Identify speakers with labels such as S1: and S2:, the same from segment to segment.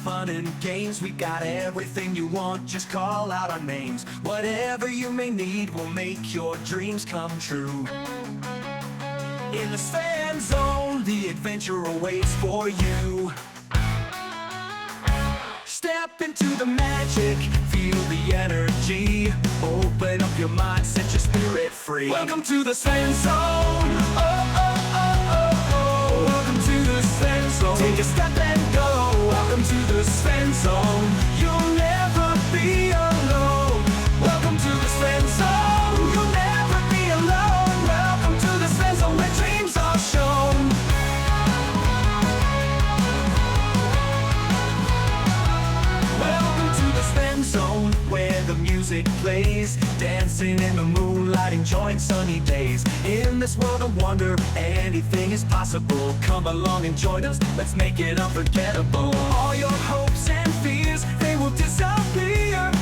S1: fun and games. We got everything you want, just call out our names. Whatever you may need will make your dreams come true. In the Fan Zone, the adventure awaits for you. Step into the magic, feel the energy. Open up your mind, set your spirit free. Welcome to the Fan Zone. Oh, oh, oh, oh, oh. Welcome to the Fan Zone. Take a step and go. Welcome to the Fan Zone. You'll never be alone. Welcome to the Fan Zone. You'll never be alone. Welcome to the Fan Zone, where dreams are shown. Welcome to the Fan Zone, where the music plays, dancing in the moonlight, enjoying sunny days. In this world of wonder, anything is possible. Come along and join us, let's make it unforgettable. All your hopes and fears, they will disappear.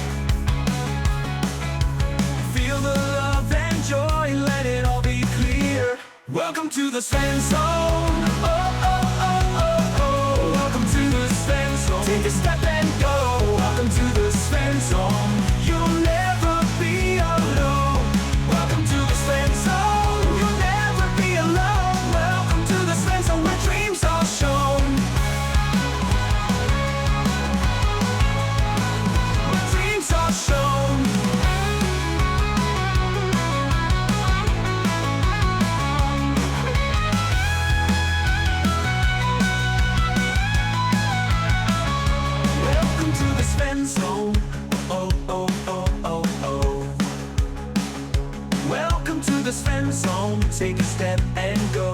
S1: Feel the love and joy, let it all be clear. Welcome to the Fan Zone. Oh, oh, oh, oh, oh. Welcome to the Fan Zone. Take a step and go. Welcome to the Fan Zone. You'll never be alone. Welcome to the Fan Zone. You'll never be alone. Welcome to the Fan Zone, where dreams are shown. Where dreams are shown. Welcome to the Fan Zone. Oh, oh, oh, oh, oh. Welcome to the Fan Zone. Take a step and go.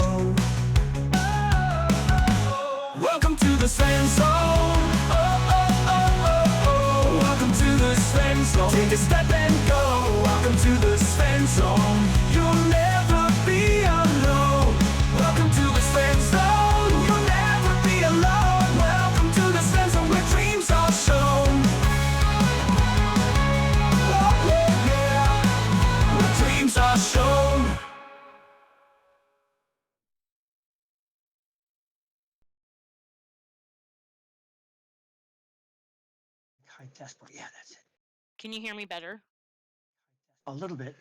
S1: Welcome to the Fan Zone. Oh, oh, oh, oh, oh. Welcome to the Fan Zone. Take a step and go. Welcome to the Fan Zone. You'll never be alone. Welcome to the Fan Zone. You'll never be alone. Welcome to the Fan Zone, where dreams are shown. Oh, yeah, yeah. Where dreams are shown.
S2: High decibel. Yeah, that's it.
S3: Can you hear me better?
S2: A little bit.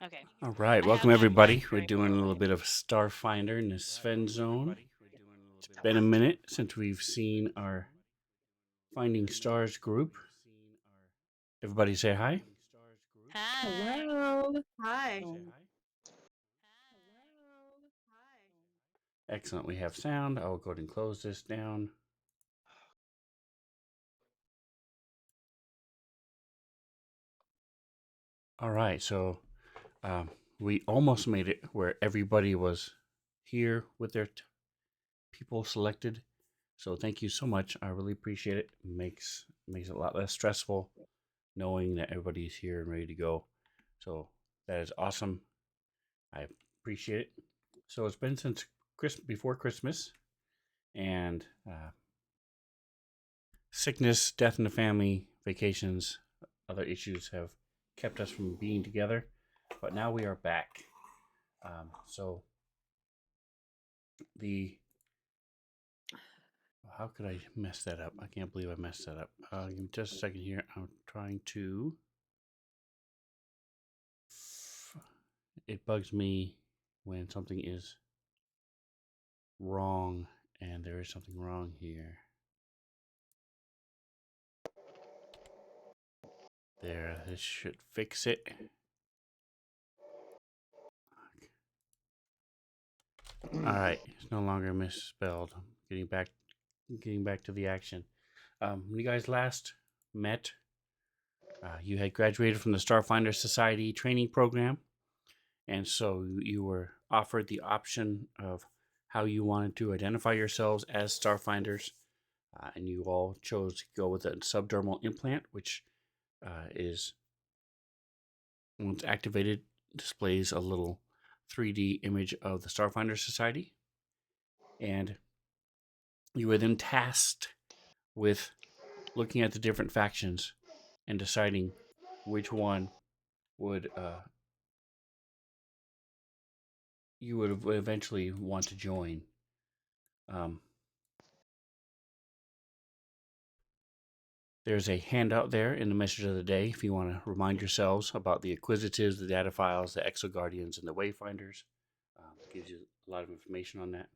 S3: Okay.
S4: All right, welcome everybody. We're doing a little bit of Starfinder in the Sven Zone. It's been a minute since we've seen our Finding Stars group. Everybody say hi.
S3: Hi.
S5: Hello. Hi.
S4: Excellent, we have sound. I will go ahead and close this down. All right, so we almost made it where everybody was here with their people selected. So thank you so much. I really appreciate it. Makes it a lot less stressful knowing that everybody's here and ready to go. So that is awesome. I appreciate it. So it's been since before Christmas, and sickness, death in the family, vacations, other issues have kept us from being together. But now we are back. So how could I mess that up? I can't believe I messed that up. Give me just a second here. I'm trying to. It bugs me when something is wrong, and there is something wrong here. There, this should fix it. All right, it's no longer misspelled. Getting back to the action. When you guys last met, you had graduated from the Starfinder Society training program, and so you were offered the option of how you wanted to identify yourselves as Starfinders, and you all chose to go with a subdermal implant, which is, once activated, displays a little 3D image of the Starfinder Society. And you were then tasked with looking at the different factions and deciding which one would you would eventually want to join. There's a handout there in the message of the day if you want to remind yourselves about the Acquisitives, the Data Files, the Exo-Guardians, and the Wayfinders. Gives you a lot of information on that.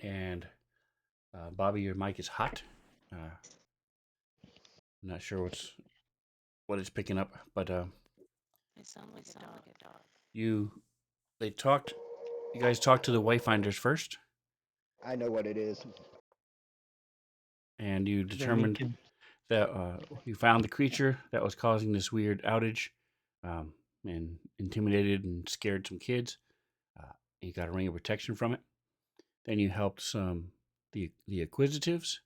S4: And Bobby, your mic is hot. I'm not sure what it's picking up, but
S3: I sound like a dog.
S4: you guys talked to the Wayfinders first,
S6: I know what it is.
S4: and you
S2: Then we
S4: determined
S2: can-
S4: that you found the creature that was causing this weird outage, and intimidated and scared some kids. You got a ring of protection from it. Then you helped the Acquisitives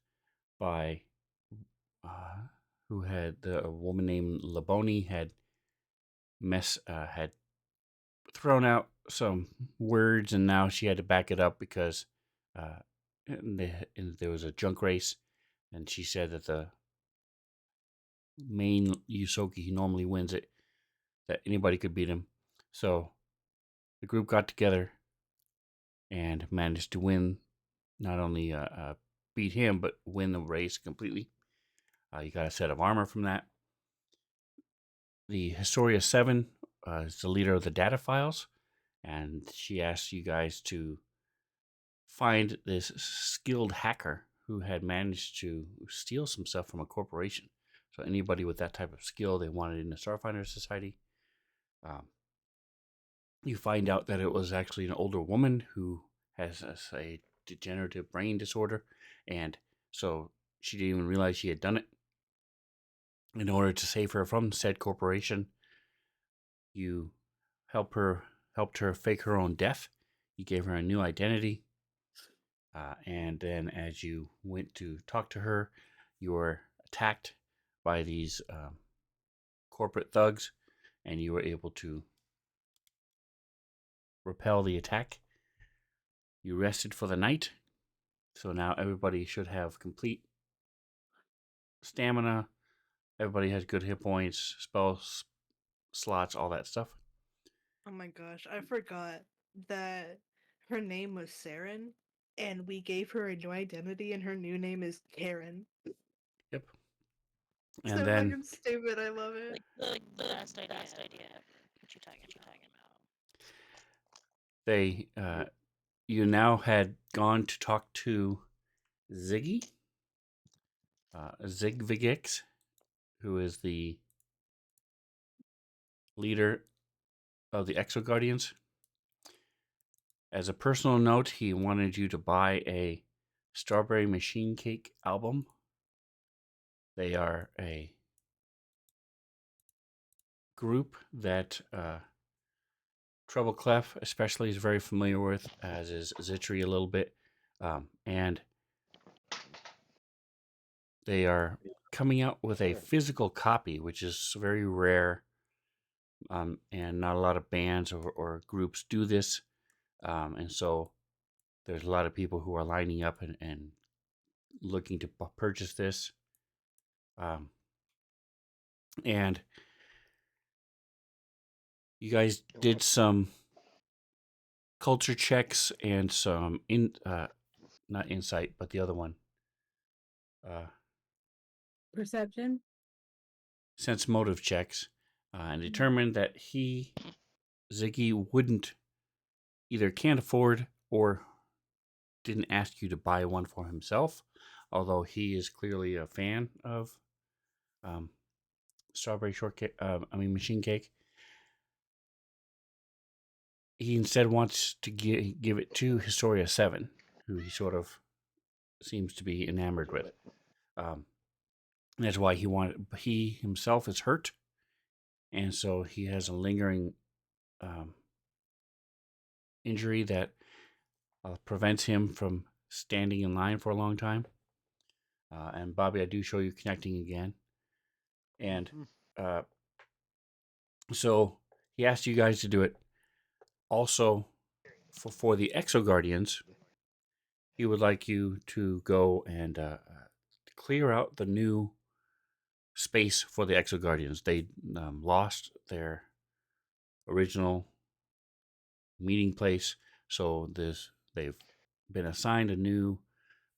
S4: by who had a woman named Laboni had thrown out some words, and now she had to back it up because there was a junk race, and she said that the main Yusoki, he normally wins it, that anybody could beat him. So the group got together and managed to win, not only beat him, but win the race completely. You got a set of armor from that. The Historia 7 is the leader of the data files, and she asked you guys to find this skilled hacker who had managed to steal some stuff from a corporation. So anybody with that type of skill, they wanted in the Starfinder Society. You find out that it was actually an older woman who has a degenerative brain disorder, and so she didn't even realize she had done it. In order to save her from said corporation, you helped her fake her own death. You gave her a new identity, and then as you went to talk to her, you were attacked by these corporate thugs, and you were able to repel the attack. You rested for the night, so now everybody should have complete stamina. Everybody has good hit points, spell slots, all that stuff.
S5: Oh my gosh, I forgot that her name was Saren, and we gave her a new identity, and her new name is Karen.
S4: Yep.
S5: So
S4: And then
S5: fucking stupid. I love it.
S3: Like the best idea. What you talking about?
S4: they you now had gone to talk to Ziggy, Zigvigix, who is the leader of the Exo Guardians. As a personal note, he wanted you to buy a Strawberry Machine Cake album. They are a group that Treble Clef especially is very familiar with, as is Zitri a little bit. And they are coming out with a physical copy, which is very rare, and not a lot of bands or groups do this. And so there's a lot of people who are lining up and looking to purchase this. And you guys did some culture checks and some not insight, but the other one,
S7: Perception.
S4: sense motive checks, and determined that Ziggy, wouldn't either can't afford or didn't ask you to buy one for himself, although he is clearly a fan of strawberry shortcake. Machine cake. He instead wants to give it to Historia 7, who he sort of seems to be enamored with. That's why he himself is hurt, and so he has a lingering injury that prevents him from standing in line for a long time. And Bobby, I do show you connecting again. And so he asked you guys to do it. Also, for the Exo Guardians, he would like you to go and clear out the new space for the Exo Guardians. They lost their original meeting place, so they've been assigned a new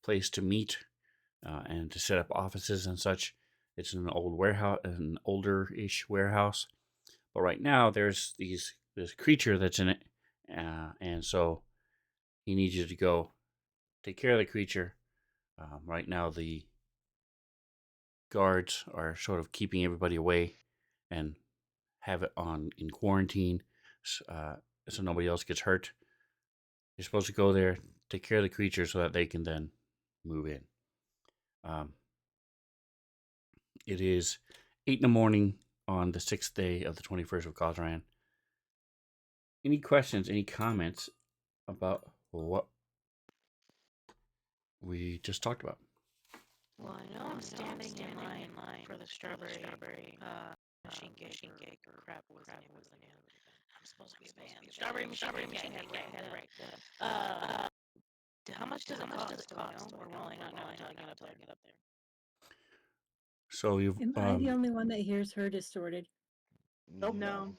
S4: place to meet and to set up offices and such. It's an old warehouse, an older-ish warehouse. But right now, there's this creature that's in it, and so he needs you to go take care of the creature. Right now, the guards are sort of keeping everybody away and have it on in quarantine, so nobody else gets hurt. You're supposed to go there, take care of the creature, so that they can then move in. Um, it is 8 in the morning on the 6th day of the 21st of Khazran. Any questions, any comments about what we just talked about?
S3: Well, I know I'm standing in line for the strawberry machine cake or crap was the name. I'm supposed to be a band. Strawberry machine cake. Yeah, right. How much does it cost? We're rolling not knowing how to get up there.
S4: So you've
S7: Am I the only one that hears her distorted?
S5: No.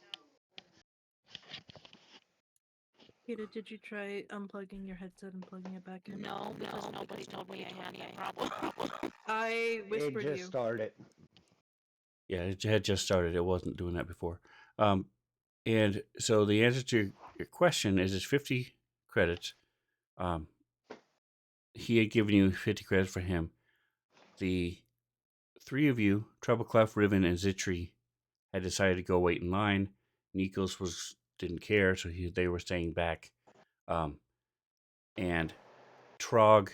S5: Peter, did you try unplugging your headset and plugging it back in?
S3: No, because nobody told me I had that problem.
S5: I
S6: It
S5: whispered
S6: just
S5: you.
S6: started.
S4: Yeah, it had just started. It wasn't doing that before. And so the answer to your question is it's 50 credits. He had given you 50 credits for him. The three of you, Trebleclef, Riven, and Zitri, had decided to go wait in line. Nikos didn't care, so they were staying back. And Trog,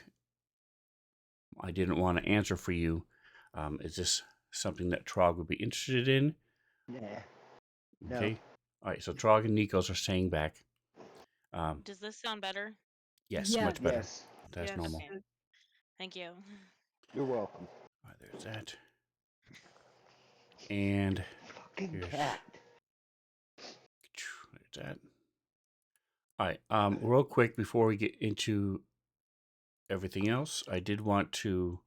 S4: I didn't want to answer for you. Is this something that Trog would be interested in?
S6: Nah.
S4: Okay.
S6: No.
S4: All right. So Trog and Nikos are staying back.
S3: Does this sound better?
S4: Yes,
S7: Yeah.
S4: much better.
S6: Yes.
S4: That's
S5: Yes.
S4: normal.
S3: Okay. Thank you.
S6: You're welcome.
S4: All right, there's that. And
S6: Fucking
S4: Here's-
S6: cat.
S4: there's that. All right. Real quick before we get into everything else, I did want to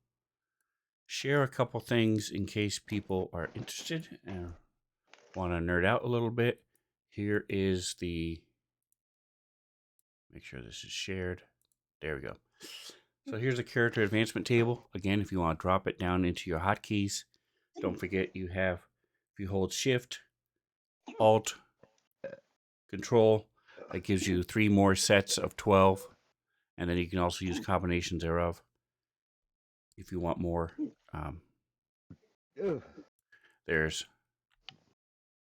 S4: share a couple things in case people are interested and want to nerd out a little bit. Here is make sure this is shared. There we go. So here's the character advancement table. Again, if you want to drop it down into your hotkeys, don't forget if you hold Shift, Alt, Control, that gives you 3 more sets of 12. And then you can also use combinations thereof if you want more.
S6: Ugh.
S4: Here's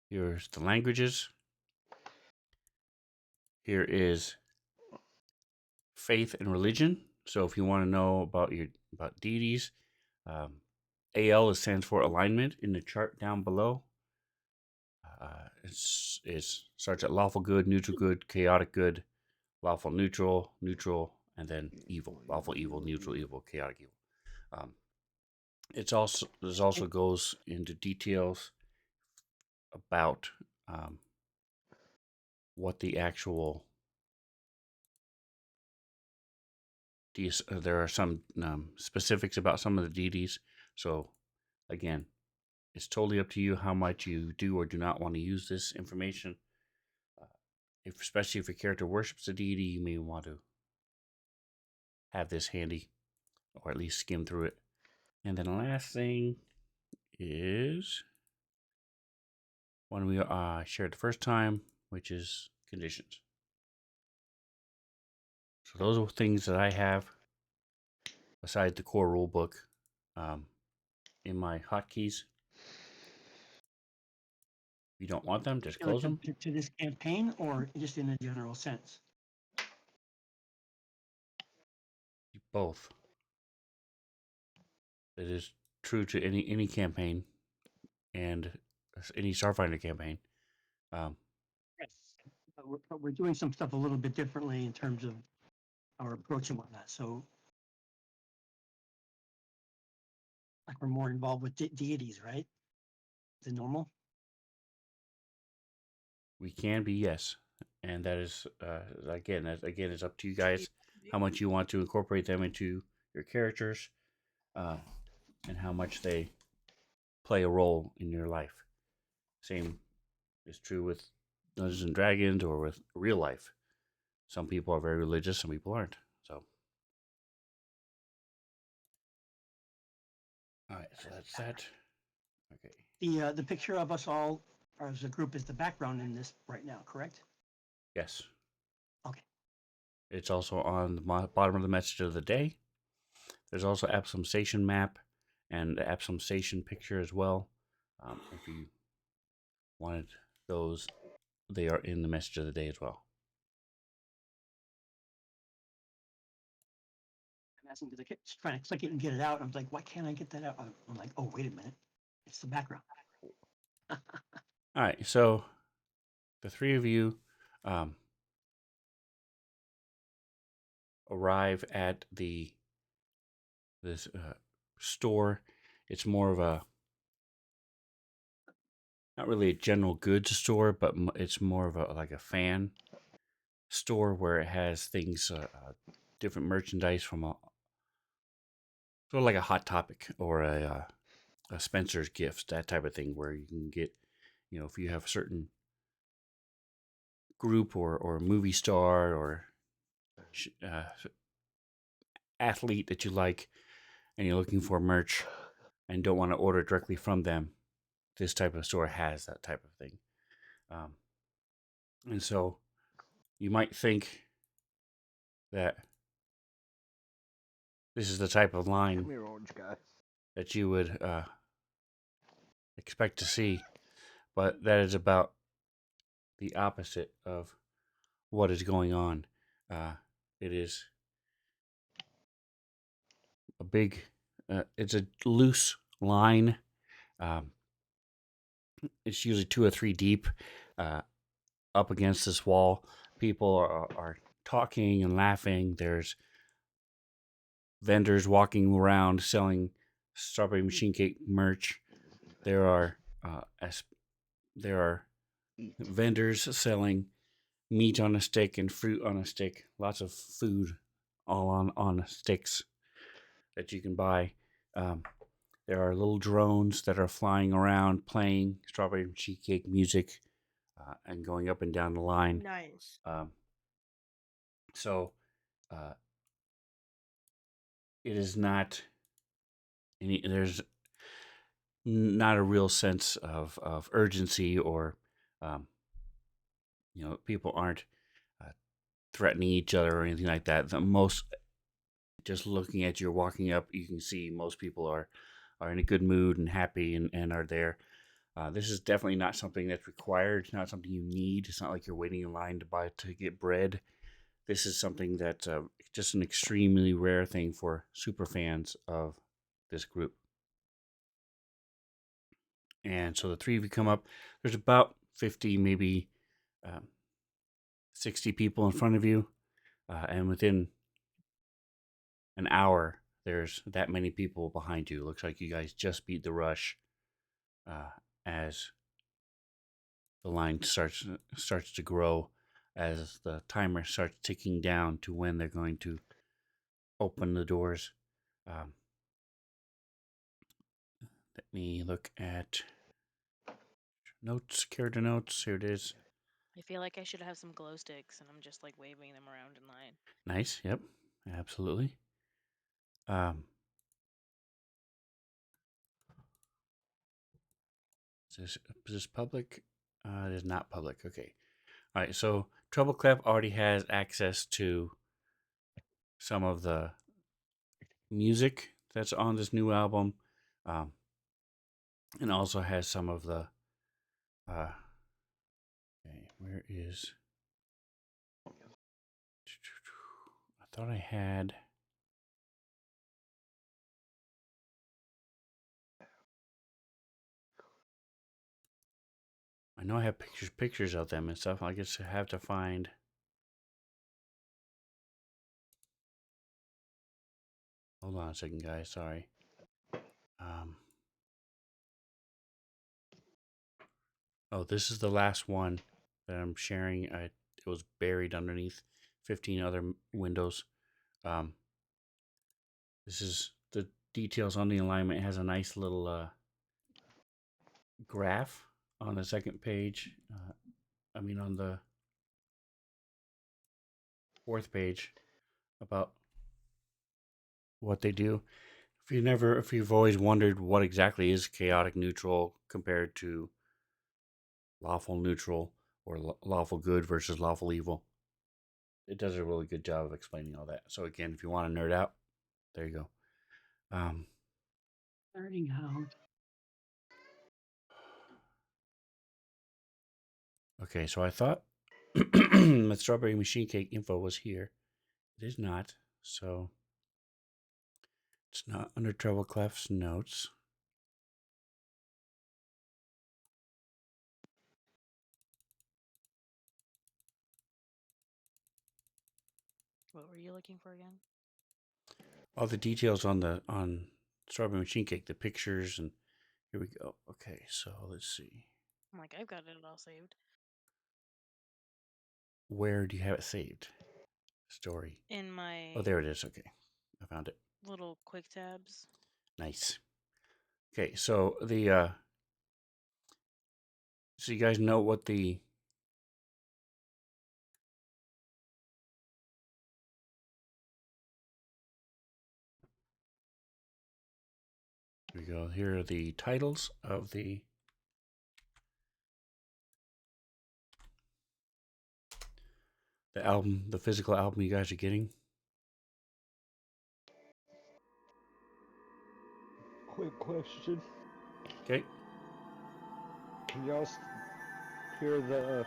S4: the languages. Here is faith and religion. So if you want to know about deities, AL stands for alignment in the chart down below. It starts at lawful good, neutral good, chaotic good, lawful neutral, and then evil. Lawful evil, neutral evil, chaotic evil. This also goes into details about what the actual there are some specifics about some of the deities. So again, it's totally up to you how much you do or do not want to use this information. Especially if your character worships a deity, you may want to have this handy, or at least skim through it. And then the last thing is one we shared the first time, which is conditions. So those are things that I have besides the core rule book in my hotkeys. If you don't want them, just close them.
S2: To this campaign or just in a general sense?
S4: Both. It is true to any campaign and any Starfinder campaign.
S2: Yes. But we're doing some stuff a little bit differently in terms of our approach and whatnot. So like we're more involved with deities, right? Is it normal?
S4: We can be, yes, and that is again it's up to you guys how much you want to incorporate them into your characters, and how much they play a role in your life. Same is true with Dungeons and Dragons or with real life. Some people are very religious, some people aren't. So All right, so that's that. Okay.
S2: The picture of us all as a group is the background in this right now, correct?
S4: Yes.
S2: Okay.
S4: It's also on the bottom of the message of the day. There's also Epsom Station map and the Epsom Station picture as well. If you wanted those, they are in the message of the day as well.
S2: I'm asking because I kept trying to click it and get it out. I'm like, why can't I get that out? I'm like, oh, wait a minute. It's the background.
S4: All right, so the three of you arrive at this store. It's more of a not really a general goods store, but it's more of a like a fan store where it has things, different merchandise from a sort of like a Hot Topic or a Spencer's Gifts, that type of thing, where you can get, if you have a certain group or movie star or athlete that you like, and you're looking for merch and don't want to order directly from them, this type of store has that type of thing. And so you might think that this is the type of line
S6: Come here, orange guy.
S4: that you would expect to see, but that is about the opposite of what is going on. It is a big, it's a loose line. Um, it's usually 2 or 3 deep, up against this wall. People are talking and laughing. There's vendors walking around selling strawberry machine cake merch. There are there are vendors selling meat on a stick and fruit on a stick. Lots of food, all on sticks that you can buy. There are little drones that are flying around playing strawberry machine cake music, and going up and down the line.
S5: Nice.
S4: So it is not there's not a real sense of urgency or, um, people aren't threatening each other or anything like that. The most, just looking at you walking up, you can see most people are in a good mood and happy and are there. This is definitely not something that's required. It's not something you need. It's not like you're waiting in line to get bread. This is something that's just an extremely rare thing for super fans of this group. And so the three of you come up. There's about 50, maybe 60 people in front of you. And within an hour, there's that many people behind you. Looks like you guys just beat the rush, as the line starts to grow, as the timer starts ticking down to when they're going to open the doors. Let me look at notes, character notes. Here it is.
S3: I feel like I should have some glow sticks, and I'm just like waving them around in line.
S4: Nice. Yep. Absolutely. Is this public? It is not public. Okay. All right. So Treble Clef already has access to some of the music that's on this new album, and also has some of the. Okay, where is? I thought I had. I know I have pictures of them and stuff. I guess I have to find. Hold on a second, guys. Sorry. Oh, this is the last one that I'm sharing. It was buried underneath 15 other windows. This is the details on the alignment. It has a nice little graph on the second page. On the fourth page about what they do. If you've always wondered what exactly is chaotic neutral compared to lawful neutral or lawful good versus lawful evil, it does a really good job of explaining all that. So again, if you want to nerd out, there you go.
S2: Starting out.
S4: Okay, so I thought the strawberry machine cake info was here. It is not, so it's not under Treble Clef's notes.
S3: What were you looking for again?
S4: All the details on strawberry machine cake, the pictures, and here we go. Okay, so let's see.
S3: I'm like, I've got it all saved.
S4: Where do you have it saved? Story.
S3: In my
S4: Oh, there it is. Okay, I found it.
S3: little quick tabs.
S4: Nice. Okay, so so you guys know what the here we go. Here are the titles of the album, the physical album you guys are getting.
S6: Quick question.
S4: Okay.
S6: Can y'all hear the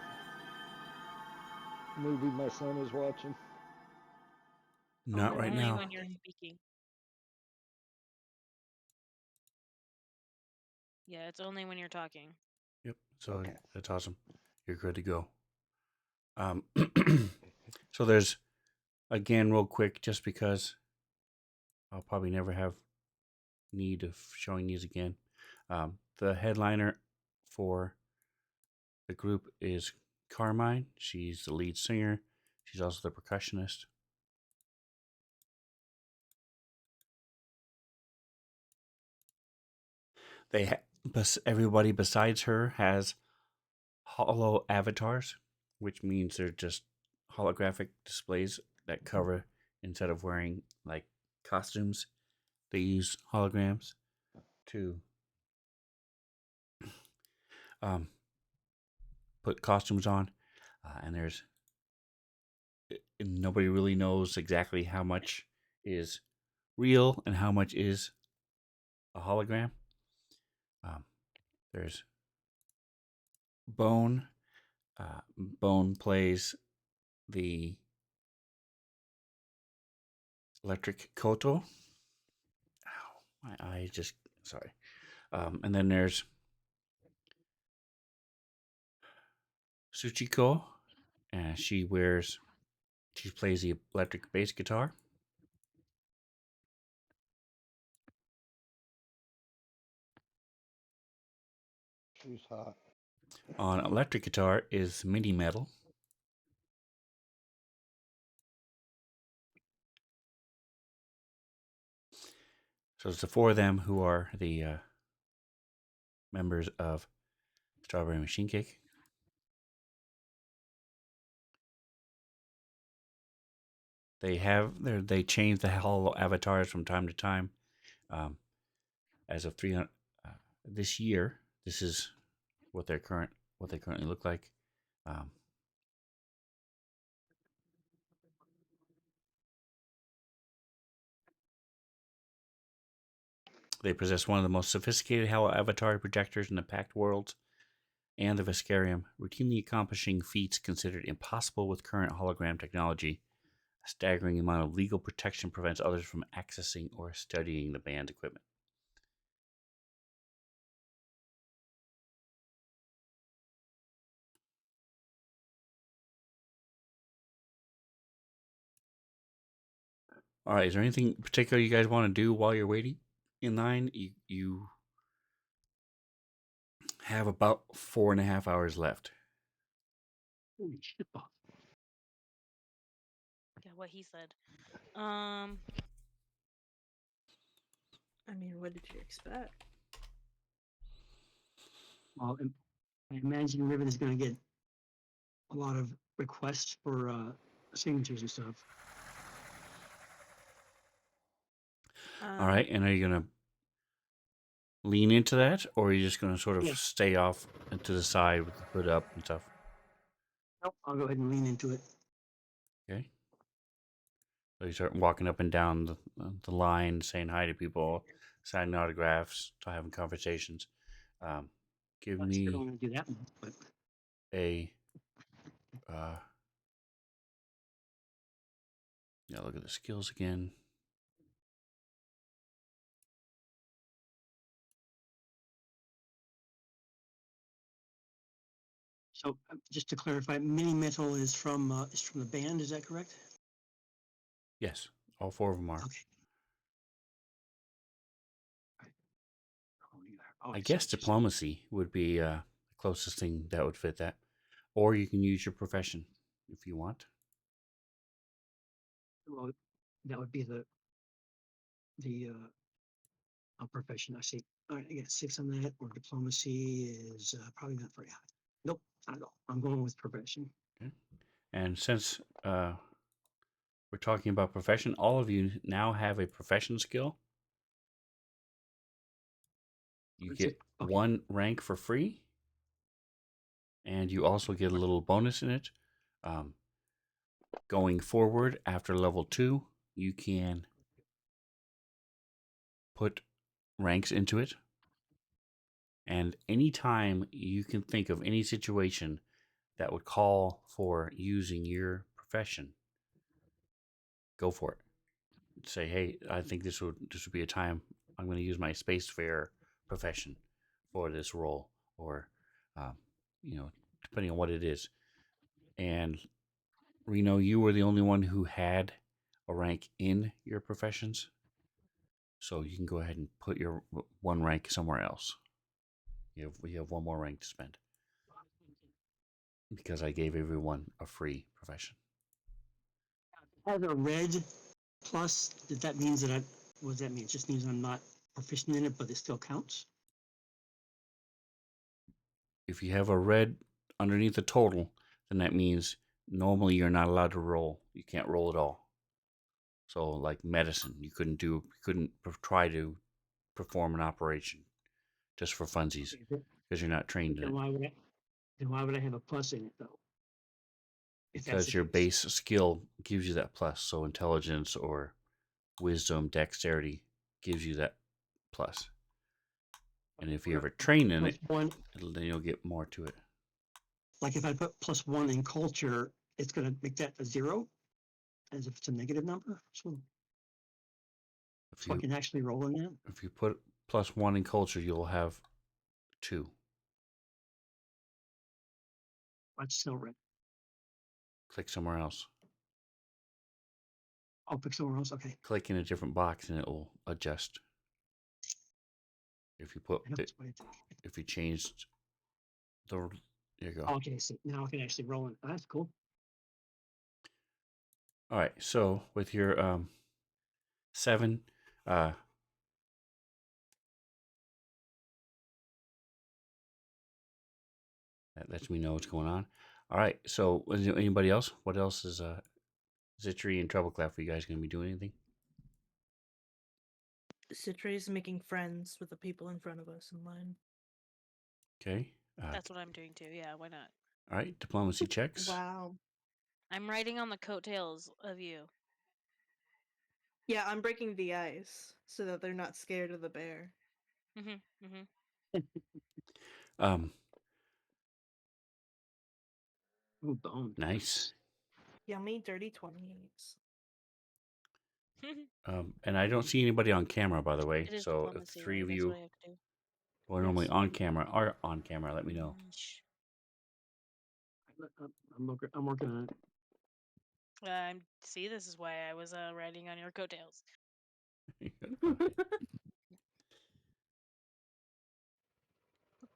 S6: movie my son is watching?
S4: Not right
S3: Only
S4: now.
S3: when you're speaking. Yeah, it's only when you're talking.
S4: Yep. So
S6: Okay.
S4: that's awesome. You're good to go. So there's, again, real quick, just because I'll probably never have need of showing these again. The headliner for the group is Carmine. She's the lead singer. She's also the percussionist. Everybody besides her has hollow avatars, which means they're just holographic displays that cover, instead of wearing like costumes, they use holograms to put costumes on. And nobody really knows exactly how much is real and how much is a hologram. There's Bone. Bone plays the electric koto. Ow, my eye just, sorry. And then there's Tsuchiko, and she plays the electric bass guitar.
S6: She's hot.
S4: On electric guitar is Mini Metal. So it's the four of them who are the members of Strawberry Machine Cake. They change the hollow avatars from time to time. As of 300 this year, this is what they currently look like. They possess one of the most sophisticated hollow avatar projectors in the packed worlds and the Viscarium, routinely accomplishing feats considered impossible with current hologram technology. A staggering amount of legal protection prevents others from accessing or studying the band's equipment. All right, is there anything particular you guys want to do while you're waiting in line? You have about 4.5 hours left.
S2: Holy shit.
S3: Yeah, what he said.
S5: I mean, what did you expect?
S2: Well, I imagine Rivet is going to get a lot of requests for signatures and stuff.
S4: All right, and are you gonna lean into that, or are you just gonna sort of
S2: Yeah.
S4: stay off and to the side with the hood up and stuff?
S2: Nope, I'll go ahead and lean into it.
S4: Okay. So you start walking up and down the line, saying hi to people, signing autographs, having conversations. Give
S2: I sure don't
S4: me
S2: want to do that one, but
S4: a. Yeah, look at the skills again.
S2: so just to clarify, Mini Metal is from the band, is that correct?
S4: Yes, all 4 of them are.
S2: Okay. Oh,
S4: I
S2: see
S4: guess
S2: what you're saying.
S4: diplomacy would be the closest thing that would fit that. Or you can use your profession if you want.
S2: Well, that would be the profession. I see. All right, I got 6 on that. Or diplomacy is probably not very high. Nope, not at all. I'm going with profession.
S4: Okay. And since we're talking about profession, all of you now have a profession skill. You
S2: That's it.
S4: get
S2: Okay.
S4: 1 rank for free, and you also get a little bonus in it. Going forward, after level 2, you can put ranks into it. And anytime you can think of any situation that would call for using your profession, go for it. Say, hey, I think this would be a time I'm going to use my spacefarer profession for this role, or um, depending on what it is. And Reno, you were the only one who had a rank in your professions, so you can go ahead and put your 1 rank somewhere else. We have 1 more rank to spend because I gave everyone a free profession.
S2: Has a red plus, did that means that what does that mean? It just means I'm not proficient in it, but it still counts?
S4: If you have a red underneath the total, then that means normally you're not allowed to roll. You can't roll at all. So, like medicine, you couldn't try to perform an operation just for funsies
S2: Okay,
S4: because you're not trained in
S2: then
S4: it.
S2: why would I have a plus in it though? If that's the
S4: Because your
S2: case.
S4: base skill gives you that plus. So intelligence or wisdom, dexterity gives you that plus. And if you ever train in
S2: Plus
S4: it,
S2: 1,
S4: then you'll get more to it.
S2: like if I put +1 in culture, it's gonna make that a 0? As if it's a negative number? So
S4: If
S2: I
S4: you
S2: can actually roll in that?
S4: if you put +1 in culture, you'll have 2.
S2: That's still red.
S4: Click somewhere else.
S2: I'll pick somewhere else, okay.
S4: Click in a different box and it will adjust. If you put
S2: I know
S4: it,
S2: it's what I think.
S4: if you changed the, there you go.
S2: Okay, so now I can actually roll in. That's cool.
S4: All right, so with your 7, that lets me know what's going on. All right, so is there anybody else? What else is Zitri and Trebleclap? Are you guys going to be doing anything?
S5: Citra's making friends with the people in front of us in line.
S4: Okay.
S3: That's what I'm doing too. Yeah, why not?
S4: All right, diplomacy checks.
S5: Wow.
S3: I'm riding on the coattails of you.
S5: Yeah, I'm breaking the ice so that they're not scared of the bear.
S4: Um,
S2: Ooh, bone.
S4: nice.
S5: Yummy, dirty 20s.
S4: And I don't see anybody on camera, by the way.
S3: It is
S4: So if
S3: diplomacy,
S4: 3
S3: right?
S4: of
S3: That's
S4: you
S3: what I have to do.
S4: who are normally
S5: Yes.
S4: on camera are on camera, let me know.
S2: I'm working on it.
S3: See, this is why I was riding on your coattails.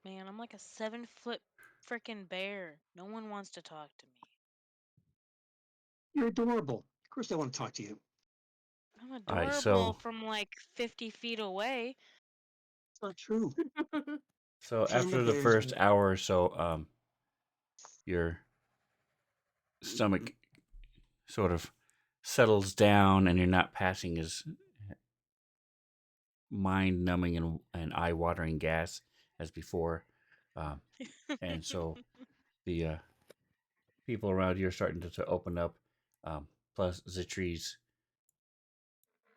S3: Man, I'm like a 7-foot freaking bear. No one wants to talk to me.
S2: You're adorable. Of course I want to talk to you.
S3: I'm
S4: All
S3: adorable
S4: right, so
S3: from like 50 feet away.
S2: It's not true.
S4: so
S2: Panda
S4: after the
S2: bears
S4: first
S2: are-
S4: hour or so, your stomach sort of settles down and you're not passing as mind numbing and eye watering gas as before. Um, and so the people around you are starting to open up. Plus, Zitri's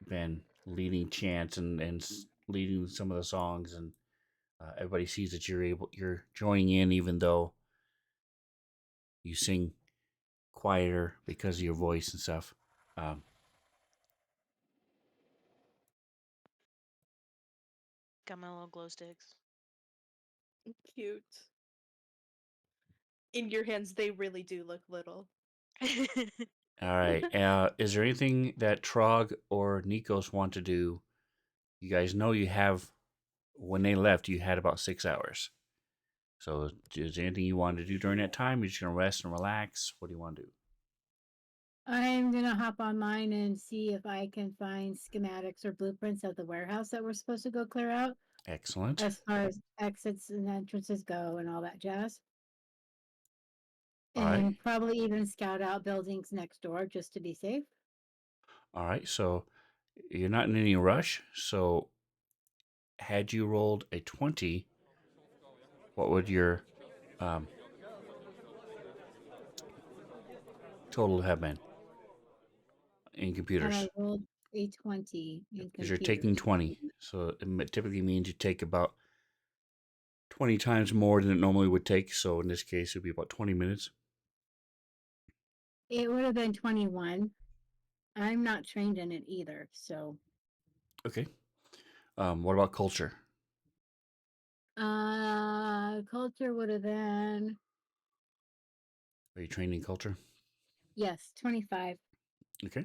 S4: been leading chants and leading some of the songs, and everybody sees that you're joining in, even though you sing quieter because of your voice and stuff. Um,
S3: Got my little glow sticks.
S5: Cute. In your hands, they really do look little.
S4: all right. Is there anything that Trog or Nikos want to do? You guys know you have, when they left, you had about 6 hours. So, is there anything you want to do during that time? You're just going to rest and relax? What do you want to do?
S7: I'm gonna hop on mine and see if I can find schematics or blueprints of the warehouse that we're supposed to go clear out,
S4: Excellent.
S7: as far as exits and entrances go and all that jazz.
S4: All right.
S7: And probably even scout out buildings next door just to be safe.
S4: All right. So, you're not in any rush. So, had you rolled a 20, what would your um, total have been in
S7: And
S4: computers?
S7: I rolled a 20 in
S4: Because you're taking
S7: computers.
S4: 20. So, it typically means you take about 20 times more than it normally would take. So, in this case, it would be about 20 minutes.
S7: It would have been 21. I'm not trained in it either, so
S4: Okay. What about culture?
S7: culture would have been,
S4: Are you trained in culture?
S7: yes, 25.
S4: Okay.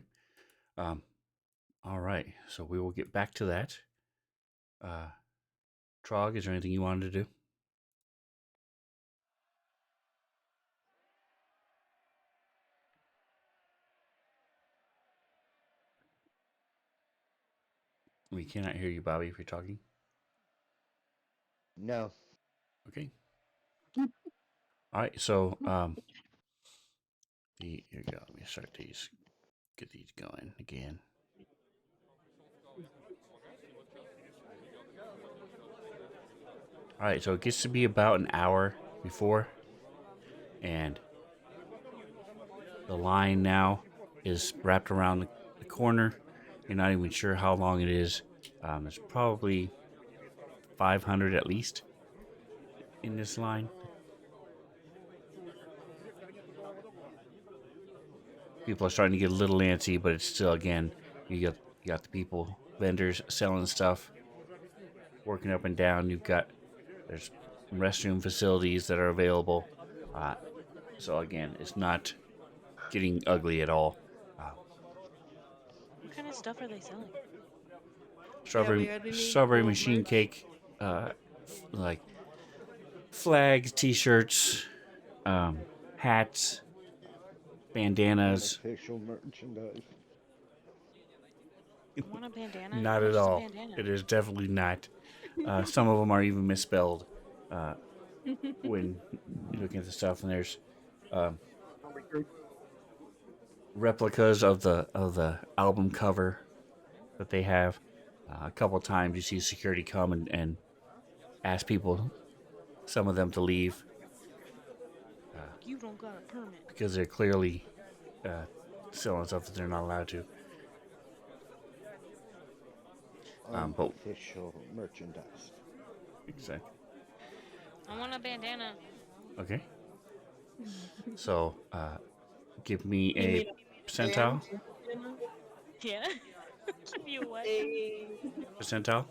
S4: Um, all right. So we will get back to that. Trog, is there anything you wanted to do? We cannot hear you, Bobby, if you're talking.
S6: No.
S4: Okay. All right. So here you go. Let me start these. Get these going again. All right. So it gets to be about an hour before, and the line now is wrapped around the corner. You're not even sure how long it is. There's probably 500 at least in this line. People are starting to get a little antsy, but it's still, again, you got the people, vendors selling stuff, working up and down. There's restroom facilities that are available. So again, it's not getting ugly at all.
S3: What kind of stuff are they selling?
S4: Strawberry machine cake, like flags, T-shirts, hats, bandanas.
S6: Official merchandise.
S3: I want a bandana.
S4: Not
S3: How
S4: at
S3: much is a
S4: all.
S3: bandana?
S4: It is definitely not. Some of them are even misspelled when you're looking at the stuff, and there's replicas of the album cover that they have. A couple of times you see security come and ask people, some of them, to leave
S3: You don't got a permit.
S4: because they're clearly selling stuff that they're not allowed to. But
S6: Official merchandise.
S4: exactly.
S3: I want a bandana.
S4: Okay. So, give me a percentile.
S3: Yeah. Give you what?
S4: Percentile.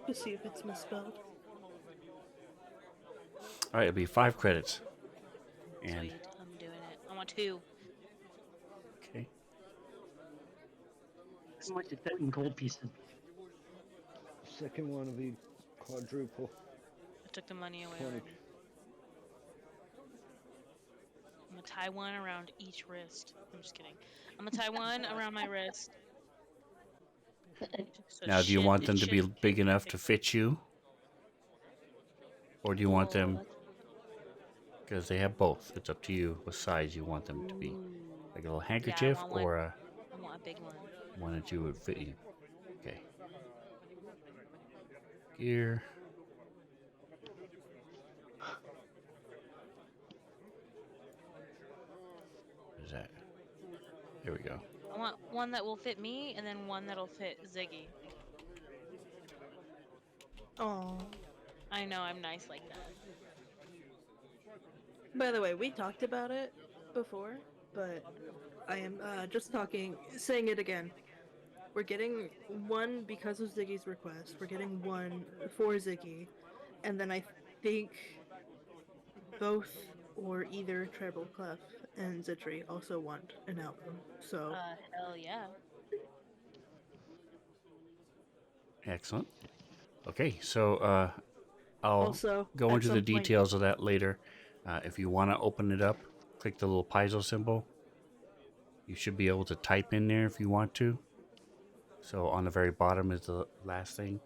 S5: To see if it's misspelled.
S4: All right, it'll be 5 credits. And
S3: Sweet. I'm doing it. I want 2.
S4: okay.
S2: How much is that in gold pieces?
S6: Second one will be quadruple.
S3: I took the money away
S6: 20.
S3: already. I'm gonna tie one around each wrist. I'm just kidding. I'm gonna tie one around my wrist. So
S4: Now, do you want them to be
S3: shouldn't
S4: big
S3: kick
S4: enough
S3: me.
S4: to fit you? Or do you want them,
S3: Well,
S4: because they have both, it's up to you what size you want them to be.
S3: ooh.
S4: Like a little handkerchief
S3: want one.
S4: or a...
S3: I want a big one.
S4: one that you would fit you. Okay. Gear. What is that? There we go.
S3: I want one that will fit me, and then one that'll fit Ziggy.
S5: Oh.
S3: I know I'm nice like that.
S5: By the way, we talked about it before, but I am just saying it again. We're getting one because of Ziggy's request. We're getting one for Ziggy, and then I think both or either Treble Clef and Zitri also want an album. So
S3: Hell yeah.
S4: Excellent. Okay, so I'll
S5: also
S4: go
S5: at
S4: into the
S5: some point-
S4: details of that later. If you want to open it up, click the little piezo symbol. You should be able to type in there if you want to. So on the very bottom is the last thing.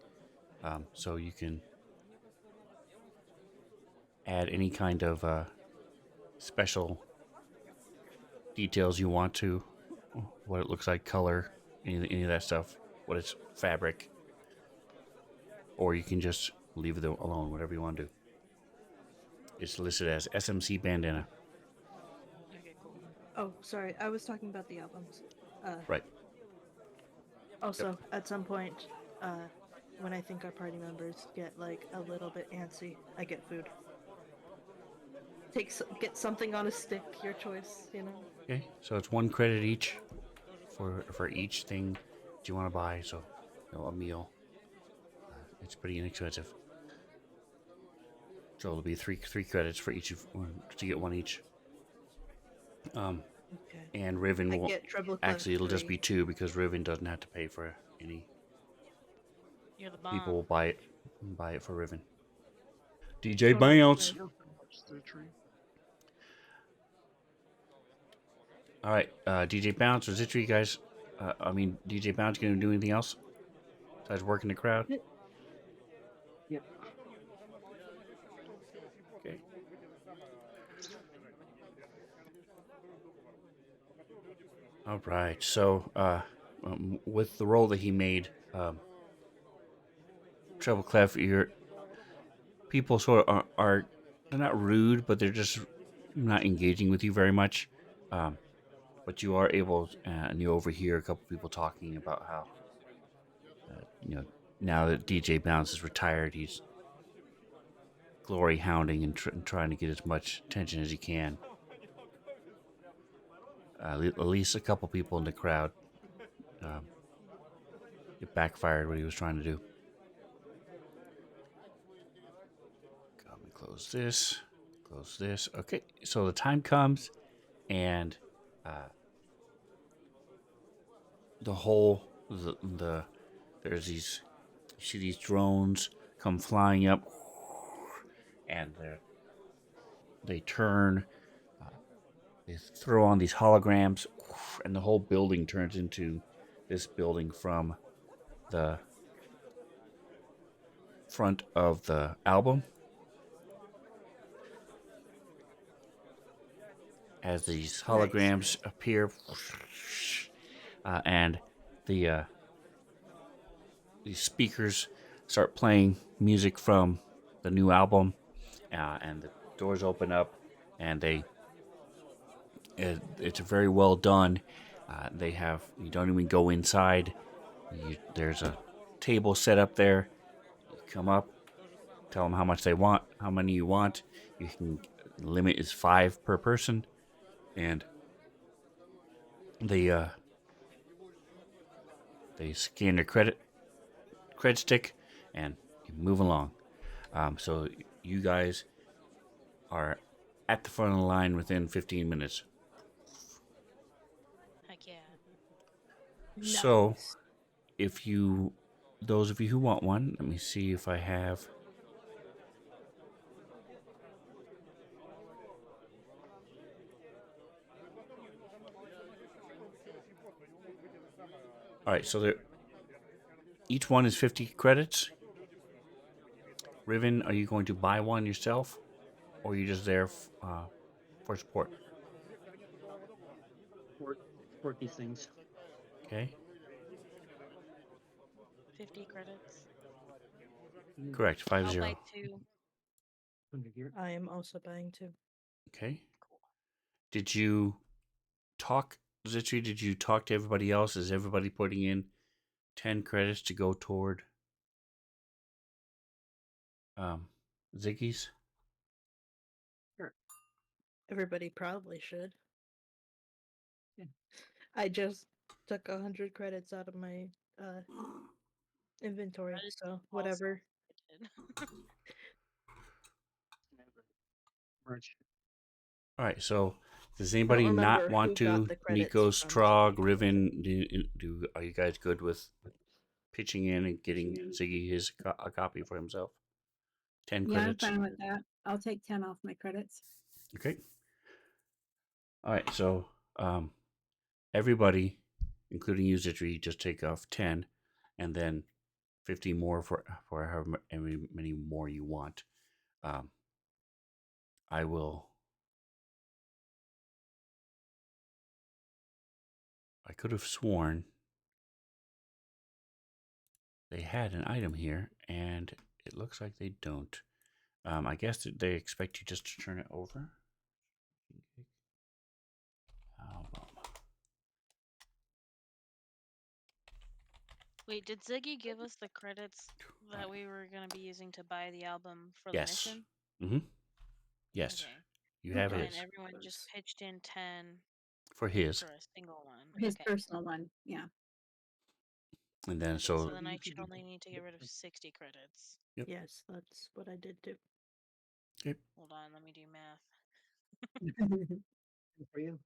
S4: So you can add any kind of special details you want to, what it looks like, color, any of that stuff, what it's fabric, or you can just leave it alone, whatever you want to do. It's listed as SMC bandana.
S3: Okay, cool.
S5: Oh, sorry, I was talking about the albums.
S4: Right.
S5: Also, at some point, when I think our party members get like a little bit antsy, I get food. Get something on a stick, your choice, you know.
S4: Okay, so it's 1 credit each for each thing that you want to buy. So, a meal. It's pretty inexpensive. So it'll be three credits for each to get one each.
S5: Okay.
S4: And Riven
S5: I
S4: will
S5: get treble clef
S4: actually it'll just
S5: 3.
S4: be 2 because Riven doesn't have to pay for any.
S3: You're the bomb.
S4: People will buy it for Riven. DJ Bounce. All right, DJ Bounce or Zitri, guys. DJ Bounce gonna do anything else besides working the crowd?
S2: Yep.
S4: Okay. All right. So, with the role that he made, Treble Clef, people sort of are they're not rude, but they're just not engaging with you very much. But you are able, and you overhear a couple people talking about how, now that DJ Bounce is retired, he's glory hounding and trying to get as much attention as he can. At least a couple people in the crowd, it backfired what he was trying to do. Let me close this. Close this. Okay, so the time comes, and there's these, you see these drones come flying up, and they turn, they throw on these holograms, and the whole building turns into this building from the front of the album. As these holograms appear, and these speakers start playing music from the new album, and the doors open up, and it's very well done. You don't even go inside. There's a table set up there. You come up, tell them how much they want, how many you want. You can limit is 5 per person, and they scan their credit stick and you move along. So you guys are at the front of the line within 15 minutes.
S3: Heck yeah.
S4: So, those of you who want one, let me see if I have. All right, so each one is 50 credits. Riven, are you going to buy one yourself, or are you just there for support?
S2: Support these things.
S4: Okay.
S3: 50 credits.
S4: Correct. 5
S3: I'll
S4: 0.
S3: buy 2.
S2: 100 here.
S5: I am also buying 2.
S4: Okay. Did you talk, Zitri? Did you talk to everybody else? Is everybody putting in 10 credits to go toward Ziggy's?
S5: Everybody probably should.
S2: Yeah.
S5: I just took 100 credits out of my inventory,
S3: That is
S5: so
S3: also
S5: whatever.
S3: good.
S2: Merge.
S4: All right. So, does
S5: I don't
S4: anybody
S5: remember
S4: not want
S5: who got
S4: to?
S5: the credits
S4: Nikos,
S5: from
S4: Trog,
S5: Ziggy.
S4: Riven, are you guys good with pitching in and getting Ziggy a copy for himself? 10
S7: Yeah, I'm
S4: credits.
S7: fine with that. I'll take 10 off my credits.
S4: Okay. All right. So, everybody, including you, Zitri, just take off 10, and then 50 more for however many more you want. I will. I could have sworn they had an item here, and it looks like they don't. I guess that they expect you just to turn it over. Album.
S3: Wait, did Ziggy give us the credits that we were going to be using to buy the album for the
S4: Yes.
S3: mission?
S4: Mm-hmm. Yes.
S3: Okay.
S4: You have
S3: And
S4: it
S3: everyone just pitched in 10
S4: for his,
S3: for a single one.
S7: His
S3: Okay.
S7: personal one. Yeah.
S4: and then
S3: Okay,
S4: so
S3: so then I should only need to get rid of 60 credits.
S4: Yep.
S5: Yes, that's what I did too.
S4: okay.
S3: Hold on, let me do math.
S2: For you.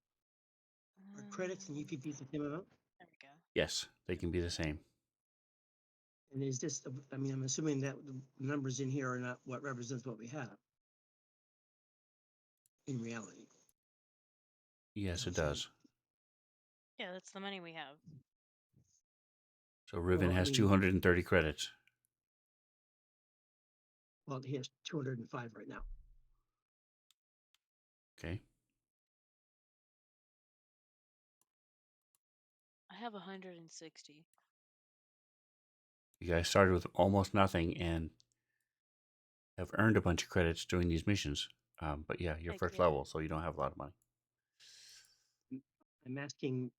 S2: Are credits and UPPs the same amount?
S3: There we go.
S4: Yes, they can be the same.
S2: And is this, I mean, I'm assuming that the numbers in here are not what represents what we have in reality.
S4: Yes, it
S2: Okay.
S4: does.
S3: Yeah, that's the money we have.
S4: So Riven
S2: Well, I
S4: has
S2: mean-
S4: 230 credits.
S2: Well, he has 205 right now.
S4: Okay.
S3: I have 160.
S4: You guys started with almost nothing and have earned a bunch of credits doing these missions. But yeah, you're
S3: Heck
S4: first
S3: yeah.
S4: level, so you don't have a lot of money.
S2: I'm asking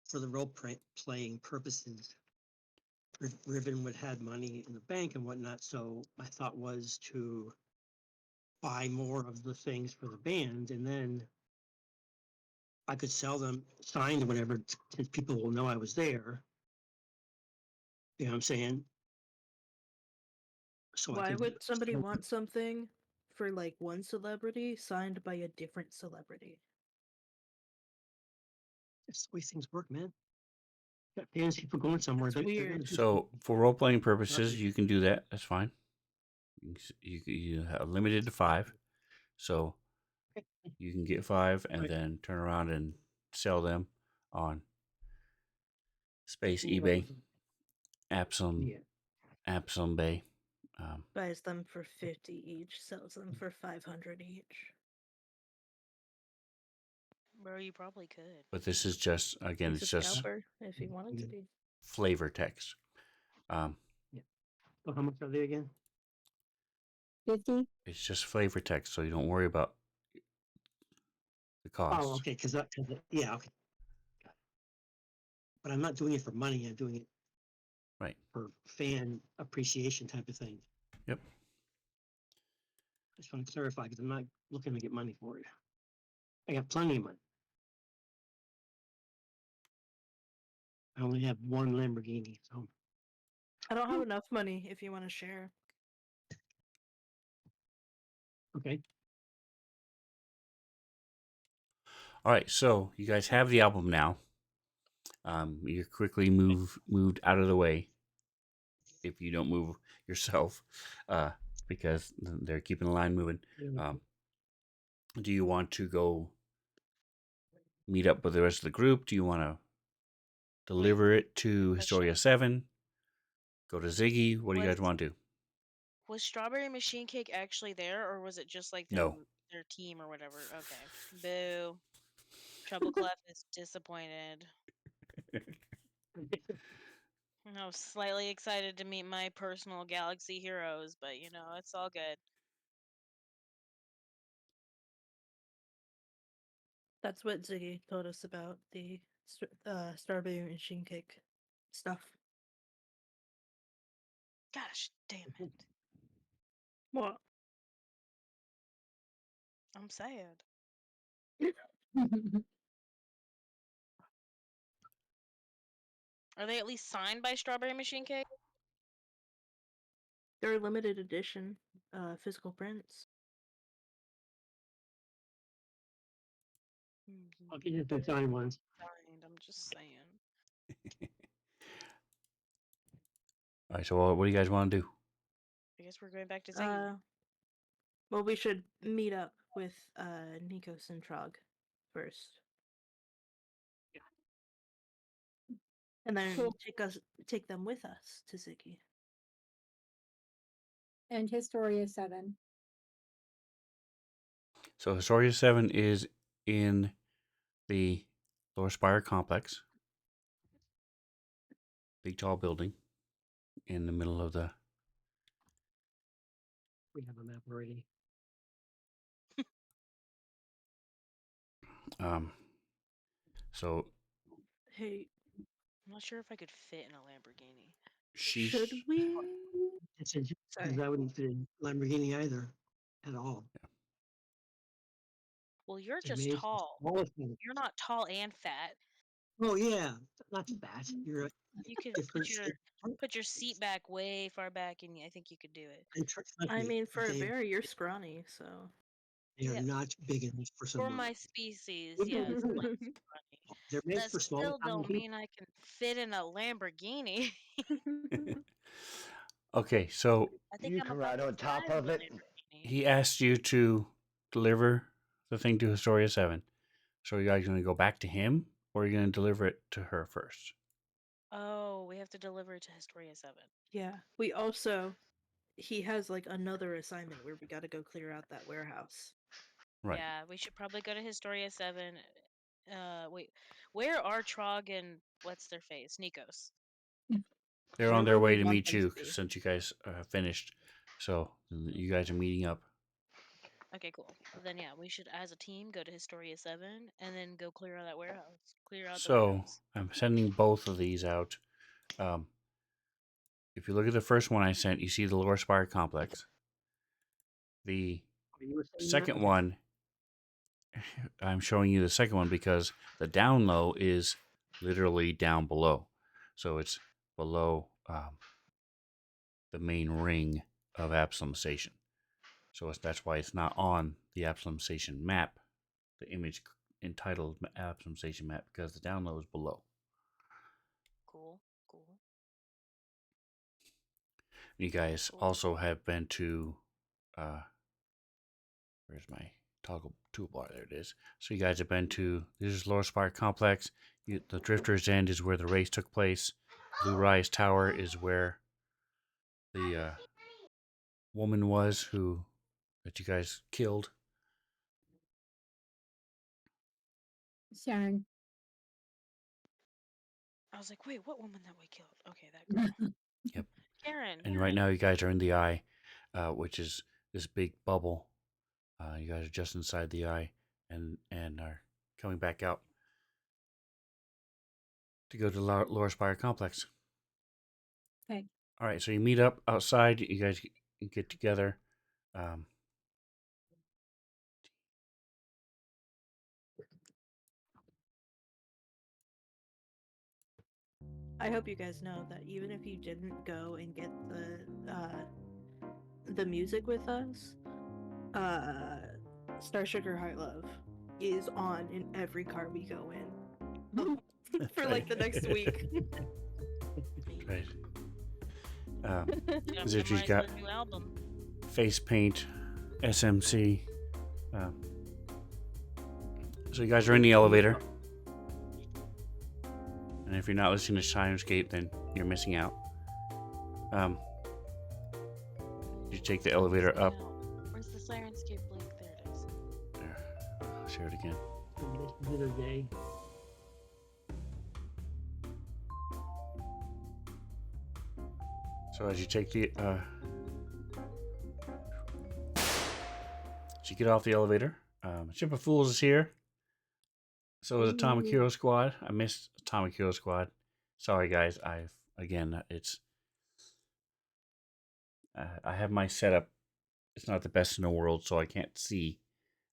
S2: for the playing purposes. Riven would had money in the bank and whatnot, so my thought was to buy more of the things for the band, and then I could sell them signed or whatever, since people will know I was there. You know what I'm saying? So I
S5: Why
S2: could
S5: would somebody
S2: sell-
S5: want something for like one celebrity signed by a different celebrity?
S2: That's the way things work, man. Got fans, people going somewhere.
S5: That's
S2: They're gonna
S5: weird.
S2: do
S4: So for role playing purposes,
S2: Nothing.
S4: you can do that. That's fine. You have limited to 5, so you can get 5 and
S2: Right.
S4: then turn around and sell them on Space
S2: something.
S4: eBay, Absalom,
S2: Yeah.
S4: Absalom Bay.
S5: Buys them for 50 each, sells them for 500 each.
S3: Bro, you probably could.
S4: But this is just again,
S5: He's
S4: it's
S5: a
S4: just
S5: scalper if he wanted to
S2: Yeah.
S5: be.
S4: flavor text.
S2: So how much are they again?
S7: 50?
S4: It's just flavor text, so you don't worry about the cost.
S2: Oh, okay, yeah, okay. Got it. But I'm not doing it for money. I'm doing it
S4: Right.
S2: for fan appreciation type of thing.
S4: Yep.
S2: I just want to clarify because I'm not looking to get money for it. I got plenty of money. I only have one Lamborghini, so
S5: I don't have enough money if you want to share.
S2: okay.
S4: All right, so you guys have the album now. You quickly moved out of the way. If you don't move yourself, because they're keeping the line moving. Do you want to go meet up with the rest of the group? Do you want to deliver it to Historia 7? Go to Ziggy? What do you guys want to do?
S3: Was Strawberry Machine Cake actually there, or was it just like
S4: No.
S3: their team or whatever? Okay. Boo. Trouble Clef is disappointed. I was slightly excited to meet my personal galaxy heroes, but you know, it's all good.
S5: That's what Ziggy told us about the strawberry machine cake stuff.
S3: Gosh damn it.
S5: What?
S3: I'm sad. Are they at least signed by Strawberry Machine Cake?
S5: They're limited edition physical prints.
S2: I'll get you some signed ones.
S3: Signed, I'm just saying.
S4: All right. So what do you guys want to do?
S3: I guess we're going back to Ziggy.
S5: Well, we should meet up with Nikos and Trog first, and then
S7: Cool.
S5: take them with us to Ziggy.
S7: And Historia 7.
S4: So Historia 7 is in the Lower Spire complex. Big tall building in the middle of the
S2: We have a map already.
S4: so
S5: Hey,
S3: I'm not sure if I could fit in a Lamborghini.
S4: she's
S5: should we?
S2: It's because
S5: Sorry.
S2: I wouldn't fit in Lamborghini either, at all.
S3: Well, you're
S2: They're
S3: just
S2: made for
S3: tall.
S2: smaller things.
S3: You're not tall and fat.
S2: Oh yeah, not fat. You're a
S3: You could
S2: different.
S3: put your seat back way far back, and I think you could do it.
S5: I mean, for a
S2: they,
S5: bear, you're scrawny, so.
S2: they are
S3: Yeah.
S2: not big enough for
S3: For
S2: someone.
S3: my species,
S2: Would
S3: yes.
S2: you-
S3: I'm funny.
S2: They're made
S3: That
S2: for small
S3: still
S2: tiny
S3: don't
S2: people.
S3: mean I can fit in a Lamborghini.
S4: okay. So
S3: I think
S6: You
S3: I'm
S6: can
S3: about
S6: ride
S3: the
S6: on top
S3: size
S6: of
S3: a
S6: it.
S3: Lamborghini.
S4: he asked you to deliver the thing to Historia 7. So are you guys going to go back to him, or are you going to deliver it to her first?
S3: Oh, we have to deliver it to Historia 7.
S5: Yeah. He has like another assignment where we got to go clear out that warehouse.
S4: Right.
S3: Yeah, we should probably go to Historia 7. Wait, where are Trog and what's their face? Nikos.
S4: They're on their
S5: Wherever
S4: way
S5: we
S4: to
S5: want
S4: meet
S5: them
S4: you
S5: to be.
S4: since you guys finished. So you guys are meeting up.
S3: Okay, cool. Then yeah, we should, as a team, go to Historia 7 and then go clear out that warehouse. Clear out the
S4: So
S3: warehouse.
S4: I'm sending both of these out. If you look at the first one I sent, you see the Lower Spire complex. The
S2: You were saying that?
S4: second one, I'm showing you the second one because the down low is literally down below. So it's below the main ring of Absalom Station. So that's why it's not on the Absalom Station map, the image entitled Absalom Station map, because the down low is below.
S3: Cool, cool.
S4: You guys
S3: Cool.
S4: also have been to, where's my toggle toolbar? There it is. So you guys have been to, this is Lower Spire Complex. The Drifter's End is where the race took place. Blue Rise Tower is where the woman was that you guys killed.
S7: Sharon.
S3: I was like, wait, what woman that we killed? Okay, that girl.
S4: Yep.
S3: Karen.
S4: And right now you guys are in the eye, which is this big bubble. You guys are just inside the eye and are coming back out to go to the Lower Spire Complex.
S7: Okay.
S4: All right, so you meet up outside. You guys get together.
S5: I hope you guys know that even if you didn't go and get the music with us, Star Sugar Heart Love is on in every car we go in for like the next week.
S4: Right.
S3: Yeah,
S4: Zittri's
S3: memorize
S4: got
S3: the new album.
S4: face paint, SMC. So you guys are in the elevator. And if you're not listening to Sirenscape, then you're missing out. You take the elevator up.
S3: Where's the Sirenscape link? There it is.
S4: There. I'll share it again.
S2: The other day.
S4: So as you take the as you get off the elevator, Ship of Fools is here. So is Atomic Hero Squad. I missed Atomic Hero Squad. Sorry guys. I have my setup. It's not the best in the world, so I can't see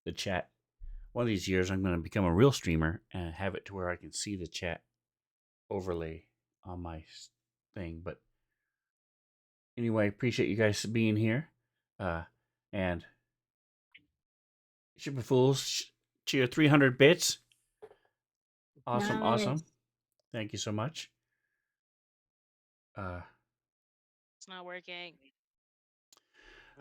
S4: the chat. One of these years, I'm going to become a real streamer and have it to where I can see the chat overlay on my thing. But anyway, appreciate you guys being here. And Ship of Fools, cheer 300 bits. Awesome,
S7: Nice.
S4: awesome. Thank you so much.
S3: It's not working.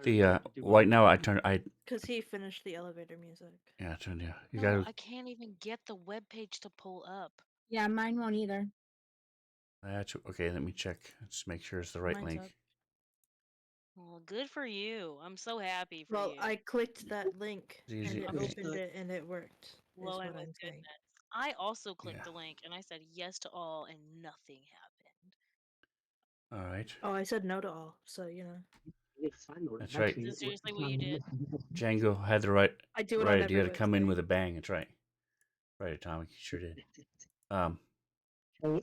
S4: Right now I
S5: Because he finished the elevator music.
S4: yeah, turn yeah. You
S3: No,
S4: gotta
S3: I can't even get the web page to pull up.
S7: Yeah, mine won't either.
S4: that's okay, let me check. Let's make sure it's the right
S5: Mine's
S4: link.
S5: up.
S3: Well, good for you. I'm so happy for
S5: Well,
S3: you.
S5: I clicked that link
S4: It's easy.
S5: and it
S2: Okay.
S5: opened it and it worked. Is
S3: Well,
S5: what
S3: and
S5: I'm
S3: with
S5: saying.
S3: goodness. I also clicked
S4: Yeah.
S3: the link and I said yes to all and nothing happened.
S4: All right.
S5: Oh, I said no to all, so you know.
S4: That's right.
S3: Is this seriously what you did?
S4: Django had the right
S5: I do it
S4: right
S5: on
S4: idea
S5: every
S4: to come in
S5: website.
S4: with a bang. That's right. Right, Atomic, you sure did.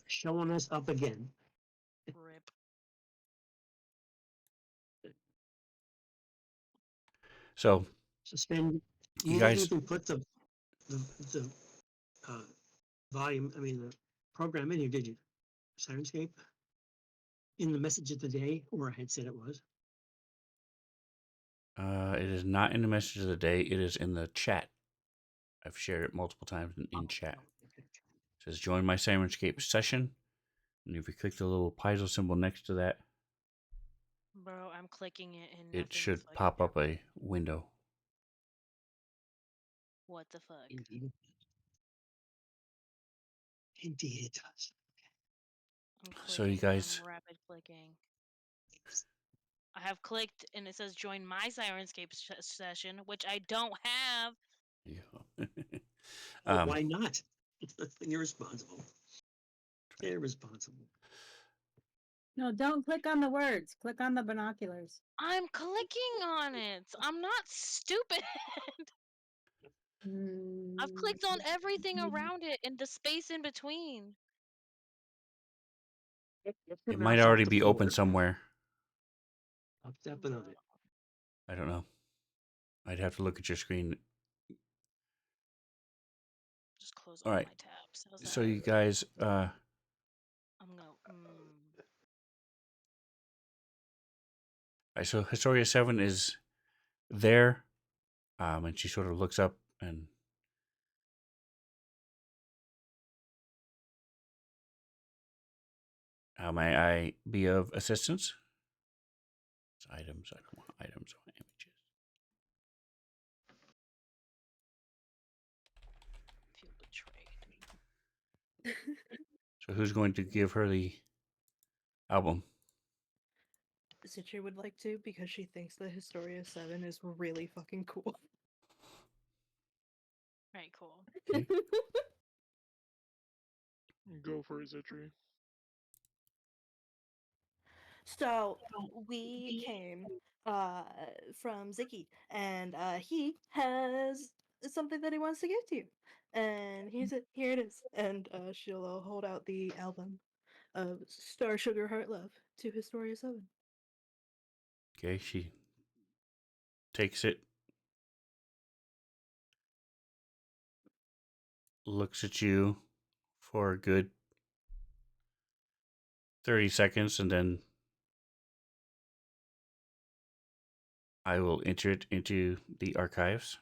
S2: Showing us up again.
S3: Rip.
S4: So
S2: Suspend.
S4: you
S2: You
S4: guys
S2: can put the uh, volume. I mean the program in here. Did you? Sirenscape. In the message of the day, or I had said it was.
S4: it is not in the message of the day, it is in the chat. I've shared it multiple times in chat.
S2: Okay.
S4: It says join my Sirenscape session. And if you click the little piezo symbol next to that,
S3: Bro, I'm clicking it and
S4: it
S3: nothing's
S4: should
S3: fucking
S4: pop up
S3: happening.
S4: a window.
S3: What the fuck?
S2: Indeed. Indeed it does.
S3: I'm clicking.
S4: So you guys
S3: I'm rapid clicking. I have clicked and it says join my Sirenscape session, which I don't have.
S2: Why not? Irresponsible. Irresponsible.
S7: No, don't click on the words. Click on the binoculars.
S3: I'm clicking on it. I'm not stupid. I've clicked on everything around it and the space in between.
S4: it might already be open somewhere.
S2: Up step of it.
S4: I don't know. I'd have to look at your screen.
S3: Just close
S4: All
S3: all
S4: right.
S3: my tabs. How's
S4: So
S3: that?
S4: you guys
S3: I'm gonna.
S4: so Historia 7 is there. And she sort of looks up and how may I be of assistance? It's items. I don't want items. I want images.
S3: Feel betrayed.
S4: So who's going to give her the album?
S5: Citri would like to because she thinks that Historia 7 is really fucking cool.
S3: Right, cool.
S4: Okay.
S8: Go for it, Zitri.
S5: So we came from Ziggy, and he has something that he wants to give to you. And here it is. And she'll hold out the album of Star Sugar Heart Love to Historia 7.
S4: Okay, she takes it, looks at you for a good 30 seconds, and then I will enter it into the archives.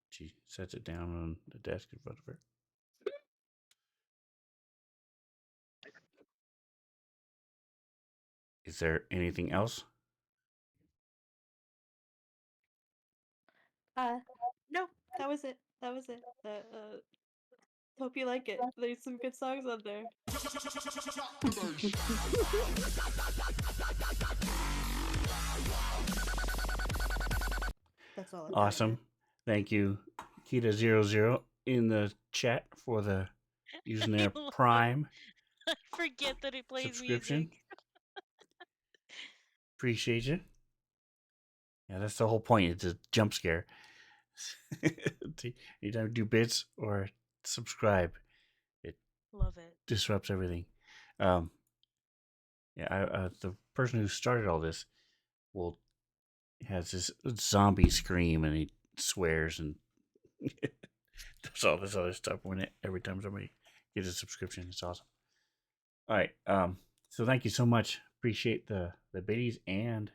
S4: She sets it down on the desk in front of her. Is there anything else?
S5: No, that was it. That was it. Hope you like it. There's some good songs on there. That's all.
S4: Awesome. Thank you, Kita00 in the chat for the using their
S3: love-
S4: Prime
S3: I forget that it plays
S4: subscription.
S3: music.
S4: Appreciate you. Yeah, that's the whole point. It's a jump scare. Anytime you do bits or subscribe, it
S3: Love it.
S4: disrupts everything. Um, yeah, the person who started all this will has this zombie scream and he swears and does all this other stuff every time somebody gets a subscription. It's awesome. All right. So thank you so much. Appreciate the biddies and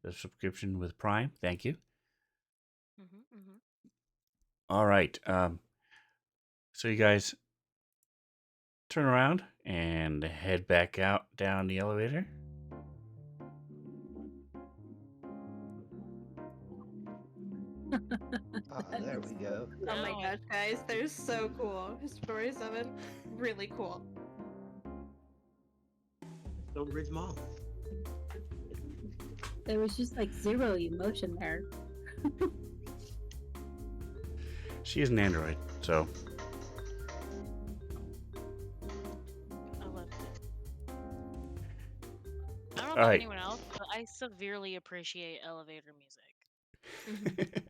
S4: the subscription with Prime. Thank you. All right. So you guys turn around and head back out down the elevator.
S6: Ah, there we go.
S5: Oh my
S3: No.
S5: gosh, guys, they're so cool. Story 7, really cool.
S2: Stone Ridge Mall.
S7: There was just like zero emotion there.
S4: She is an android, so
S3: I love it. I don't know
S4: All
S3: about
S4: right.
S3: anyone else, but I severely appreciate elevator music.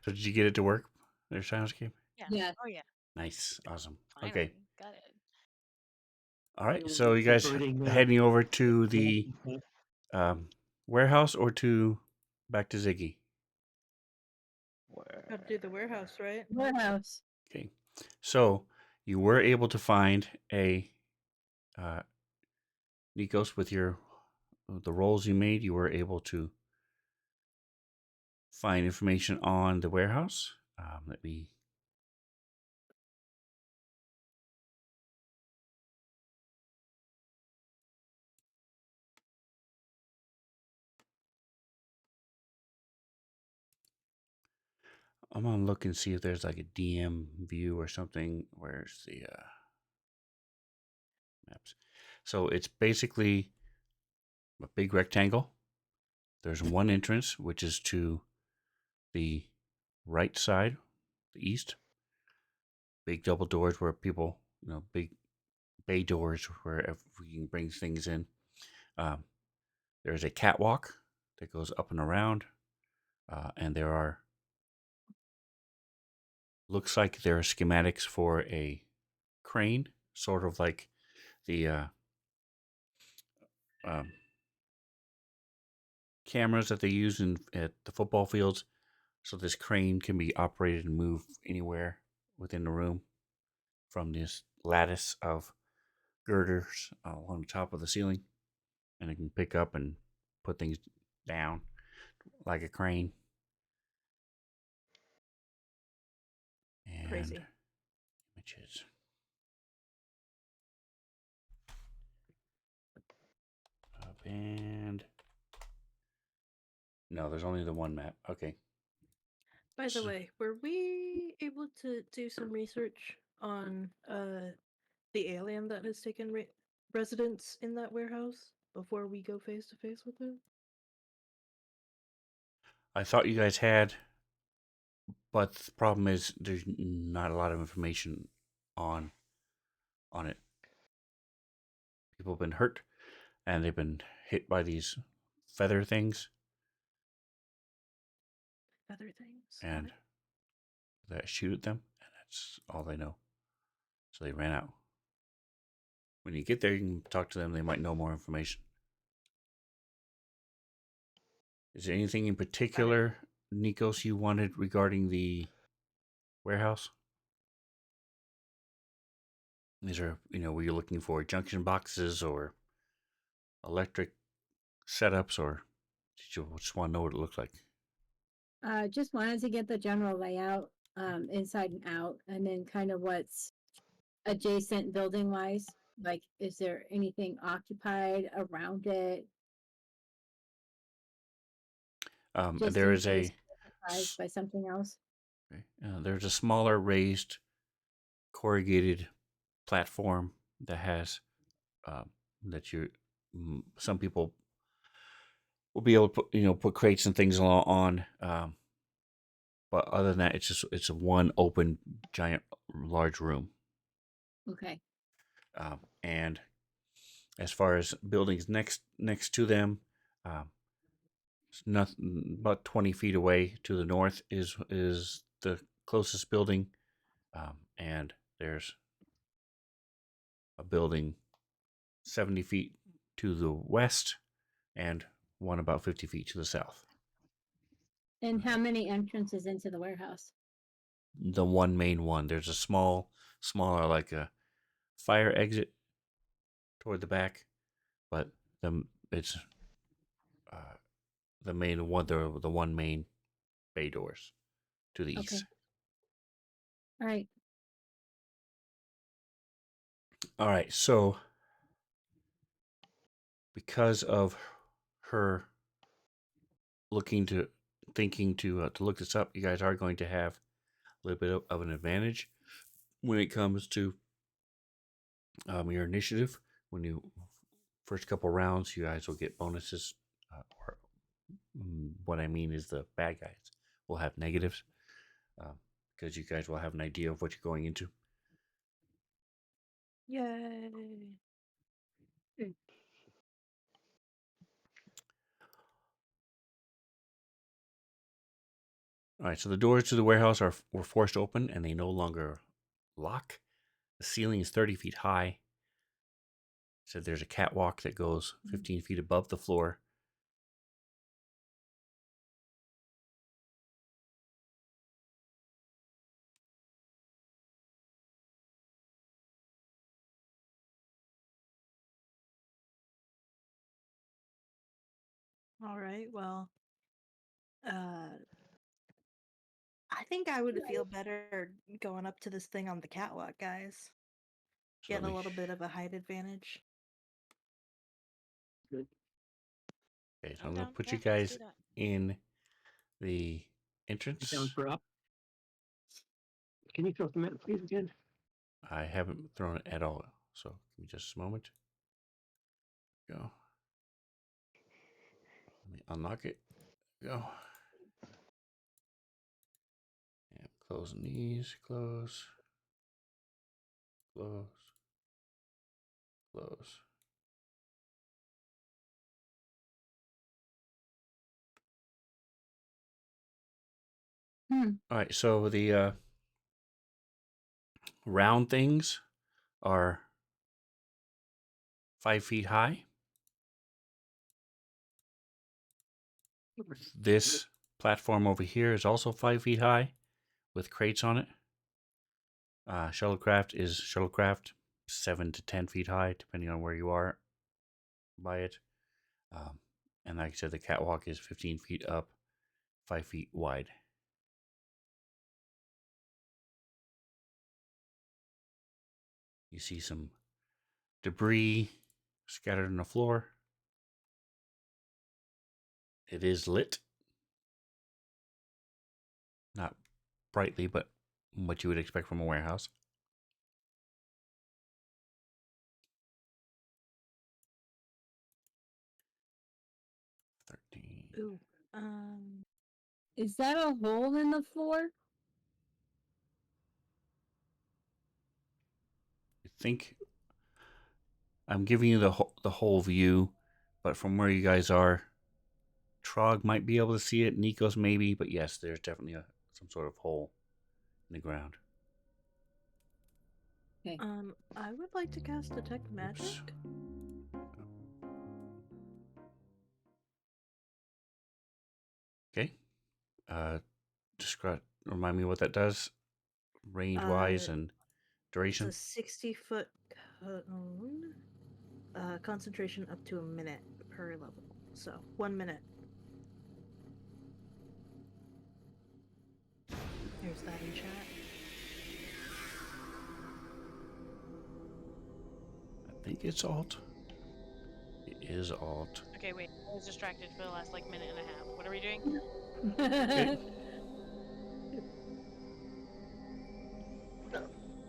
S4: So did you get it to work? Their soundscape.
S3: Yeah.
S7: Yeah.
S3: Oh yeah.
S4: Nice, awesome.
S3: Finally,
S4: Okay.
S3: got it.
S4: All right. So you guys heading over to the warehouse or back to Ziggy?
S5: Gotta do the warehouse, right?
S7: Warehouse.
S4: Okay. So you were able to find a Nikos with the rolls you made. You were able to find information on the warehouse. Let me. I'm gonna look and see if there's like a DM view or something. Where's the maps? So it's basically a big rectangle. There's one entrance, which is to the right side, the east. Big double doors where people, big bay doors where we can bring things in. There's a catwalk that goes up and around, and looks like there are schematics for a crane, sort of like the cameras that they use at the football fields. So this crane can be operated and moved anywhere within the room from this lattice of girders along the top of the ceiling, and it can pick up and put things down like a crane. And
S5: Crazy.
S4: images. And no, there's only the one map. Okay.
S5: By the
S4: So-
S5: way, were we able to do some research on the alien that has taken residence in that warehouse before we go face to face with him?
S4: I thought you guys had, but the problem is there's not a lot of information on it. People have been hurt, and they've been hit by these feather things,
S5: Other things.
S4: and that shoot at them, and that's all they know. So they ran out. When you get there, you can talk to them. They might know more information. Is there anything in particular, Nikos, you wanted regarding the warehouse? Is there, were you looking for junction boxes or electric setups, or did you just want to know what it looked like?
S7: Just wanted to get the general layout, inside and out, and then kind of what's adjacent building wise. Like, is there anything occupied around it? Just
S4: There
S7: in
S4: is
S7: case we're surprised by something else.
S4: there's a smaller raised corrugated platform that has some people will be able to put crates and things on. But other than that, it's a one open giant large room.
S7: Okay.
S4: And as far as buildings next to them, It's nothing about 20 feet away to the north is the closest building, and there's a building 70 feet to the west and one about 50 feet to the south.
S7: And how many entrances into the warehouse?
S4: The one main one. There's a smaller like a fire exit toward the back, but it's uh, the main one. The one main bay doors to the
S7: Okay.
S4: east.
S7: All right.
S4: All right, so because of her thinking to look this up, you guys are going to have a little bit of an advantage when it comes to your initiative. When you first couple rounds, you guys will get bonuses. Or what I mean is the bad guys will have negatives because you guys will have an idea of what you're going into.
S5: Yay.
S4: All right, so the doors to the warehouse were forced open and they no longer lock. The ceiling is 30 feet high. So there's a catwalk that goes 15 feet above the floor.
S5: All right. Well, uh, I think I would feel better going up to this thing on the catwalk, guys.
S4: So
S5: Get a little bit of a height advantage.
S2: Good.
S4: Okay, so
S3: I'm
S4: I'm going
S3: down.
S4: to put
S3: Yeah,
S4: you
S3: let's do
S4: guys
S3: that.
S4: in the
S2: Down
S4: entrance.
S2: for up. Can you throw the map, please, again?
S4: I haven't thrown it at all, so give me just a moment. Go. Let me unlock it. Go. And closing these. Close. Close. Close.
S7: Hmm.
S4: All right, so the round things are 5 feet high. This platform over here is also 5 feet high with crates on it. Shuttlecraft is shuttlecraft, 7 to 10 feet high, depending on where you are by it. And like I said, the catwalk is 15 feet up, 5 feet wide. You see some debris scattered on the floor. It is lit. Not brightly, but what you would expect from a warehouse.
S5: Ooh.
S7: Is that a hole in the floor?
S4: I think I'm giving you the whole view, but from where you guys are, Trog might be able to see it. Nikos maybe, but yes, there's definitely some sort of hole in the ground.
S5: I would like to cast Detect Magic.
S4: Oops. Okay. Describe. Remind me what that does, range wise and
S5: It's
S4: duration.
S5: a 60-foot cone. Concentration up to a minute per level. So 1 minute. Here's that in chat.
S4: I think it's alt. It is alt.
S3: Okay, wait. I was distracted for the last like minute and a half. What are we doing?
S4: Okay.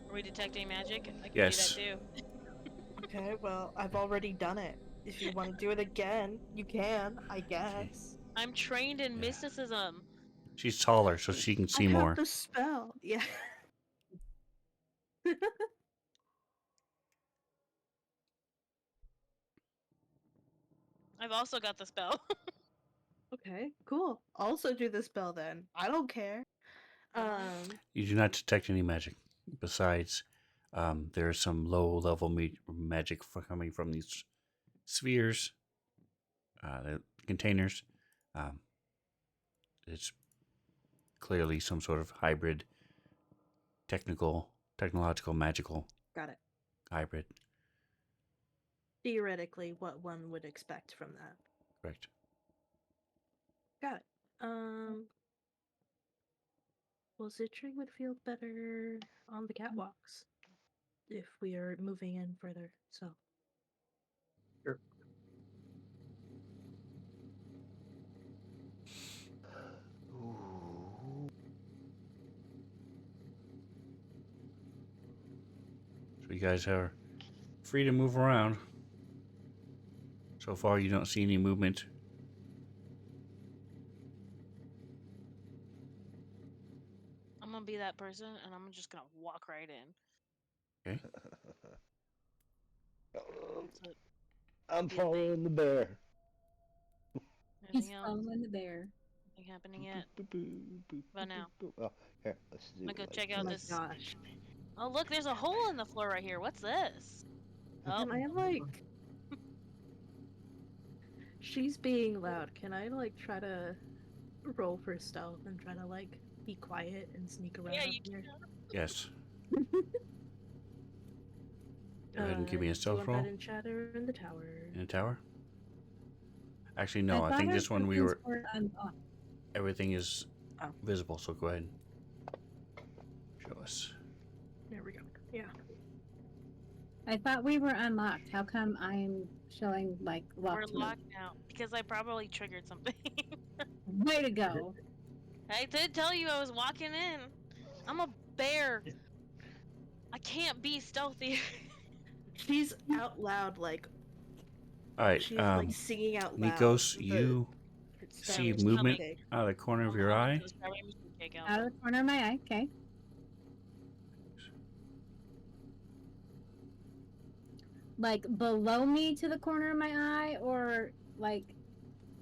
S3: Are we detecting magic? I can
S4: Yes.
S3: do that too.
S5: Okay, well, I've already done it. If you want to do it again, you can, I guess.
S3: I'm trained in
S4: Yeah.
S3: mysticism.
S4: She's taller, so she can
S5: I
S4: see
S5: have
S4: more.
S5: the spell. Yeah.
S3: I've also got the spell.
S5: Okay, cool. Also do the spell then. I don't care.
S4: You do not detect any magic. Besides, there is some low-level magic coming from these spheres, the containers. Um, it's clearly some sort of hybrid, technological, magical
S5: Got it.
S4: hybrid.
S5: Theoretically, what one would expect from that.
S4: Correct.
S5: Got it. Well, Zitring would feel better on the catwalks if we are moving in further. So.
S2: Sure.
S6: Ooh.
S4: So you guys are free to move around. So far, you don't see any movement.
S3: I'm gonna be that person, and I'm just gonna walk right in.
S4: Okay.
S3: So,
S6: I'm
S3: Yeah,
S6: following the bear.
S7: He's
S3: anything else?
S7: following the bear.
S3: Anything happening yet? About now.
S6: Oh, here, let's do
S3: I'm gonna go
S6: like
S3: check
S5: Oh
S3: out
S5: my
S3: this.
S5: gosh.
S3: Oh, look, there's a hole in the floor right here. What's this? Oh,
S5: Can I like? She's being loud. Can I like try to roll for stealth and try to like be quiet and sneak around
S3: yeah,
S5: up
S3: you
S5: here?
S4: Yes. Go ahead and give me a
S5: Do you
S4: stealth
S5: want
S4: roll
S5: that in chatter in the tower?
S4: in a tower. Actually, no. I
S7: thought
S4: think
S7: our
S4: this one
S7: tokens were unlocked.
S4: everything is
S5: Oh.
S4: visible. So go ahead. Show us.
S5: There we go. Yeah.
S7: I thought we were unlocked. How come I'm showing like
S3: we're
S7: locked mode?
S3: locked now because I probably triggered something.
S7: Way to go.
S3: I did tell you I was walking in. I'm a bear. I can't be stealthy.
S5: She's out loud, like
S4: All right.
S5: she's like singing out loud.
S4: Nikos,
S5: the
S4: you see
S5: stars
S4: movement
S5: cake.
S4: out of the corner of your
S3: I'm
S4: eye.
S3: gonna start my machine cake out.
S7: Out of the corner of my eye. Okay. Like below me to the corner of my eye, or like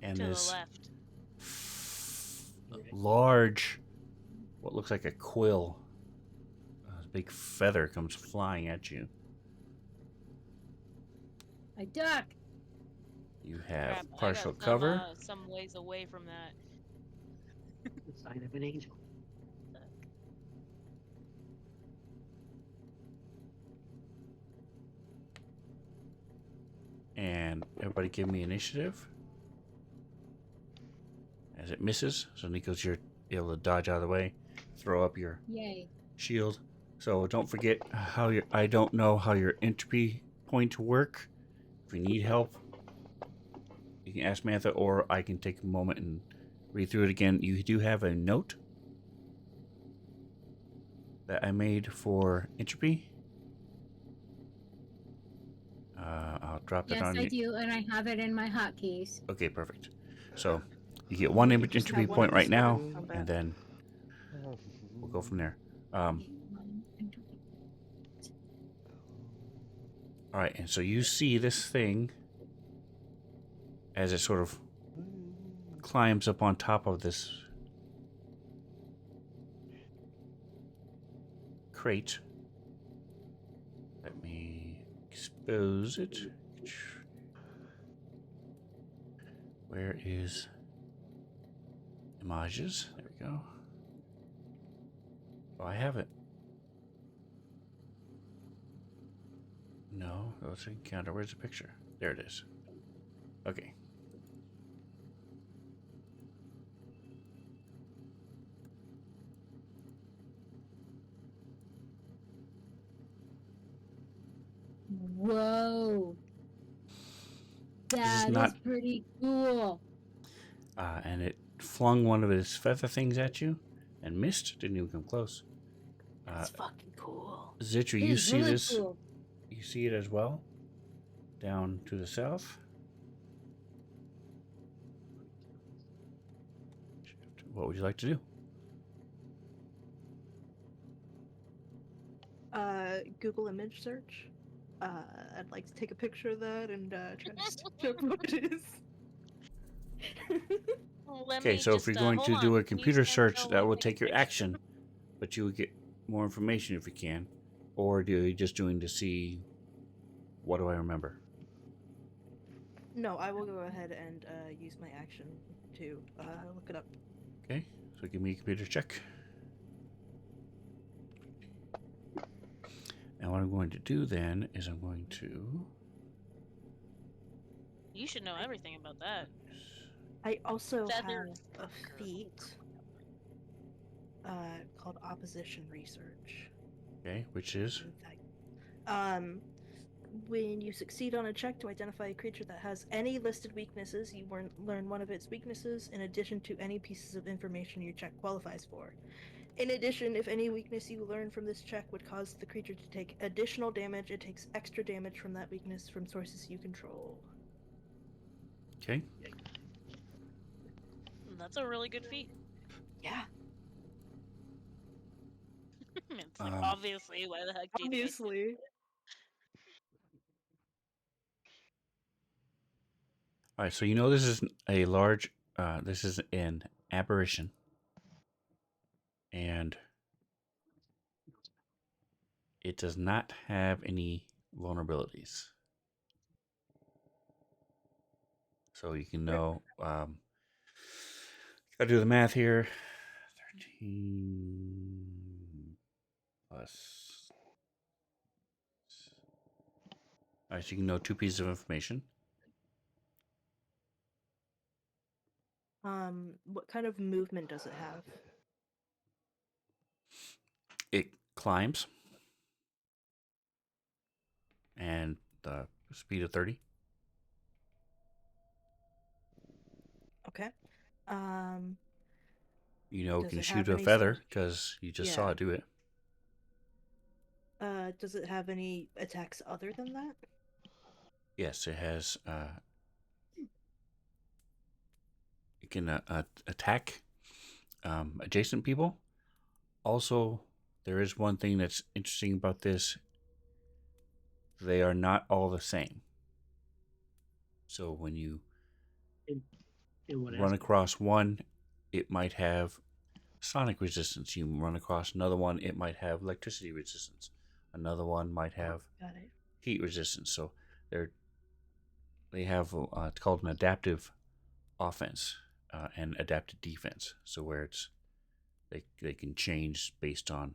S4: And
S3: To the
S4: this
S3: left.
S4: large, what looks like a quill, a big feather comes flying at you.
S7: I duck.
S4: You have
S3: Crap, I got
S4: partial cover.
S3: some ways away from that.
S2: The sign of an angel.
S4: And everybody give me initiative. As it misses, so Nikos, you're able to dodge out of the way, throw up your
S7: Yay.
S4: shield. So don't forget how your I don't know how your entropy point work. If you need help, you can ask Mantha, or I can take a moment and read through it again. You do have a note that I made for entropy. I'll drop it
S7: Yes,
S4: on
S7: I
S4: you.
S7: do, and I have it in my hotkeys.
S4: Okay, perfect. So you get one
S5: You just
S4: entropy
S5: have one
S4: point
S5: of
S4: right
S5: the
S4: now,
S5: stars, how bad?
S4: and then we'll go from there. All right, and so you see this thing as it sort of climbs up on top of this crate. Let me expose it. Where is images? There we go. Oh, I have it. No, let's encounter. Where's the picture? There it is. Okay.
S7: Whoa. That is
S4: not-
S7: pretty cool.
S4: And it flung one of its feather things at you and missed. Didn't even come close.
S5: That's fucking cool.
S4: Zitra,
S7: It
S4: you
S7: is
S4: see
S7: really
S4: this?
S7: cool.
S4: You see it as well? Down to the south. What would you like to do?
S5: Google image search. I'd like to take a picture of that and try to check what it is.
S3: Let
S4: Okay,
S3: me
S4: so if
S3: just,
S4: you're going
S3: hold
S4: to do
S3: on.
S4: a
S3: Can you
S4: computer
S3: stand
S4: search,
S3: still
S4: that
S3: while I
S4: will
S3: take a
S4: take your
S3: picture?
S4: action, but you would get more information if you can. Or do you just doing to see what do I remember?
S5: No, I will go ahead and use my action to look it up.
S4: Okay, so give me a computer check. And what I'm going to do then is I'm going to.
S3: You should know everything about that.
S5: I also
S3: Feather
S5: have a feat called opposition research.
S4: Okay, which is.
S5: In fact, um, when you succeed on a check to identify a creature that has any listed weaknesses, you learn one of its weaknesses in addition to any pieces of information your check qualifies for. In addition, if any weakness you learn from this check would cause the creature to take additional damage, it takes extra damage from that weakness from sources you control.
S4: Okay.
S3: That's a really good feat.
S5: Yeah,
S3: It's like,
S4: Um,
S3: obviously, why the heck do you think I did
S5: obviously.
S4: all right, so you know this is a large. This is an apparition, and it does not have any vulnerabilities. So you can know. Gotta do the math here. 13 plus. All right, so you can know two pieces of information.
S5: What kind of movement does it have?
S4: It climbs, and the speed of 30.
S5: Okay. Um,
S4: You know, it
S5: does
S4: can
S5: it
S4: shoot
S5: have
S4: a
S5: any
S4: feather because you just saw
S5: Yeah.
S4: it do it.
S5: Does it have any attacks other than that?
S4: Yes, it has. It can attack adjacent people. Also, there is one thing that's interesting about this. They are not all the same. So when you
S2: In what
S4: run
S2: aspect?
S4: across one, it might have sonic resistance. You run across another one, it might have electricity resistance. Another one might have
S5: Got it.
S4: heat resistance. So they have it's called an adaptive offense and adaptive defense. So where they can change based on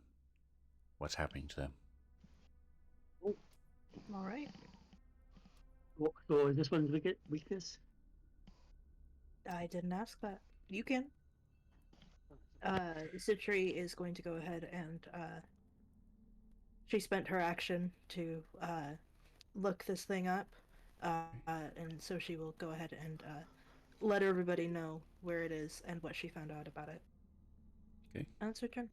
S4: what's happening to them.
S5: All right.
S2: So is this one's weakness?
S5: I didn't ask that. You can. Citri is going to go ahead and she spent her action to look this thing up, and so she will go ahead and let everybody know where it is and what she found out about it.
S4: Okay.
S5: And it's her turn.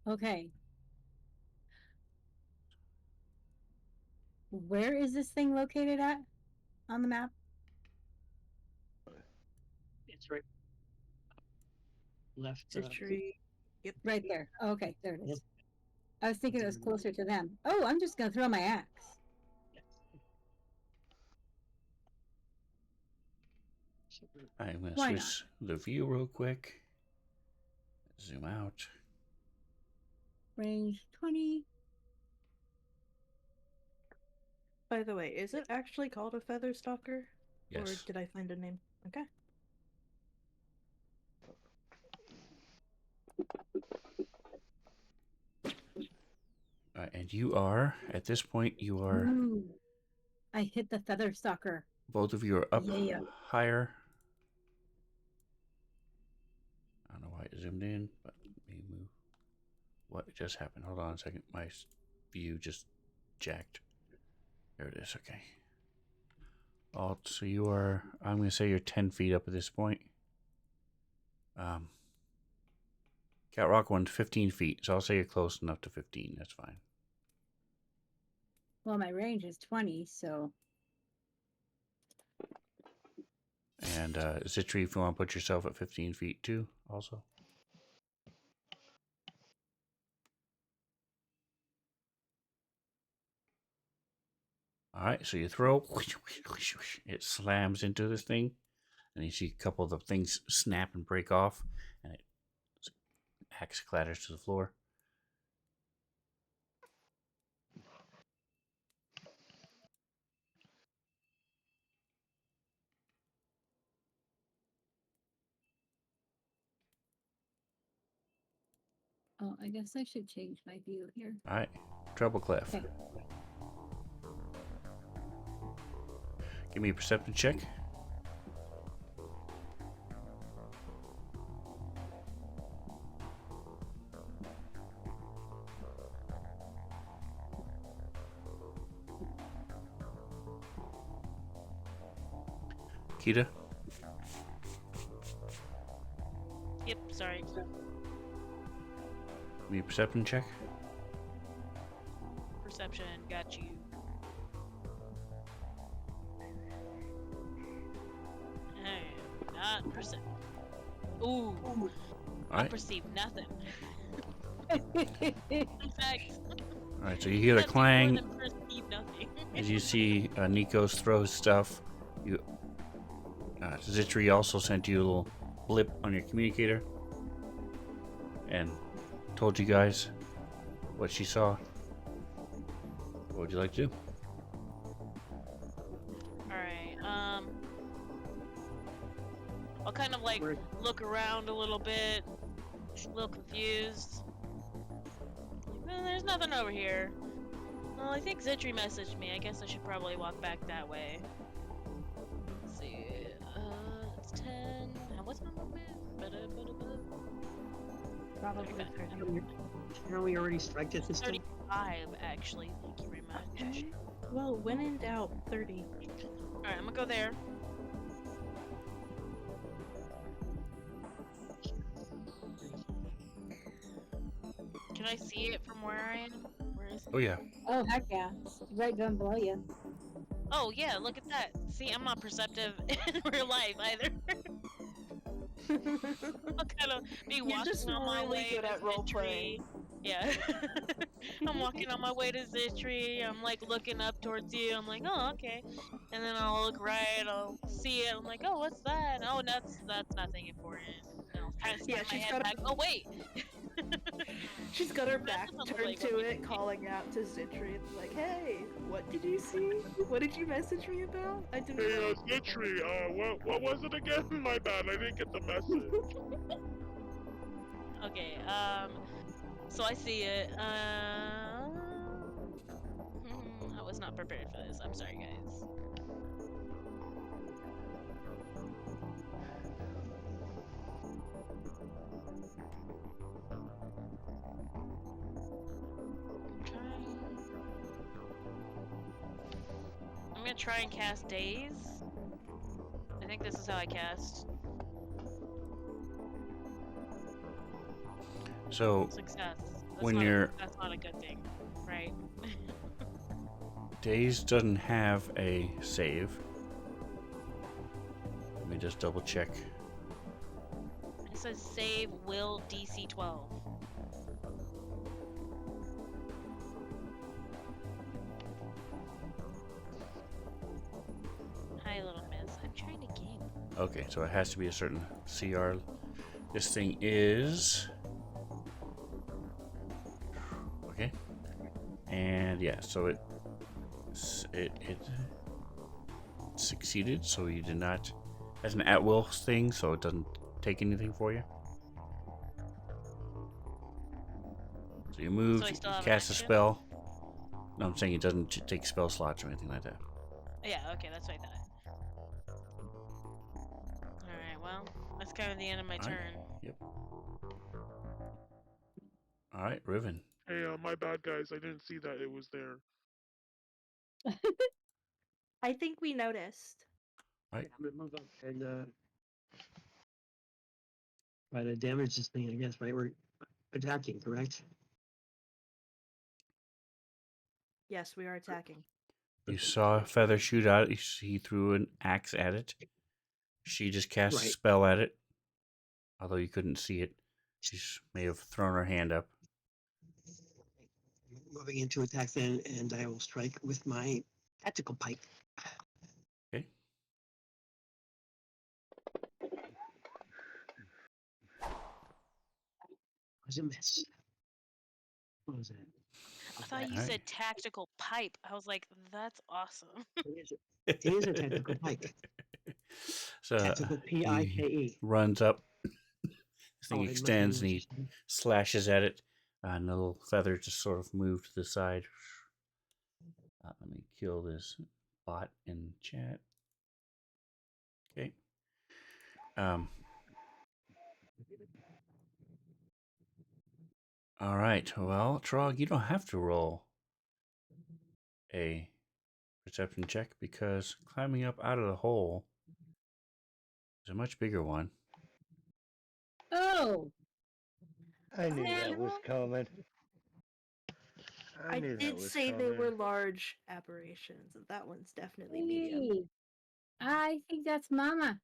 S7: Okay. Where is this thing located at on the map?
S2: It's right left.
S5: Citri. Yep.
S7: Right there. Okay, there it
S2: Yep.
S7: is. I was thinking it was closer to them. Oh, I'm just gonna throw my axe.
S2: Yes.
S4: I'm going to
S7: Why not?
S4: switch the view real quick. Zoom out.
S7: Range 20.
S5: By the way, is it actually called a feather stalker? Or
S4: Yes.
S5: did I find a name? Okay.
S4: And you are, at this point, you are,
S7: Ooh, I hit the feather stalker.
S4: both of you are up
S7: Yeah.
S4: higher. I don't know why it zoomed in, but let me move. What just happened? Hold on a second. My view just jacked. There it is. Okay. Alt. So you are. I'm going to say you're 10 feet up at this point. Cat Rock one's 15 feet, so I'll say you're close enough to 15. That's fine.
S7: Well, my range is 20, so
S4: And Zitri, if you want to put yourself at 15 feet too, also. All right, so you throw, it slams into this thing, and you see a couple of the things snap and break off, and it axe clatters to the floor.
S7: Oh, I guess I should change my view here.
S4: All right, Treble Clef.
S7: Okay.
S4: Give me a perception check. Kita,
S3: Yep, sorry.
S4: give me a perception check.
S3: Perception, got you. I am not perceive. Ooh,
S4: All
S3: I
S4: right,
S3: perceive nothing. In fact,
S4: all right. So you hear the
S3: that's more
S4: clang
S3: than perceive nothing.
S4: as you see Nikos throws stuff. You, Zitri also sent you a little blip on your communicator and told you guys what she saw. What would you like to do?
S3: Alright, I'll kind of like look around a little bit, a little confused. Like, there's nothing over here. Well, I think Zitri messaged me. I guess I should probably walk back that way. Let's see. It's 10. What's my movement?
S5: Probably
S3: Okay.
S5: 30.
S2: Are we already striked at this time?
S3: 35, actually. Thank you very much.
S5: Okay. Well, when in doubt, 30.
S3: Alright, I'm gonna go there. Can I see it from where I am? Where is it?
S4: Oh yeah.
S7: Oh, heck yeah. It's right down below you.
S3: Oh yeah, look at that. See, I'm not perceptive in real life either. I'll kind of be
S5: You're
S3: walking
S5: just
S3: on my
S5: really
S3: way
S5: good
S3: to
S5: at role
S3: Zitri.
S5: playing.
S3: Yeah. I'm walking on my way to Zitri. I'm like looking up towards you. I'm like, oh, okay. And then I'll look right. I'll see it. I'm like, oh, what's that? Oh, that's nothing important. And I'll kind of
S5: Yeah,
S3: snap my
S5: she's
S3: head
S5: got
S3: back. Oh wait.
S5: She's got her back
S3: That's
S5: turned
S3: like
S5: to
S3: what we
S5: it, calling out to Zitri, like, hey, what did you see? What did you message me about? I didn't
S8: Hey,
S5: know.
S8: Zitri, what was it again? My bad, I didn't get the message.
S3: Okay. So I see it. I was not prepared for this. I'm sorry, guys. I'm gonna try and cast Daze. I think this is how I cast.
S4: So
S3: Success.
S4: When you're-
S3: That's not a good thing, right?
S4: Daze doesn't have a save. Let me just double check.
S3: It says save will DC 12. Hi, little miss. I'm trying to game.
S4: Okay, so it has to be a certain CR. This thing is. Okay. And yeah, so it succeeded, so you did not. That's an at will thing, so it doesn't take anything for you. So you move,
S3: So I still have an
S4: cast a
S3: action?
S4: spell. No, I'm saying it doesn't take spell slots or anything like that.
S3: Yeah, okay, that's what I thought. Alright, well, that's kind of the end of my
S4: Alright.
S3: turn.
S4: Yep. All right, Riven.
S8: Hey, my bad, guys, I didn't see that it was there.
S5: I think we noticed.
S4: Right.
S2: I'm gonna move up and try to damage this thing, I guess, right? We're attacking, correct?
S5: Yes, we are attacking.
S4: You saw a feather shoot out. He threw an axe at it. She just cast a
S2: Right.
S4: spell at it. Although you couldn't see it. She may have thrown her hand up.
S2: Moving into attack then, and I will strike with my Tactical pike.
S4: Okay.
S2: Was a miss. What was that?
S3: I thought you
S4: Alright.
S3: said tactical pipe. I was like, that's awesome.
S2: It is a tactical pike.
S4: So
S2: Tactical
S4: he
S2: Pike.
S4: runs up. This thing
S2: Oh, I must have
S4: extends and
S2: what you
S4: he
S2: said.
S4: slashes at it, and the little feather just sort of move to the side. Let me kill this bot in chat. Okay. All right. Well, Trog, you don't have to roll a perception check because climbing up out of the hole is a much bigger one.
S7: Oh,
S6: I knew
S7: man.
S6: that was coming. I
S5: I
S6: knew that
S5: did
S6: was
S5: say they
S6: coming.
S5: were large aberrations, and that one's definitely medium.
S7: Hey, I think that's Mama.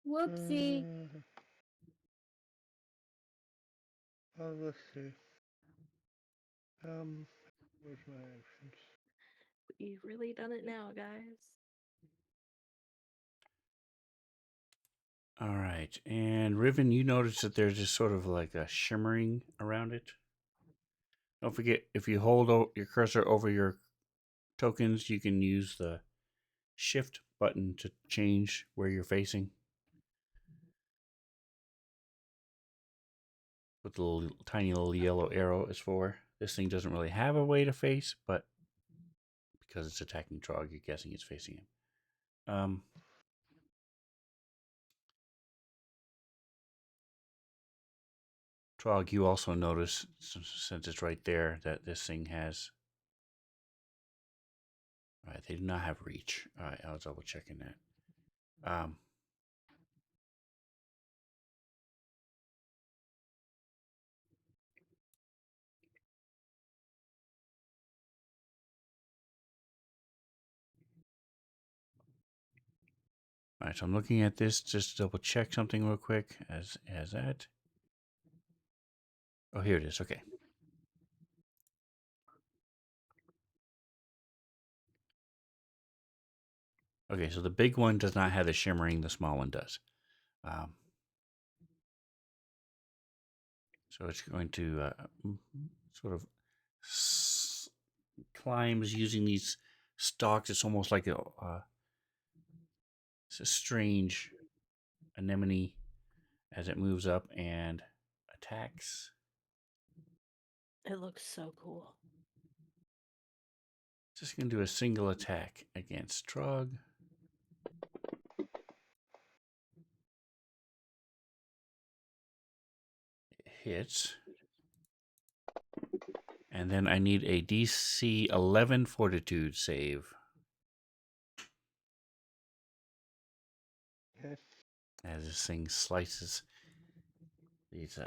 S7: Whoopsie.
S6: Let's see. Where's my actions?
S5: We've really done it now, guys.
S4: All right. And Riven, you notice that there's just sort of like a shimmering around it. Don't forget, if you hold your cursor over your tokens, you can use the shift button to change where you're facing. What the little, tiny little yellow arrow is for. This thing doesn't really have a way to face, but because it's attacking Trog, you're guessing it's facing him. Trog, you also notice, since it's right there, that this thing has... All right, they do not have reach. All right, I was double checking that. All right, so I'm looking at this just to double check something real quick. As that. Oh, here it is. Okay. Okay, so the big one does not have the shimmering. The small one does. So it's going to sort of climbs using these stalks. It's almost like it's a strange anemone as it moves up and attacks.
S5: It looks so cool.
S4: Just going to do a single attack against Trog. It hits. And then I need a DC 11 Fortitude save.
S6: Okay.
S4: As this thing slices these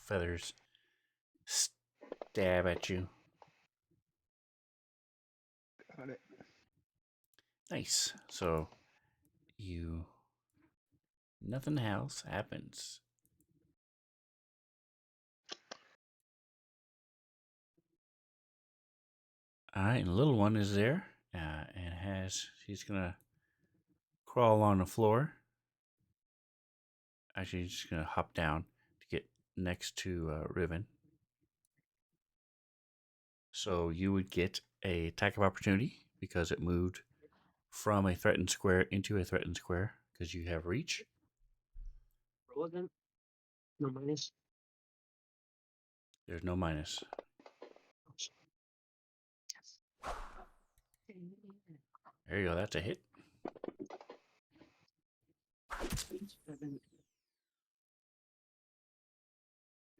S4: feathers, stab at you.
S6: Got it.
S4: Nice. So you... Nothing else happens. All right, and the little one is there, and she's gonna crawl on the floor. Actually, she's gonna hop down to get next to Riven. So you would get a attack of opportunity because it moved from a threatened square into a threatened square because you have reach.
S2: Roll again. No minus.
S4: There's no minus.
S2: Yes.
S4: There you go. That's a hit.
S2: 7.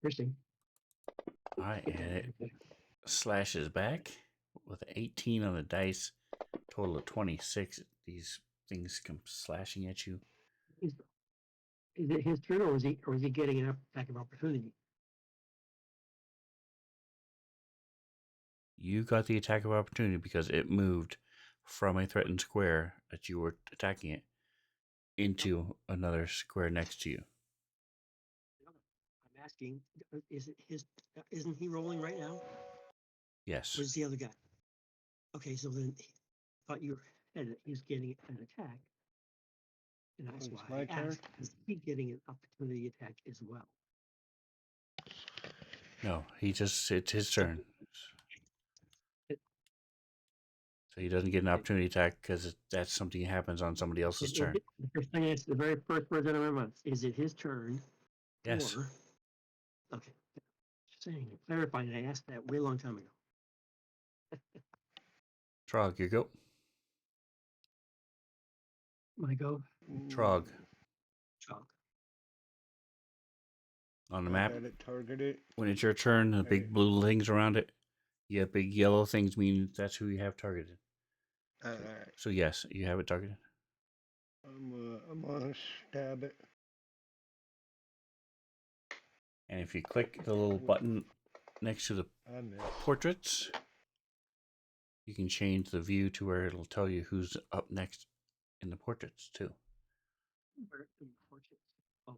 S2: Interesting.
S4: All right, and it slashes back with an 18 on the dice. Total of 26. These things come slashing at you.
S2: Is it his turn, or is he getting an attack of opportunity?
S4: You got the attack of opportunity because it moved from a threatened square that you were attacking it into another square next to you.
S2: I'm asking, is it his? Isn't he rolling right now?
S4: Yes.
S2: Where's the other guy? Okay, so then thought you were he's getting an attack. And that's
S6: It's
S2: why
S6: my
S2: I
S6: turn?
S2: asked, is he getting an opportunity attack as well?
S4: No, it's his
S2: So
S4: turn.
S2: it,
S4: So he doesn't get an
S2: it,
S4: opportunity attack because that's something that happens on somebody else's turn.
S2: the first thing is the very first words out of my mouth. Is it his turn?
S4: Yes.
S2: Or okay. Just saying, clarifying. I asked that way long time ago.
S4: Trog, you go.
S2: My go.
S4: Trog.
S2: Chalk.
S4: On the
S6: I
S4: map,
S6: had it targeted.
S4: when it's your turn, the
S6: Alright.
S4: big blue things around it, you have big yellow things mean that's who you have targeted.
S6: Alright.
S4: So yes, you have it targeted.
S6: I'm gonna stab it.
S4: And if you click the little button next to the
S6: I missed.
S4: portraits, you can change the view to where it'll tell you who's up next in the portraits too.
S2: Where in the portraits? Oh,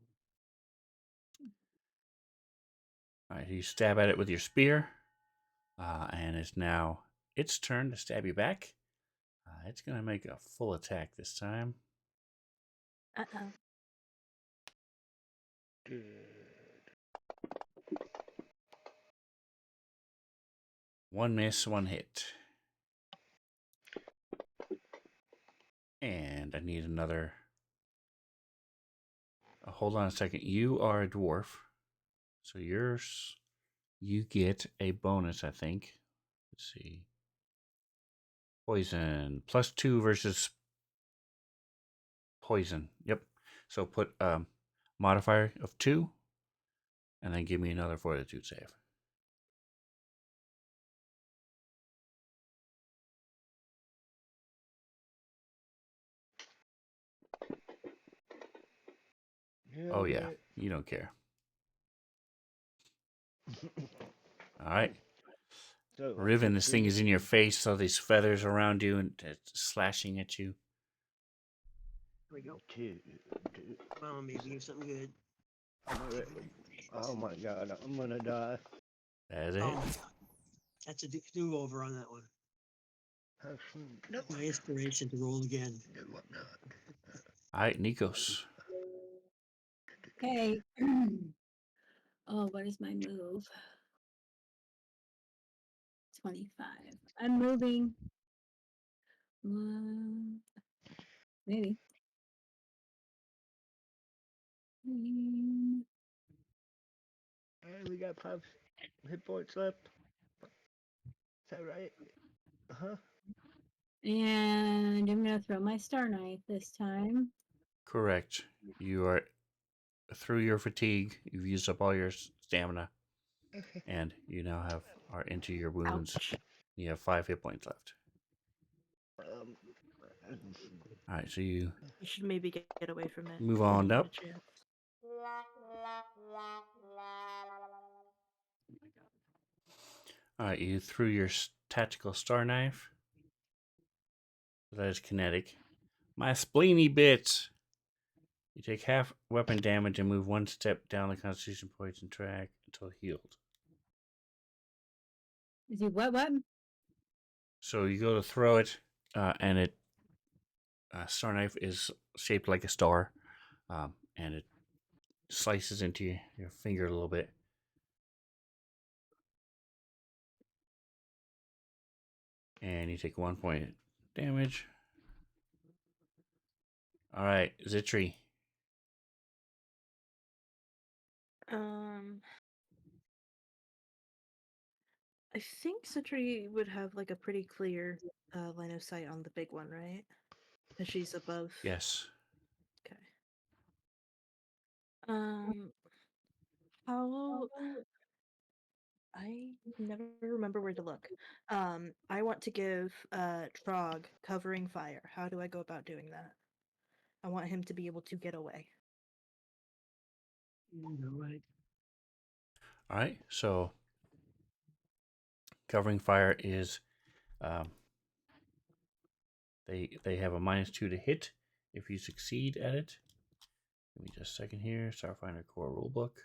S4: All right, you stab at it with your spear, and it's now its turn to stab you back. It's going to make a full attack this time.
S5: Uh-oh.
S6: Good.
S4: One miss, one hit. And I need another. Hold on a second. You are a dwarf. So you get a bonus, I think. Let's see. Poison. +2 versus poison. Yep. So put modifier of 2. And then give me another fortitude save. Oh, yeah. You don't care. All right.
S6: So,
S4: Riven, this thing is in your face, so these feathers around you and it's slashing at you.
S2: here we go.
S6: Two.
S2: Come on, maybe something good.
S6: Oh my god, I'm gonna die.
S4: That is a
S2: Oh
S4: hit.
S2: my god. That's a do over on that one.
S6: No,
S2: My inspiration to roll again.
S6: no, I'm not.
S4: All right, Nikos.
S7: Okay. Oh, what is my move? 25. I'm moving. Maybe.
S6: Alright, we got 5 hit points left. Is that right? Uh-huh.
S7: And I'm going to throw my star knife this time.
S4: Correct. You are through your fatigue. You've used up all your stamina,
S6: Okay.
S4: and you now are into your wounds.
S5: Ouch.
S4: You have 5 hit points left.
S6: Um,
S4: All right, so you
S5: You should maybe get away from it.
S4: move
S5: when
S4: on
S5: you get a
S4: up.
S5: chance.
S4: All right, you threw your tactical star knife. That is kinetic. My spleeny bits. You take half weapon damage and move 1 step down the Constitution poison track until healed.
S7: Is he what?
S4: So you go to throw it, and it star knife is shaped like a star, and it slices into your finger a little bit. And you take 1 point damage. All right, Zitri.
S5: I think Citri would have like a pretty clear line of sight on the big one, right? Because she's above.
S4: Yes.
S5: Okay. How I never remember where to look. I want to give Trog covering fire. How do I go about doing that? I want him to be able to get away.
S2: You're right.
S4: All right, so covering fire is they have a -2 to hit if you succeed at it. Give me just a second here. Starfinder Core Rulebook.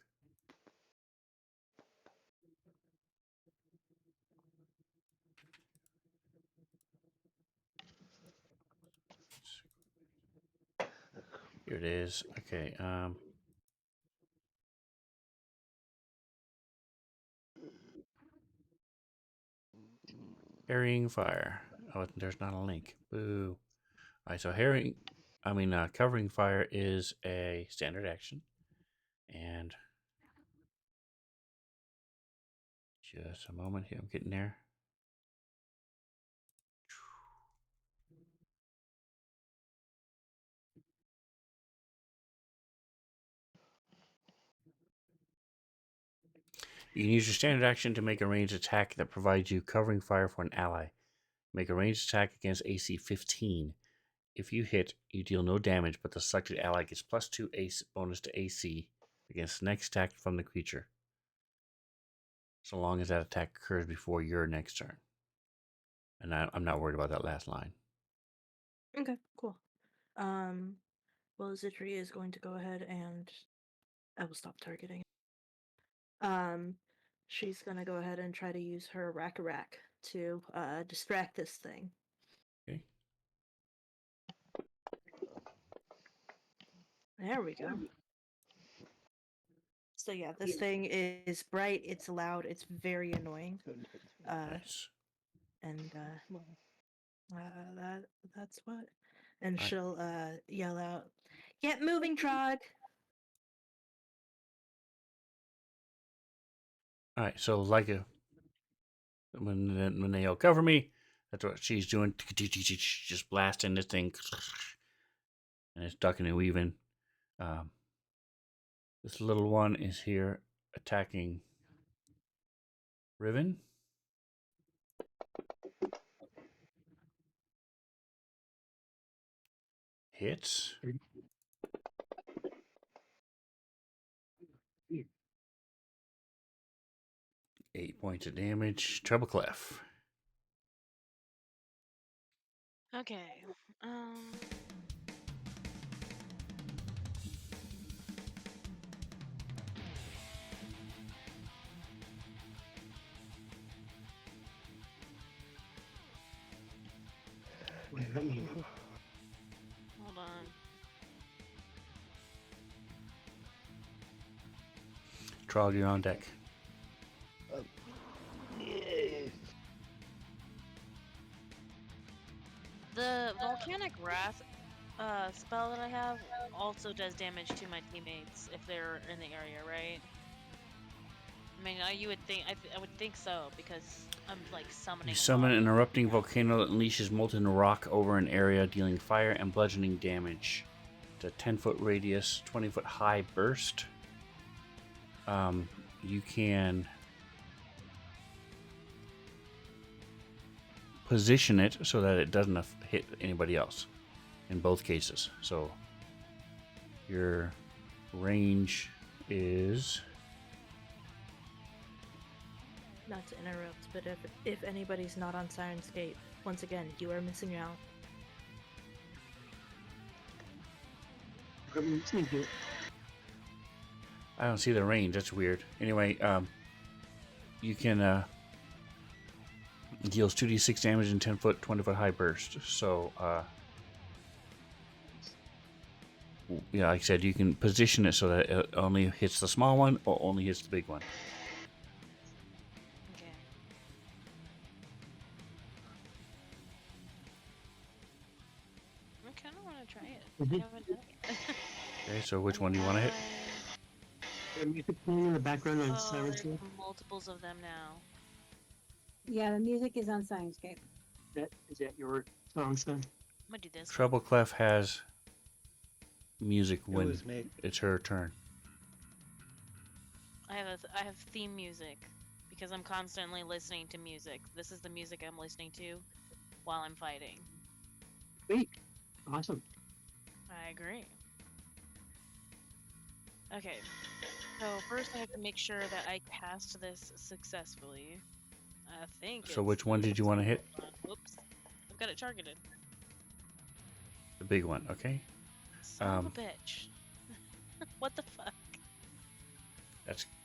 S4: Here it is. Okay. Harrying fire. Oh, there's not a link. Boo. All right. So covering fire is a standard action, and just a moment here. I'm getting there. You can use your standard action to make a ranged attack that provides you covering fire for an ally. Make a ranged attack against AC 15. If you hit, you deal no damage, but the selected ally gets +2 AC bonus to AC against the next attack from the creature, so long as that attack occurs before your next turn. And I'm not worried about that last line.
S5: Okay, cool. Well, Zitri is going to go ahead and I will stop targeting. She's gonna go ahead and try to use her rack to distract this thing.
S4: Okay.
S5: There we go. So yeah, this thing is bright, it's loud, it's very annoying.
S4: Nice.
S5: And that's what. And
S4: Alright.
S5: she'll yell out, "Get moving, Trog!"
S4: All right. So when they all cover me, that's what she's doing. Just blasting this thing, and it's ducking and weaving. This little one is here attacking Riven. Hits. 8 points of damage. Treble clef.
S3: Okay.
S2: What does that mean?
S3: Hold on.
S4: Trog, you're on deck.
S6: Yes.
S3: The volcanic wrath spell that I have also does damage to my teammates if they're in the area, right? I mean, you would think I would think so because I'm like summoning.
S4: You summon
S3: lava.
S4: an erupting volcano that unleashes molten rock over an area, dealing fire and bludgeoning damage. It's a 10-foot radius, 20-foot high burst. You can position it so that it doesn't hit anybody else in both cases. So your range is...
S5: Not to interrupt, but if anybody's not on Sirenscape, once again, you are missing out.
S4: I don't see the range. That's weird. Anyway, you can deals 2d6 damage in 10-foot, 20-foot high burst. So, yeah, like I said, you can position it so that it only hits the small one or only hits the big one.
S3: Okay. I kind of want to try it. I haven't done it yet.
S4: Okay, so which one do you want to hit?
S2: Music playing in the background on
S3: Oh,
S2: Silence
S3: there's
S2: Hill?
S3: multiples of them now.
S7: Yeah, the music is on Sirenscape.
S2: Is that your song, son?
S3: I'm gonna do this.
S4: Treble Clef has music
S6: It
S4: when
S6: was me.
S4: it's her turn.
S3: I have theme music because I'm constantly listening to music. This is the music I'm listening to while I'm fighting.
S2: Sweet. Awesome.
S3: I agree. Okay. So first I have to make sure that I cast this successfully. I think
S4: So
S3: it's
S4: which one did you want to hit?
S3: Whoops. I've got it targeted.
S4: The big one, okay?
S3: Son of a bitch. What the fuck?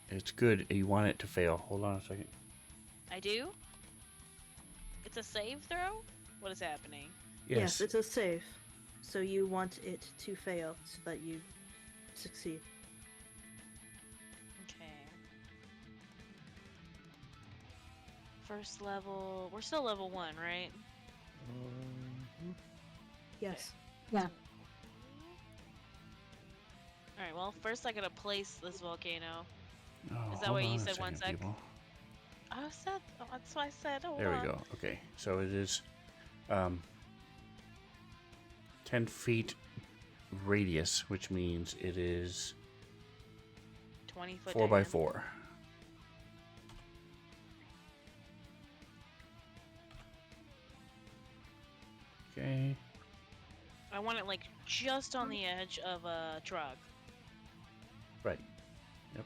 S4: It's good. You want it to fail. Hold on a second.
S3: I do? It's a save throw? What is happening?
S5: Yes, it's a save. So you want it to fail so that you succeed.
S3: Okay. First level. We're still level 1, right?
S5: Yes.
S7: Yeah.
S3: Alright, well, first I gotta place this volcano.
S4: Oh,
S3: Is that
S4: hold
S3: what
S4: on
S3: you
S4: a
S3: said?
S4: second,
S3: 1 sec?
S4: people.
S3: I said. Oh, that's what I said. Hold
S4: There we
S3: on.
S4: go. Okay, so it is 10 feet radius, which means it is
S3: 20-foot
S4: 4 by
S3: diameter.
S4: 4. Okay.
S3: I want it like just on the edge of a truck.
S4: Right. Yep.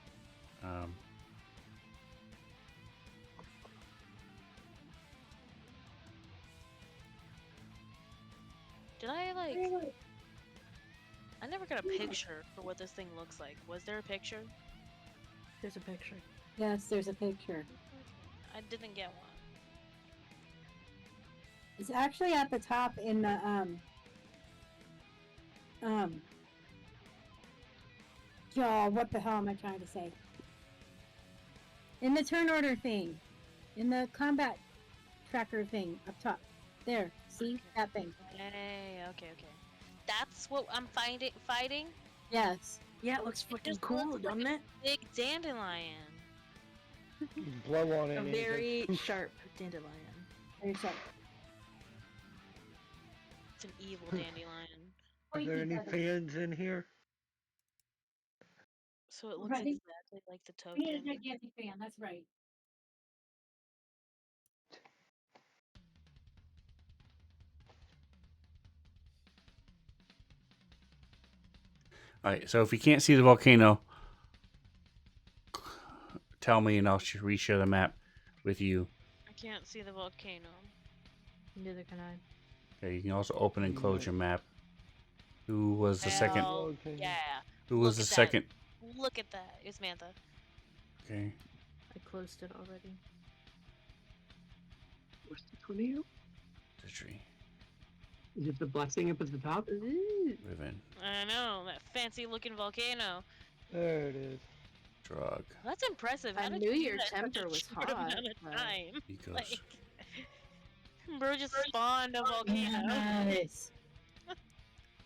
S3: Did I like? I never got a picture for what this thing looks like. Was there a picture?
S5: There's a picture.
S7: Yes, there's a picture.
S3: I didn't get one.
S7: It's actually at the top in the what the hell am I trying to say? In the turn order thing. In the combat tracker thing up top. There. See? That thing.
S3: Hey, okay. That's what I'm fighting?
S7: Yes.
S5: Yeah, it looks
S3: It
S5: fucking
S3: just
S5: cool,
S3: looks like
S5: doesn't it?
S3: Big dandelion.
S6: Blow on it.
S5: A
S6: and it
S5: very
S6: goes,
S5: sharp dandelion.
S7: Very sharp.
S3: It's an evil dandelion.
S6: Are there any fans in here?
S3: So it looks
S7: Right.
S3: exactly like the
S7: We need a
S3: token.
S7: gigantic fan, that's right.
S4: All right. So if you can't see the volcano, tell me and I'll reshare the map with you.
S3: I can't see the volcano.
S5: Neither can I.
S4: Okay. You can also open and close your map. Who was the second?
S3: Hell
S6: Okay.
S3: yeah.
S4: Who was
S3: Look
S4: the
S3: at that.
S4: second?
S3: Look at that. It's Mantha.
S4: Okay.
S5: I closed it already.
S2: What's the tornado?
S4: The tree.
S2: Is it the black thing up at the top?
S5: Ooh.
S4: Riven.
S3: I know, that fancy looking volcano.
S6: There it is.
S4: Drug.
S3: That's impressive. How
S5: I
S3: did
S5: knew
S3: you do
S5: your
S3: that in such a
S5: temper was
S3: short
S5: hot,
S3: amount of
S5: but-
S3: time?
S4: Ecos.
S3: Like, bro just spawned a volcano.
S7: Nice.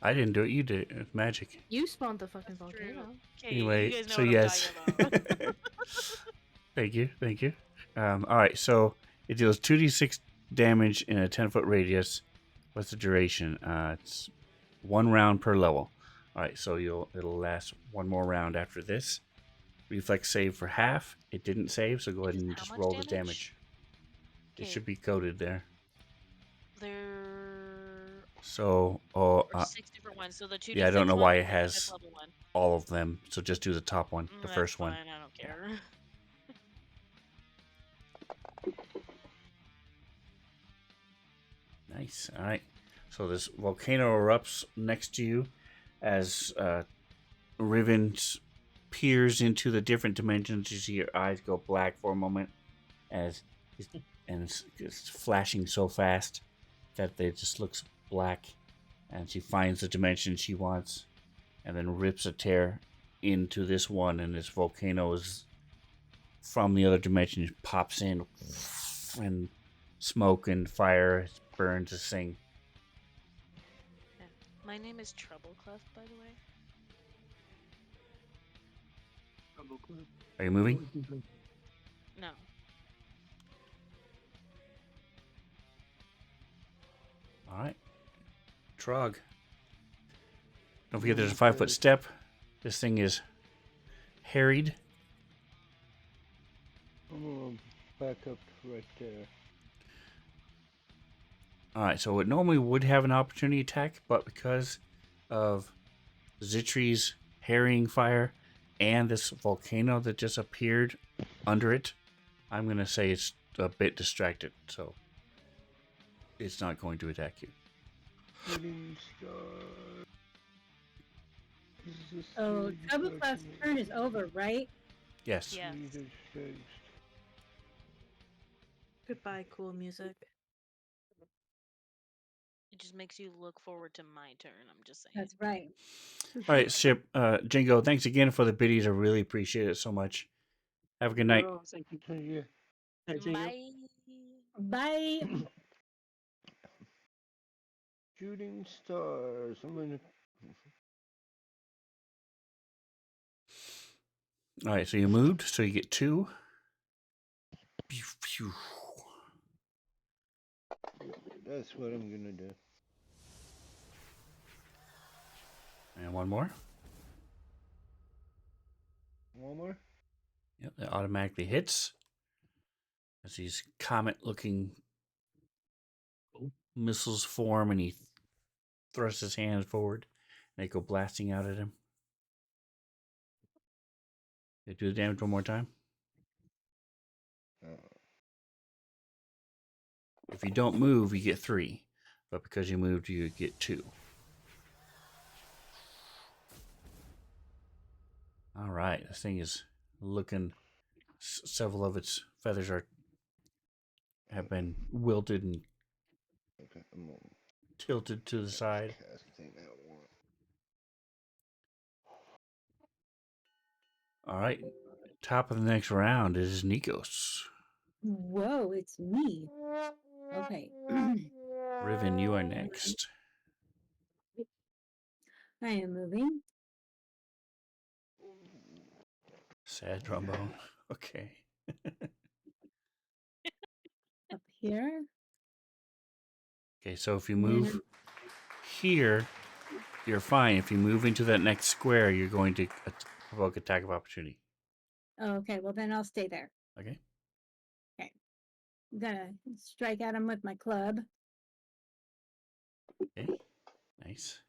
S4: I didn't do it. You did it. It's magic.
S5: You spawned the fucking
S3: That's true.
S5: volcano.
S3: Okay,
S4: Anyway,
S3: you guys know
S4: so
S3: what
S4: yes.
S3: I'm talking about.
S4: Thank you. All right, so it deals 2d6 damage in a 10-foot radius. What's the duration? It's 1 round per level. All right, so it'll last 1 more round after this. Reflex save for half. It didn't save, so go ahead
S3: It is
S4: and
S3: how
S4: just
S3: much
S4: roll the
S3: damage?
S4: damage. It
S3: Okay.
S4: should be coded there.
S3: There
S4: So,
S3: are 6 different ones. So the 2d6
S4: yeah, I don't know why
S3: one
S4: it
S3: is the
S4: has
S3: fifth level one.
S4: all of them. So just do the top one, the
S3: That's
S4: first one.
S3: fine, I don't care.
S4: Nice. All right. So this volcano erupts next to you as Riven peers into the different dimensions. You see your eyes go black for a moment and it's flashing so fast that it just looks black. And she finds the dimension she wants and then rips a tear into this one. And this volcano is from the other dimension, pops in and smoke and fire burns this thing.
S3: My name is Troubleclef, by the way.
S4: Are you moving?
S3: No.
S4: All right. Trog. Don't forget there's a 5-foot step. This thing is harried.
S6: I'm gonna back up right there.
S4: All right, so it normally would have an opportunity attack, but because of Zitri's harrying fire and this volcano that just appeared under it, I'm going to say it's a bit distracted, so it's not going to attack you.
S6: Shooting star. Is this
S7: So
S6: the
S7: Trouble Clef's
S6: document?
S7: turn is over, right?
S4: Yes.
S3: Yes.
S6: Reader's Digest.
S5: Goodbye, cool music.
S3: just makes you look forward to my turn. I'm just saying.
S7: That's right.
S4: All right, Ship. Jingo, thanks again for the biddies. I really appreciate it so much. Have a good night.
S2: Oh, thank you.
S6: Thank you.
S2: Thank you.
S3: Bye.
S7: Bye.
S6: Shooting stars. I'm gonna.
S4: All right, so you moved, so you get 2. Pew, pew.
S6: That's what I'm gonna do.
S4: And 1 more.
S6: One more.
S4: Yep, that automatically hits. As these comet-looking missiles form, and he thrusts his hands forward, and they go blasting out at him. They do the damage 1 more time. If you don't move, you get 3, but because you moved, you get 2. All right, this thing is looking. Several of its feathers have been wilted and
S6: Okay, I'm gonna
S4: tilted to the side.
S6: cast thing that one.
S4: All right, top of the next round is Nikos.
S7: Whoa, it's me. Okay.
S4: Riven, you are next.
S7: I am moving
S4: Sad trombone. Okay.
S7: up here.
S4: Okay, so if you
S7: And then
S4: move here, you're fine. If you move into that next square, you're going to provoke attack of opportunity.
S7: Oh, okay, well then I'll stay there.
S4: Okay.
S7: I'm gonna strike at him with my club.
S4: Okay. Nice.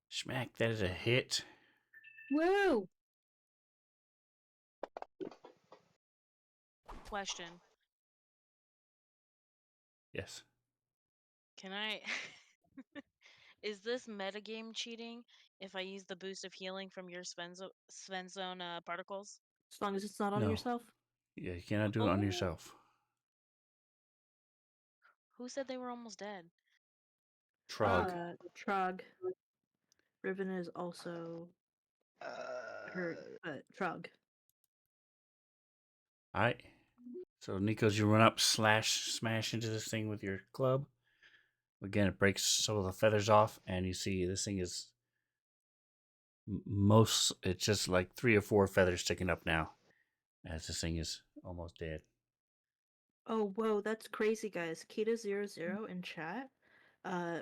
S4: Smack. That is a hit.
S7: Woo!
S3: Question.
S4: Yes.
S3: Can I... Is this metagame cheating if I use the boost of healing from your Svenzone particles?
S5: As long as it's not on
S4: No.
S5: yourself.
S4: Yeah, you cannot do it on
S3: Oh.
S4: yourself.
S3: Who said they were almost dead?
S4: Trog.
S5: Trog. Riven is also hurt, but Trog.
S4: All right. So, Nikos, you run up, smash into this thing with your club. Again, it breaks some of the feathers off, and you see this thing is it's just like 3 or 4 feathers sticking up now, as this thing is almost dead.
S5: Oh, whoa, that's crazy, guys. Kita00 in chat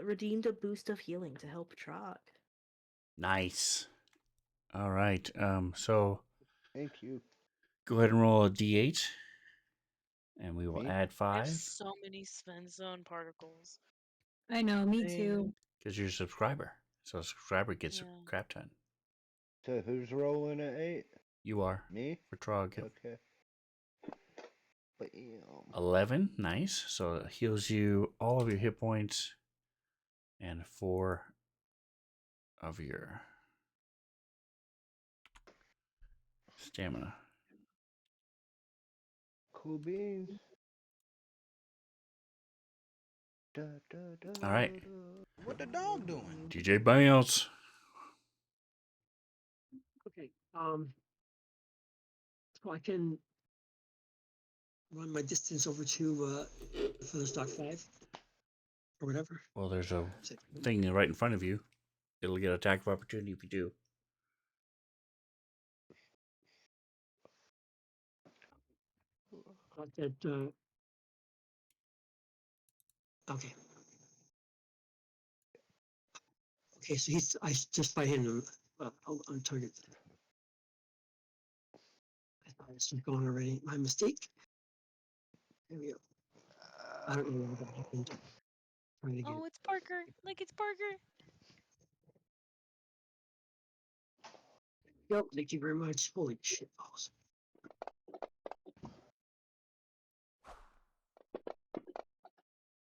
S5: redeemed a boost of healing to help Trog.
S4: Nice. All right. So
S6: Thank you.
S4: go ahead and roll a d8, and we will
S6: Me?
S4: add
S3: I have
S4: 5
S3: so many Svenzone particles.
S7: I know, me
S5: Dang.
S7: too.
S4: because you're a subscriber. So a subscriber gets
S3: Yeah.
S4: a crap ton.
S6: So who's rolling at 8?
S4: You are
S6: Me?
S4: for Trog. Yep.
S6: Okay. Bam.
S4: 11. Nice. So it heals you all of your hit points and 4 of your stamina.
S6: Cool beans. Da, da, da,
S4: All right.
S6: da.
S9: What the dog doing?
S4: DJ Bounce.
S2: Okay. So I can run my distance over to for the stock 5 or whatever.
S4: Well, there's a
S2: Is it-
S4: thing right in front of you. It'll get attack of opportunity if you do.
S2: Got that. Okay. Okay, so I just by hitting him on target. I thought this was going already. My mistake. There we go. I don't know what happened. Trying to get
S3: Oh,
S2: it.
S3: it's Parker. Look, it's Parker.
S2: Yep, thank you very much. Holy shit balls.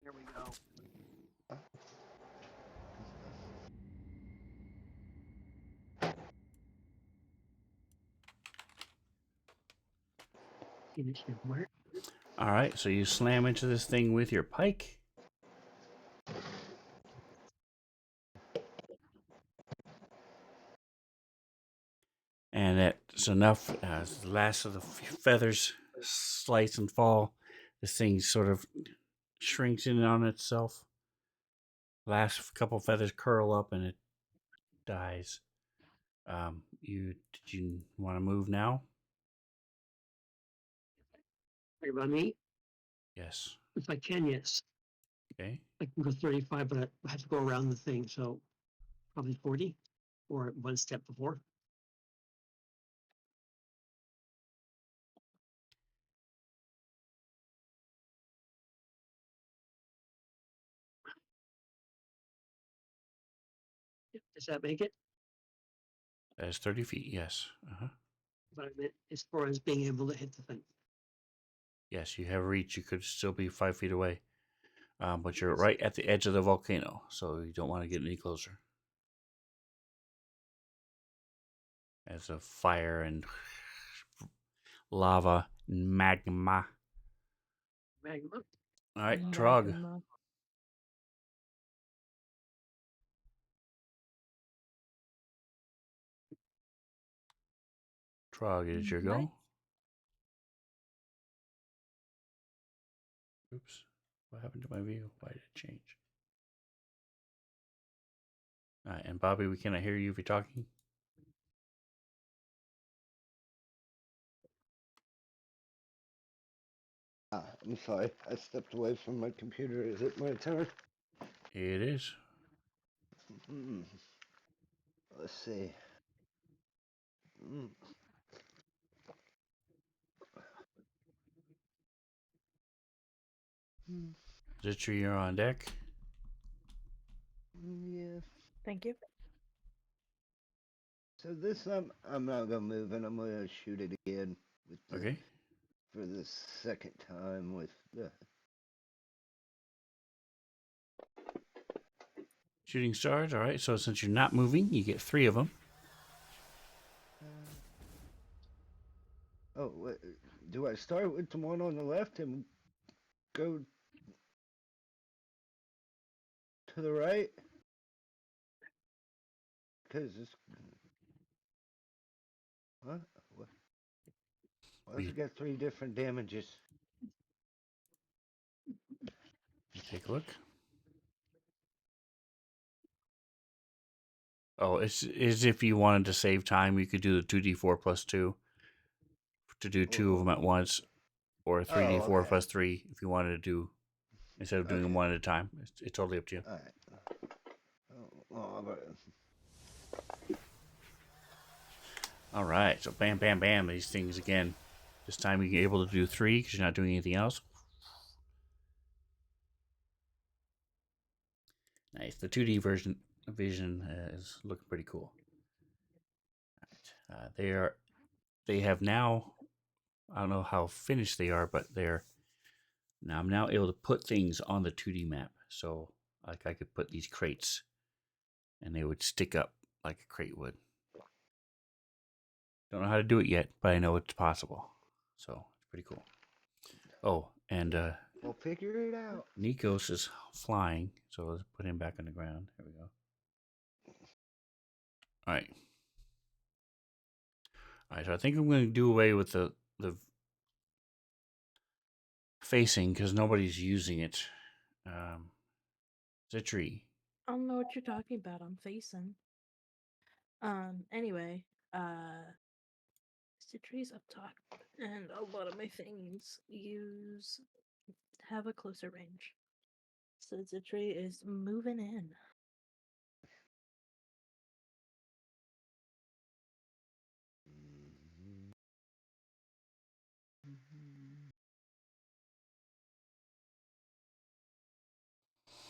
S2: There we go. Finish your work.
S4: All right. So you slam into this thing with your pike. and that's enough. As the last of the feathers slice and fall, this thing sort of shrinks in on itself. Last couple feathers curl up and it dies. Did you want to move now?
S2: What about me?
S4: Yes.
S2: If I can, yes.
S4: Okay.
S2: I can go 35, but I have to go around the thing, so probably 40 or one step before. Does that make it?
S4: That is 30 feet. Yes.
S2: But I meant as far as being able to hit the thing.
S4: Yes, you have reach. You could still be 5 feet away. But you're right at the edge of the volcano, so you don't want to get any closer. As of fire and lava and magma.
S2: Magma.
S4: All right, Trog.
S5: Magma.
S4: Trog, is your go? Oops. What happened to my view? Why did it change? All right, and Bobby, we cannot hear you if you're talking.
S6: I'm sorry. I stepped away from my computer. Is it my turn?
S4: It is.
S6: Hmm. Let's see.
S4: Zitri, you're on deck.
S6: Yeah.
S5: Thank you.
S6: So this I'm not gonna move, and I'm gonna shoot it again with the,
S4: Okay.
S6: for the second time with the.
S4: Shooting stars. All right. So since you're not moving, you get 3 of them.
S6: Oh, do I start with the one on the left and go to the right? Because it's. What? Why does it got 3 different damages?
S4: Take a look. Oh, it's as if you wanted to save time, you could do the 2d4 plus 2 to do 2 of them at once, or 3d4
S6: okay.
S4: plus 3 if you wanted to do instead of doing them one at a time. It's totally up to you.
S6: All right. Oh,
S4: All right, so bam, bam, bam. These things again. This time you're able to do 3 because you're not doing anything else. Nice. The 2D vision is looking pretty cool. All right. They have now. I don't know how finished they are, but I'm now able to put things on the 2D map. So like I could put these crates, and they would stick up like a crate would. Don't know how to do it yet, but I know it's possible. So it's pretty cool. Oh, and
S6: we'll figure it out.
S4: Nikos is flying, so let's put him back on the ground. There we go. All right. All right, so I think I'm going to do away with the facing because nobody's using it. Zitri.
S5: I don't know what you're talking about. I'm facing. Anyway, Citrus up top, and a lot of my things have a closer range. So Zitri is moving in.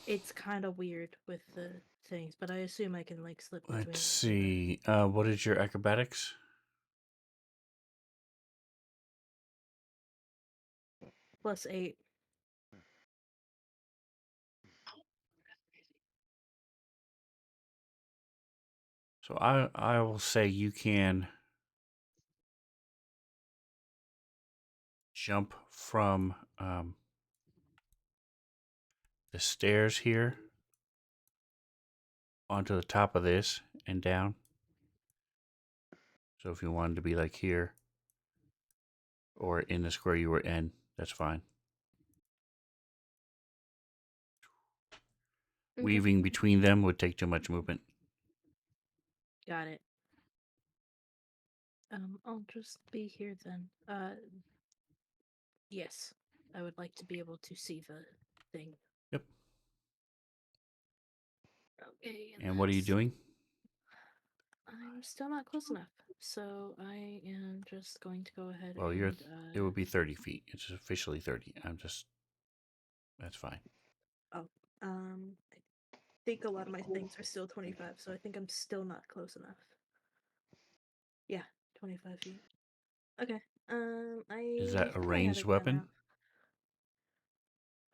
S5: It's kind of weird with the things, but I assume I can like slip between.
S4: Let's see. What is your acrobatics?
S5: +8.
S4: So I will say you can jump from the stairs here onto the top of this and down. So if you wanted to be like here or in the square you were in, that's fine.
S5: Okay.
S4: Weaving between them would take too much movement.
S5: Got it. I'll just be here then. Yes. I would like to be able to see the thing.
S4: Yep.
S5: Okay.
S4: And what are you
S5: that's-
S4: doing?
S5: I'm still not close enough. So I am just going to go ahead
S4: Well,
S5: and
S4: it would be 30 feet. It's officially 30. That's fine.
S5: I think a lot of my things are still 25, so I think I'm still not close enough. Yeah, 25 feet. Okay.
S4: Is that a
S5: think I have
S4: ranged
S5: it
S4: weapon?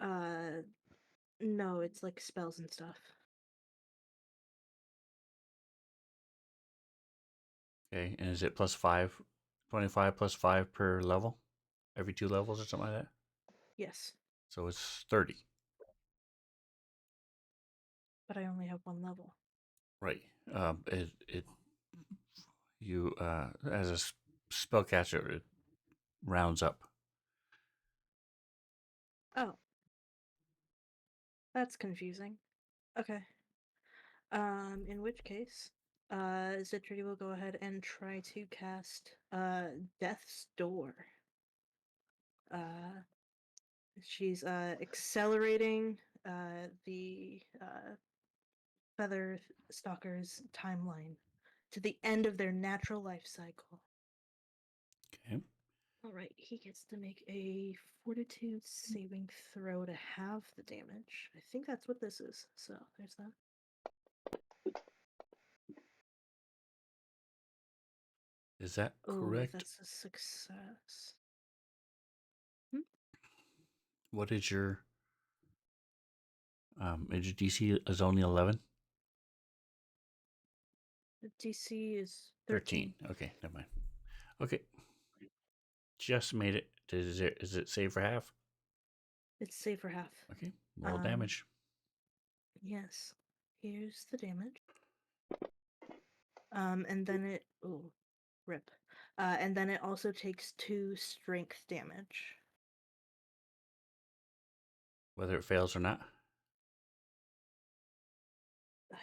S5: now. No, it's like spells and stuff.
S4: Okay. And is it +5? 25 +5 per level? Every 2 levels or something like that?
S5: Yes,
S4: So it's 30.
S5: but I only have one level.
S4: Right. You as a spellcaster, it rounds up.
S5: Oh. That's confusing. Okay. In which case, Zitrity will go ahead and try to cast Death's Door. She's accelerating the Feather Stalker's timeline to the end of their natural life cycle.
S4: Okay.
S5: Alright, he gets to make a fortitude saving throw to halve the damage. I think that's what this is, so there's that.
S4: Is that
S5: Oh,
S4: correct?
S5: that's a success.
S4: What is your DC is only 11?
S5: The DC is 13.
S4: Okay, never mind. Okay. Just made it. Is it save for half?
S5: It's save for half.
S4: Okay. Roll
S5: Um,
S4: damage.
S5: Yes. Here's the damage. And then it rip. And then it also takes 2 strength damage.
S4: Whether it fails or not.
S5: I'm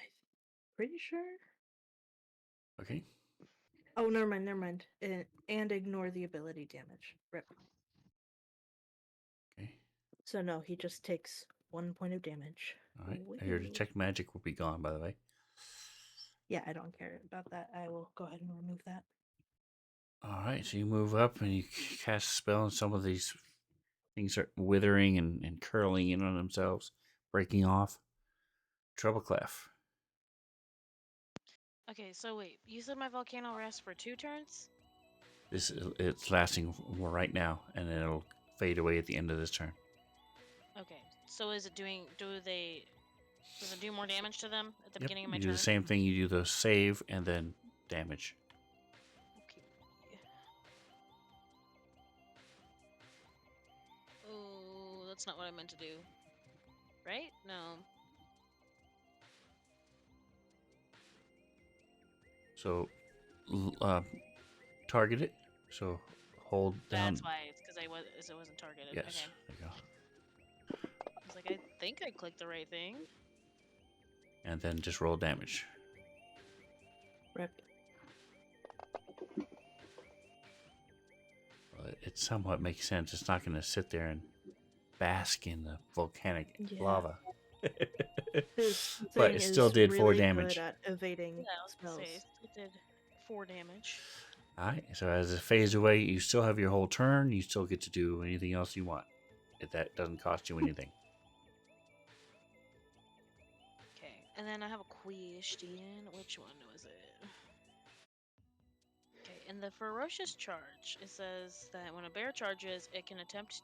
S5: pretty sure.
S4: Okay.
S5: Oh, never mind. And ignore the ability damage. Rip.
S4: Okay.
S5: So no, he just takes 1 point of damage.
S4: All right. Your detect magic will be gone, by the way.
S5: Yeah, I don't care about that. I will go ahead and remove that.
S4: All right. So you move up and you cast a spell, and some of these things are withering and curling in on themselves, breaking off. Treble clef.
S3: Okay, so wait, you said my volcano lasts for 2 turns?
S4: It's lasting right now, and then it'll fade away at the end of this turn.
S3: Okay, so is it does it do more damage to them at the beginning of my
S4: You
S3: turn?
S4: do the same thing. You do the save and then damage.
S3: Okay. Oh, that's not what I meant to do. Right? No.
S4: So, target it. So, hold down.
S3: That's why it's because it wasn't targeted.
S4: Yes.
S3: Okay.
S4: There you go.
S3: I was like, I think I clicked the right thing.
S4: And then just roll damage.
S5: Rip.
S4: Well, it somewhat makes sense. It's not going to sit there and bask in the volcanic
S5: Yeah.
S4: lava.
S5: This
S4: But
S5: thing
S4: it still
S5: is
S4: did 4
S5: really
S4: damage.
S5: good at evading
S3: Yeah, I was
S5: spells.
S3: gonna say it did 4 damage.
S4: Alright, so as it fades away, you still have your whole turn. You still get to do anything else you want. If that doesn't cost you anything.
S3: Okay, and then I have a question. Which one was it? Okay, in the ferocious charge, it says that when a bear charges, it can attempt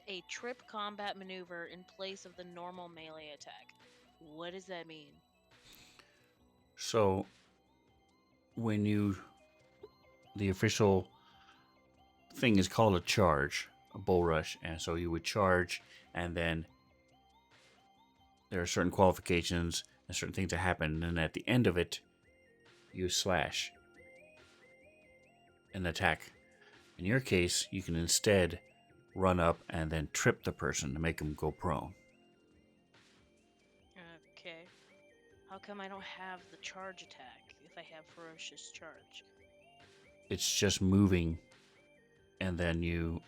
S3: a trip combat maneuver in place of the normal melee attack. What does that mean?
S4: So, when the official thing is called a charge, a bull rush, and so you would charge, and then there are certain qualifications and certain things that happen, and at the end of it, use slash and attack. In your case, you can instead run up and then trip the person to make them go prone.
S3: Okay. How come I don't have the charge attack if I have ferocious charge?
S4: It's just moving, and then you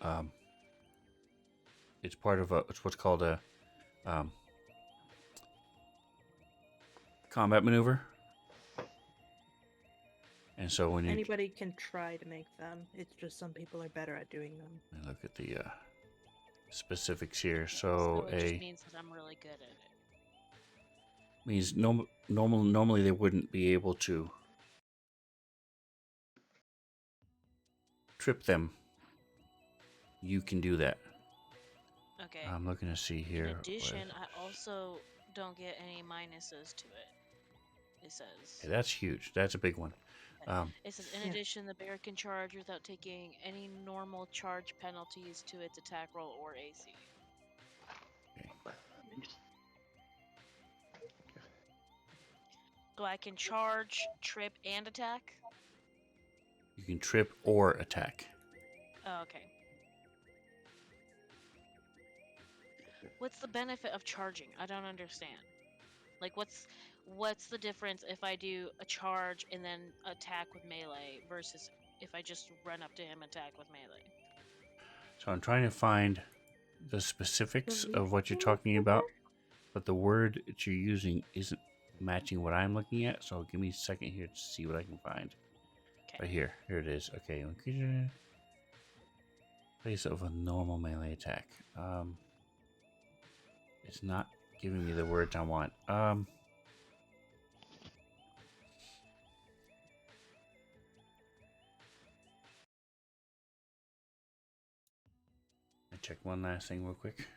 S4: it's part of it's what's called a combat maneuver. And so when you
S5: Anybody can try to make them. It's just some people are better at doing them.
S4: look at the specifics here, so
S3: it just
S4: a
S3: means that I'm really good at it.
S4: means normally they wouldn't be able to trip them. You can do that.
S3: Okay.
S4: I'm looking to see here.
S3: In
S4: what-
S3: addition, I also don't get any minuses to it. It says.
S4: Yeah, that's huge. That's a big one.
S3: It says, in addition, the bear can charge without taking any normal charge penalties to its attack roll or AC. So I can charge, trip, and attack?
S4: You can trip or attack.
S3: Oh, okay. What's the benefit of charging? I don't understand. Like, what's the difference if I do a charge and then attack with melee versus if I just run up to him and attack with melee?
S4: So I'm trying to find the specifics of what you're talking about, but the word that you're using isn't matching what I'm looking at. So give me a second here to see what I can find.
S3: Okay.
S4: Right here. Here it is. Okay. Place of a normal melee attack. It's not giving me the words I want. I check one last thing real quick.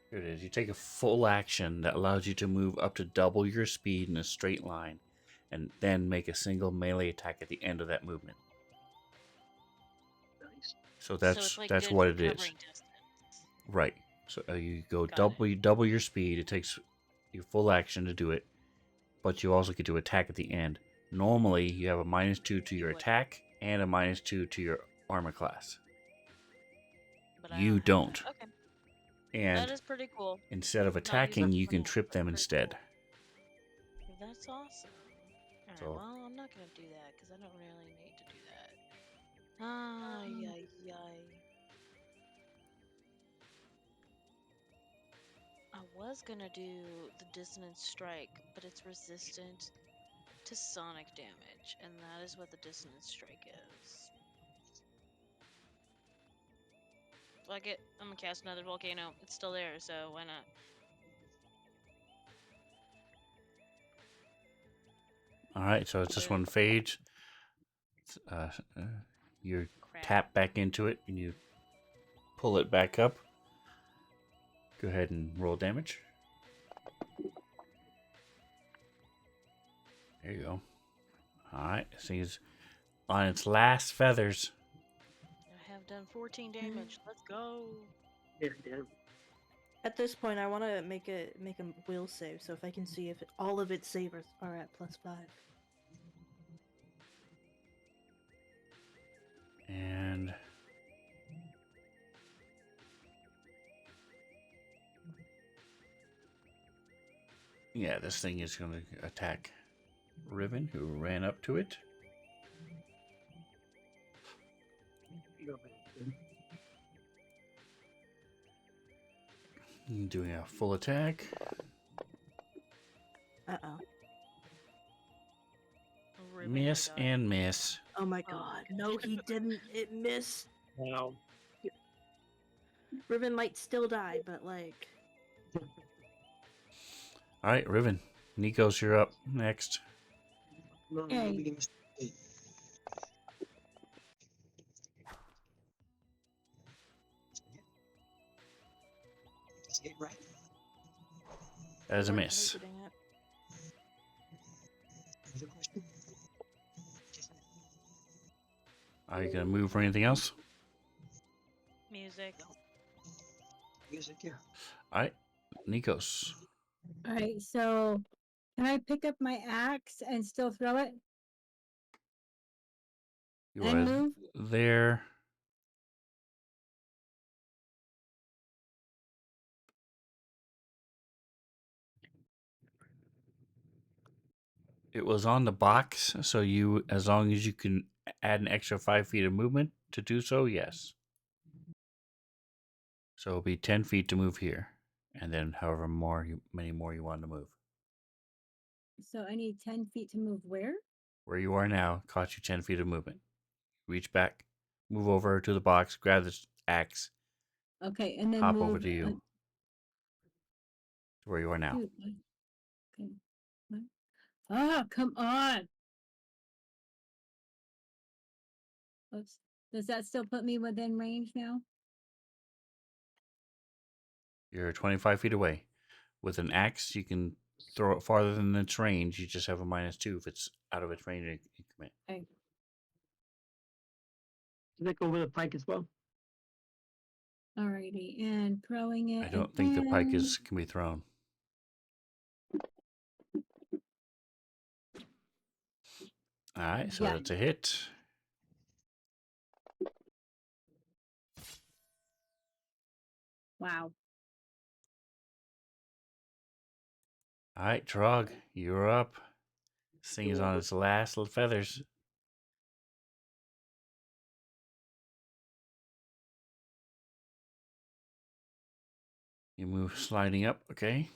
S4: Here it is. You take a full action that allows you to move up to double your speed in a straight line, and then make a single melee attack at the end of that movement.
S2: Nice.
S4: So
S3: So
S4: that's
S3: it's like
S4: that's
S3: good
S4: what
S3: for
S4: it is.
S3: covering distance.
S4: Right. So you go
S3: Got
S4: double your speed. It takes your full action to do it, but you also get to attack at the end. Normally, you have a -2 to your
S3: would.
S4: attack and a -2 to your armor class.
S3: But I
S4: You
S3: have
S4: don't.
S3: that. Okay.
S4: And
S3: That is pretty cool.
S4: instead of
S3: Not use
S4: attacking,
S3: that
S4: you
S3: for
S4: can
S3: now,
S4: trip
S3: but
S4: them
S3: pretty
S4: instead.
S3: cool. That's awesome. Alright,
S4: So-
S3: well, I'm not gonna do that because I don't really need to do that. Ay. I was gonna do the dissonance strike, but it's resistant to sonic damage, and that is what the dissonance strike is. Fuck it, I'm gonna cast another volcano. It's still there, so why not?
S4: All right. So it's this one fades. You
S3: Crap.
S4: tap back into it and you pull it back up. Go ahead and roll damage. There you go. Alright, this thing is on its last feathers.
S3: I have done 14 damage. Let's go.
S2: Yeah, damn.
S5: At this point, I want to make a will save, so if I can see if all of its savers are at +5.
S4: And yeah, this thing is going to attack Riven, who ran up to it. Doing a full attack.
S5: Uh-oh.
S3: Ribbon
S4: Miss
S3: died.
S4: and miss.
S5: Oh my
S3: Oh
S5: god.
S3: my
S5: No, he didn't. It missed.
S2: Wow.
S5: Riven might still die, but like...
S4: Alright, Riven. Nikos, you're up next.
S2: No,
S7: Yay.
S2: we can stay. Say it right.
S4: That is a
S5: we're
S4: miss.
S5: targeting it.
S2: Other question?
S4: Are you going to move for anything else?
S3: Music.
S2: Music, yeah.
S4: Alright. Nikos.
S7: All right, so can I pick up my axe and still throw it
S4: You
S7: and
S4: are
S7: move?
S4: there. It was on the box, so you, as long as you can add an extra 5 feet of movement to do so, yes. So it'll be 10 feet to move here, and then however many more you want to move.
S7: So I need 10 feet to move where?
S4: Where you are now costs you 10 feet of movement. Reach back, move over to the box, grab this axe,
S7: Okay, and then
S4: hop
S7: move
S4: over to you to where you are now.
S7: shoot, okay. What? Ah, come on. Oops. Does that still put me within range now?
S4: You're 25 feet away. With an axe, you can throw it farther than its range. You just have a -2 if it's out of its range increment.
S7: Okay.
S2: Does that go with a pike as well?
S7: Alrighty, and throwing it
S4: I don't think the pike
S7: again.
S4: can be thrown. All right, so
S7: Yeah.
S4: that's a hit.
S7: Wow.
S4: All right, Trog, you're up. This thing is on its last little feathers. You move sliding up, okay?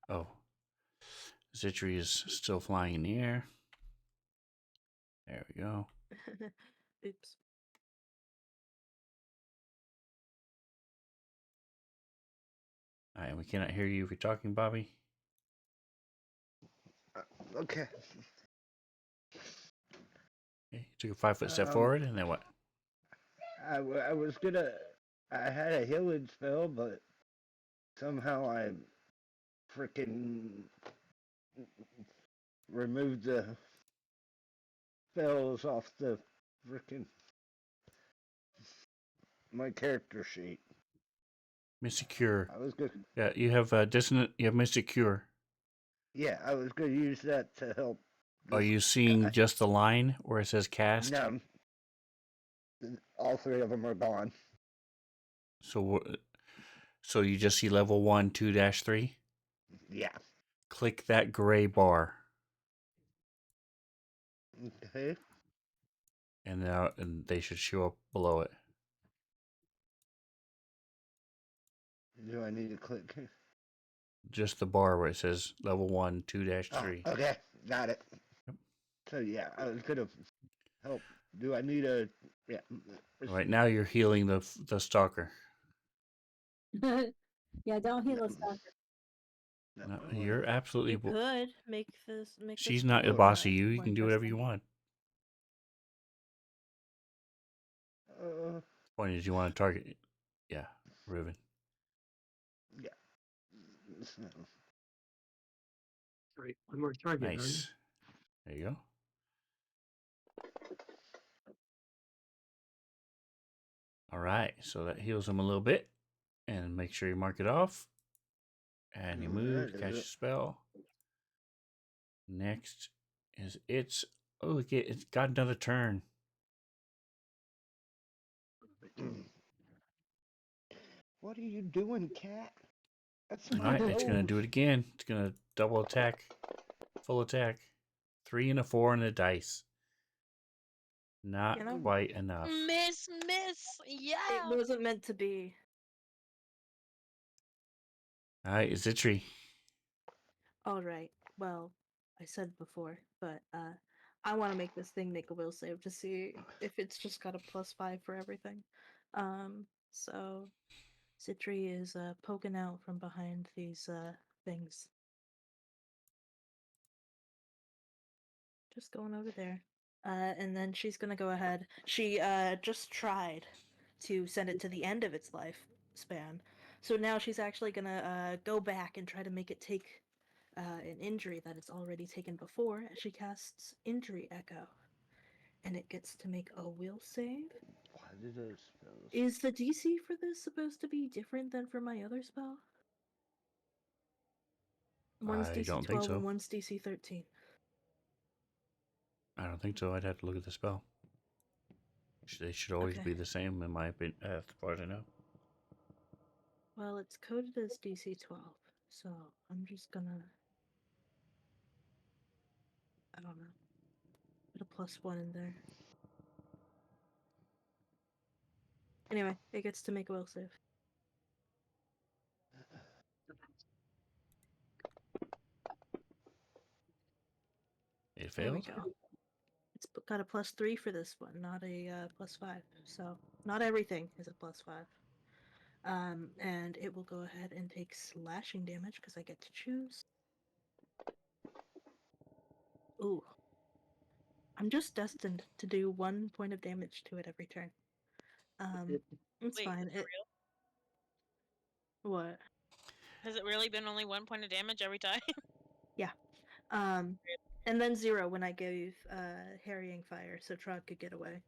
S4: Oh, Zitri is still flying in the air. There we go.
S5: Oops.
S4: All right, we cannot hear you if you're talking, Bobby.
S6: Okay.
S4: Okay, you took a 5-foot step
S6: Um,
S4: forward, and then what?
S6: I was gonna. I had a healing spell, but somehow I freaking removed the spells off the freaking my character sheet.
S4: Mystic Cure.
S6: I was good.
S4: Yeah, you have dissonant. You have Mystic Cure.
S6: Yeah, I was gonna use that to help.
S4: Are
S6: this
S4: you seeing
S6: guy.
S4: just the line where it says cast?
S6: No, all three of them are gone.
S4: So you just see level 1, 2-3.
S6: Yeah.
S4: Click that gray bar,
S6: Okay.
S4: and they should show up below it.
S6: Do I need to click?
S4: Just the bar where it says level 1, 2-3.
S6: Oh, okay, got it.
S4: Yep.
S6: So yeah, I was gonna help. Do I need a? Yeah.
S4: Right now, you're healing the stalker.
S7: Yeah, don't heal
S6: No.
S7: us, doctor.
S4: No, you're absolutely.
S5: You could make this
S4: She's not the
S5: be,
S4: boss of you. You
S5: more
S4: can do whatever you
S5: interesting.
S4: want. Point is, you want to target. Yeah, Riven.
S6: Yeah.
S2: All right, one more target.
S4: Nice. There you go. All right, so that heals him a little bit, and make sure you mark it off. And you move, cast your spell. Next is it's. Oh, it's got another turn.
S6: What are you doing, cat? That's
S4: All
S6: my
S4: right, it's gonna
S6: nose.
S4: do it again. It's gonna double attack, full attack. 3 and a 4 on the dice. Not
S5: You know?
S4: quite enough.
S3: Miss,
S5: It
S3: yeah.
S5: wasn't meant to be.
S4: All right, Zitri.
S5: All right. Well, I said before, but I want to make this thing make a will save to see if it's just got a +5 for everything. So Citri is poking out from behind these things. Just going over there. And then she's gonna go ahead. She just tried to send it to the end of its lifespan. So now she's actually gonna go back and try to make it take an injury that it's already taken before as she casts Injury Echo. and it gets to make a will save.
S6: Why do those spells?
S5: Is the DC for this supposed to be different than for my other spell? One's
S4: I
S5: DC
S4: don't think
S5: 12
S4: so.
S5: and one's DC 13.
S4: I don't think so. I'd have to look at the spell. They should always
S5: Okay.
S4: be the same, in my opinion, as far as I know.
S5: Well, it's coded as DC 12, so I'm just gonna. I don't know. Put a +1 in there. Anyway, it gets to make a will save.
S4: It
S5: There we
S4: failed.
S5: go. It's got a +3 for this one, not a +5. So not everything is a +5. And it will go ahead and take slashing damage because I get to choose. Ooh. I'm just destined to do 1 point of damage to it every turn. It's
S3: Wait,
S5: fine.
S3: is it real?
S5: What?
S3: Has it really been only 1 point of damage every time?
S5: Yeah. And then 0 when I gave harrying fire, so Trog could get away.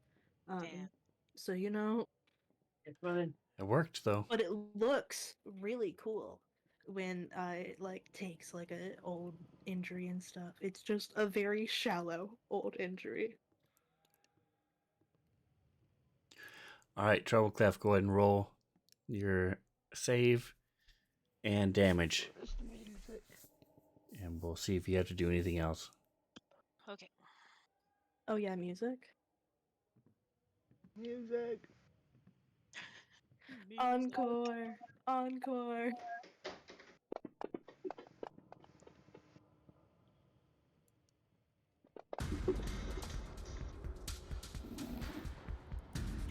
S3: Damn.
S5: So
S2: It's fine.
S4: It worked though.
S5: but it looks really cool when it like takes like a old injury and stuff. It's just a very shallow old injury.
S4: All right, Treble Clef, go ahead and roll your save and damage,
S6: Where's the music?
S4: and we'll see if you have to do anything else.
S3: Okay.
S5: Oh yeah, music.
S6: Music.
S5: Encore. Encore.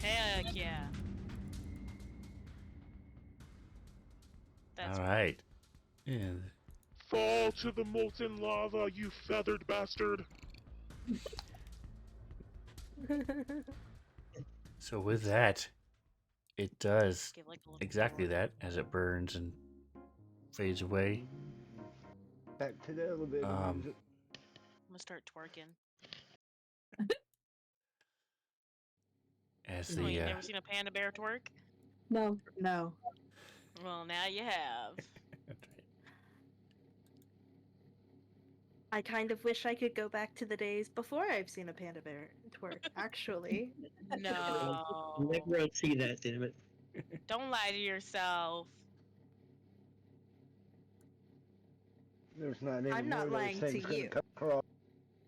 S3: Heck yeah. That's
S4: All right. And
S8: Fall to the molten lava, you feathered bastard!
S4: so with that, it does
S3: give like a little
S4: exactly
S3: roar.
S4: that as it burns and fades away.
S6: Back to the elevator music.
S3: I'm gonna start twerking.
S4: As
S3: Oh,
S4: the
S3: you never seen a panda bear twerk?
S7: No.
S5: No.
S3: Well, now you have.
S5: I kind of wish I could go back to the days before I've seen a panda bear twerk, actually.
S3: No.
S2: Never see that, damn it.
S3: Don't lie to yourself.
S6: There's not any
S5: I'm
S6: more
S5: not
S6: of those
S5: lying to
S6: things gonna
S5: you.
S6: come across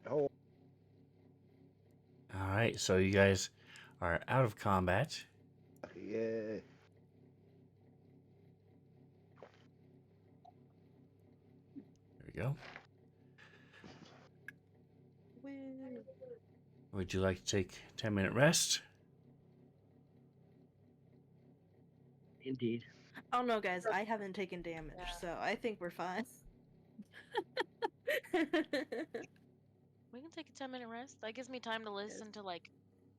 S6: the hole.
S4: All right, so you guys are out of combat.
S6: Yeah.
S4: There we go.
S5: Woo.
S4: Would you like to take a 10-minute rest?
S2: Indeed.
S5: Oh no, guys, I haven't taken damage, so I think we're fine.
S3: We can take a 10-minute rest. That gives me time to listen to like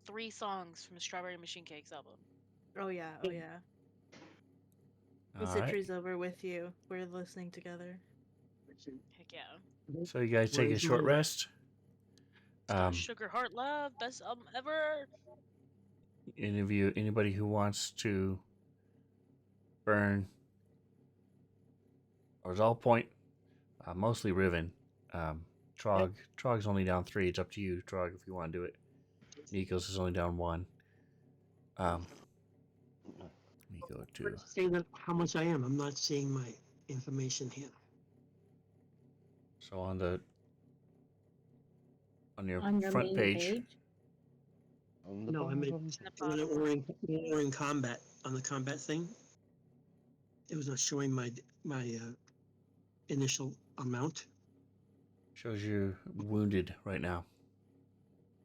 S3: 3 songs from the Strawberry Machine Cakes album.
S5: Oh yeah, oh yeah.
S4: All
S5: The
S4: right.
S5: Citri's over with you. We're listening together.
S3: Heck yeah.
S4: So you guys take a
S2: Where's
S4: short
S2: my-
S4: rest.
S3: Sugar Heart Love, best album ever.
S4: Anybody who wants to burn or Resolve Point, mostly Riven. Trog's only down 3. It's up to you, Trog, if you want to do it. Nikos is only down 1. Let me go to
S2: Say that how much I am. I'm not seeing my information here.
S4: so on your
S7: On your
S4: front
S7: main
S4: page.
S6: On the
S2: No, I meant
S6: bottom.
S2: when we're in combat on the combat thing. It was not showing my initial amount.
S4: Shows you wounded right now.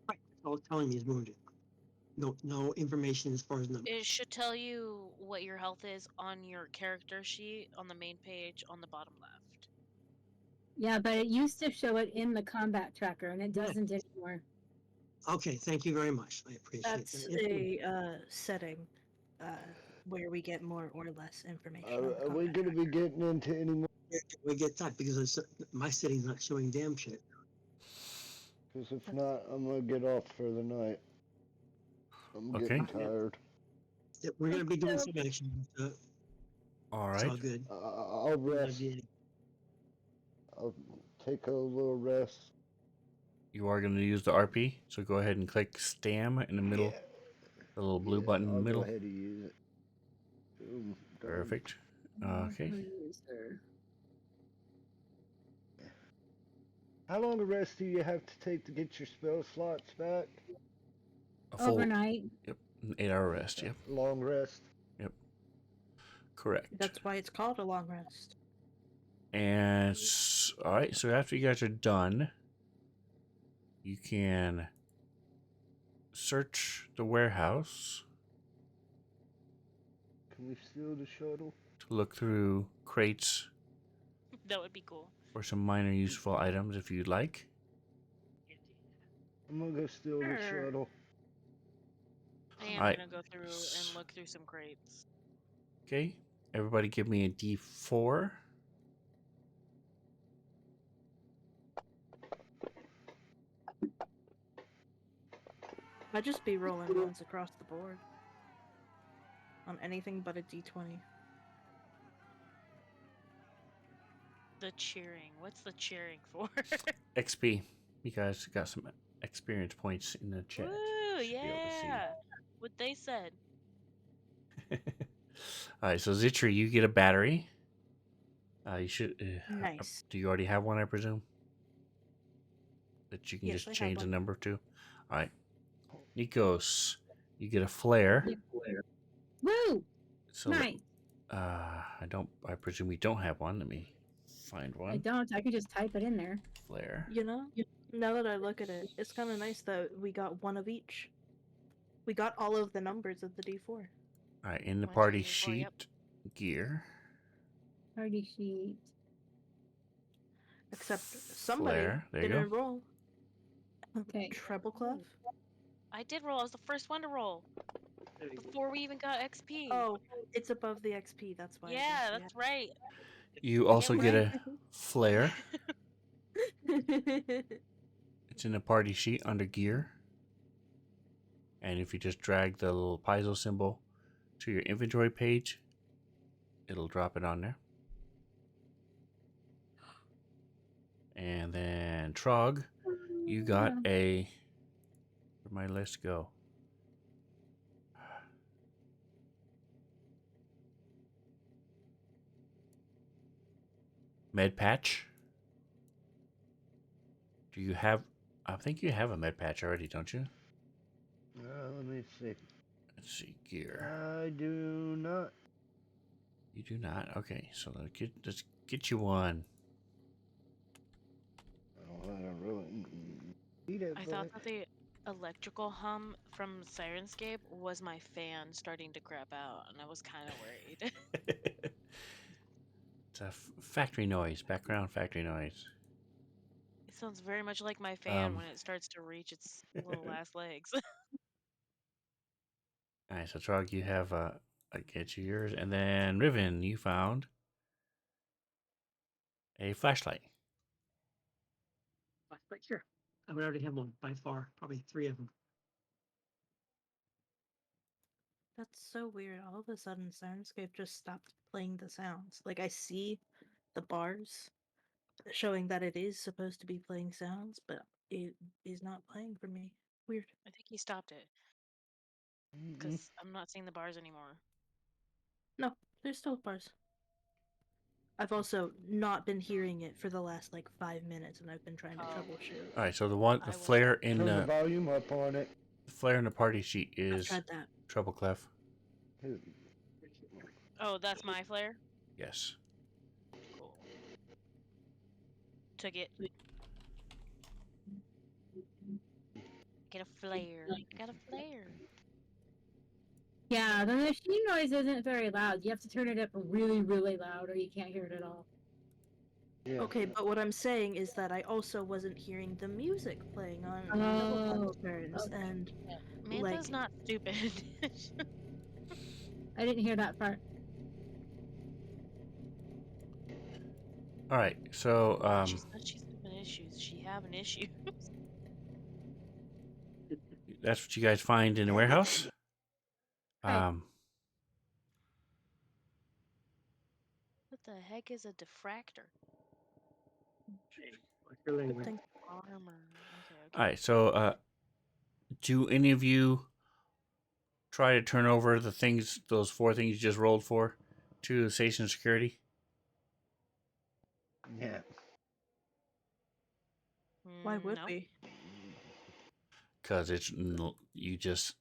S2: Right. It's all telling me he's wounded. No information as far as numbers.
S3: It should tell you what your health is on your character sheet on the main page on the bottom left.
S7: Yeah, but it used to show it in the combat tracker, and it
S2: Yeah.
S7: doesn't anymore.
S2: Okay, thank you very much. I appreciate
S5: That's
S2: that.
S5: a setting where we get more or less information. on the
S6: Are we
S5: combat
S6: gonna be getting into any more?
S2: We get that because my setting's not showing damn shit.
S6: Because if not, I'm gonna get off for the night. I'm getting
S4: Okay.
S6: tired.
S2: Yeah, we're gonna be doing some action, so
S4: All
S2: it's
S4: right.
S2: all good.
S6: I'll rest. I'll take a little rest.
S4: You are going to use the RP, so go ahead and click Stam in the middle,
S6: Yeah.
S4: the little blue button in
S6: I'll
S4: the middle.
S6: go ahead and use it. Boom, done.
S4: Perfect. Okay.
S6: How long a rest do you have to take to get your spell slots back?
S4: A full,
S7: Overnight.
S4: Yep. An 8-hour rest. Yep.
S6: Long rest.
S4: Yep. Correct.
S5: That's why it's called a long rest.
S4: And all right. So after you guys are done, you can search the warehouse
S6: Can we steal the shuttle?
S4: to look through crates
S3: That would be cool.
S4: or some minor useful items if you'd like.
S6: I'm gonna go steal the
S3: Sure.
S6: shuttle.
S3: I am
S4: Alright.
S3: gonna go through and look through some crates.
S4: Okay. Everybody give me a D4.
S5: I'd just be rolling ones across the board. On anything but a d20.
S3: The cheering. What's the cheering for?
S4: XP. You guys got some experience points in the chat.
S3: Woo,
S4: Should be able to see.
S3: yeah. What they said.
S4: Alright, so Zitri, you get a battery. You should.
S5: Nice.
S4: Do you already have one, I presume? That you can
S5: Yes,
S4: just
S5: I have
S4: change the
S5: one.
S4: number to? Alright. Nikos, you get a flare.
S7: Woo!
S4: So,
S7: Nice.
S4: I presume you don't have one. Let me find one.
S7: I don't. I could just type it in there.
S4: Flare.
S5: You know, now that I look at it, it's kind of nice that we got one of each. We got all of the numbers of the d4.
S4: Alright, in the
S3: 1, 2,
S4: party
S3: 3, 4,
S4: sheet,
S3: yep.
S4: gear.
S7: Party sheet.
S5: Except somebody
S4: Flare. There you
S5: didn't
S4: go.
S5: roll.
S7: Okay.
S5: Treble clef?
S3: I did roll. I was the first one to roll. Before we even got XP.
S5: Oh, it's above the XP, that's why. I
S3: yeah,
S5: guess,
S3: that's right.
S4: You also
S3: Yeah,
S4: get
S3: we're-
S4: a flare.
S5: yeah.
S4: It's in the party sheet under gear. And if you just drag the little piezo symbol to your inventory page, it'll drop it on there. And then Trog, you got a. Where'd my list go? Med patch. Do you have? I think you have a med patch already, don't you?
S6: Let me see.
S4: Let's see, gear.
S6: I do not.
S4: You do not. Okay, so let's get you one.
S6: Oh, I don't really need it.
S3: I thought that the electrical hum from Sirenscape was my fan starting to crap out, and I was kind of worried.
S4: It's a factory noise, background factory noise.
S3: It sounds very much like my fan
S4: Um.
S3: when it starts to reach its little last legs.
S4: All right, so Trog, you have I get you yours, and then Riven, you found a flashlight.
S2: But sure, I would already have one by far, probably 3 of them.
S5: That's so weird. All of a sudden, Sirenscape just stopped playing the sounds. Like, I see the bars showing that it is supposed to be playing sounds, but it is not playing for me. Weird.
S3: I think he stopped it because I'm not seeing the bars anymore.
S5: No, there's still bars. I've also not been hearing it for the last, 5 minutes, and I've been trying to troubleshoot.
S4: All right, so
S3: I
S4: the
S3: will
S4: flare in
S6: Turn the
S4: the
S6: volume up on it.
S4: flare in the party sheet
S5: I've
S4: is
S5: tried that.
S4: treble clef.
S3: Oh, that's my flare?
S4: Yes.
S3: Cool. Took it. Get a flare. Got a flare.
S7: Yeah, the machine noise isn't very loud. You have to turn it up really, really loud or you can't hear it at all.
S6: Yeah.
S5: Okay, but what I'm saying is that I also wasn't hearing the music playing on double
S7: Oh,
S5: turns,
S7: okay.
S5: and
S3: Manta's not stupid.
S7: I didn't hear that part.
S4: All right, so
S3: She's having issues. She having issues.
S4: that's what you guys find in the warehouse.
S7: Right.
S3: What the heck is a diffractor?
S2: What's your language?
S5: Think-
S3: Armor. Okay.
S4: All right. So, do any of you try to turn over the things, those 4 things you just rolled for, to station security?
S6: Yeah.
S5: Why would
S3: No.
S5: we?
S4: Because you just,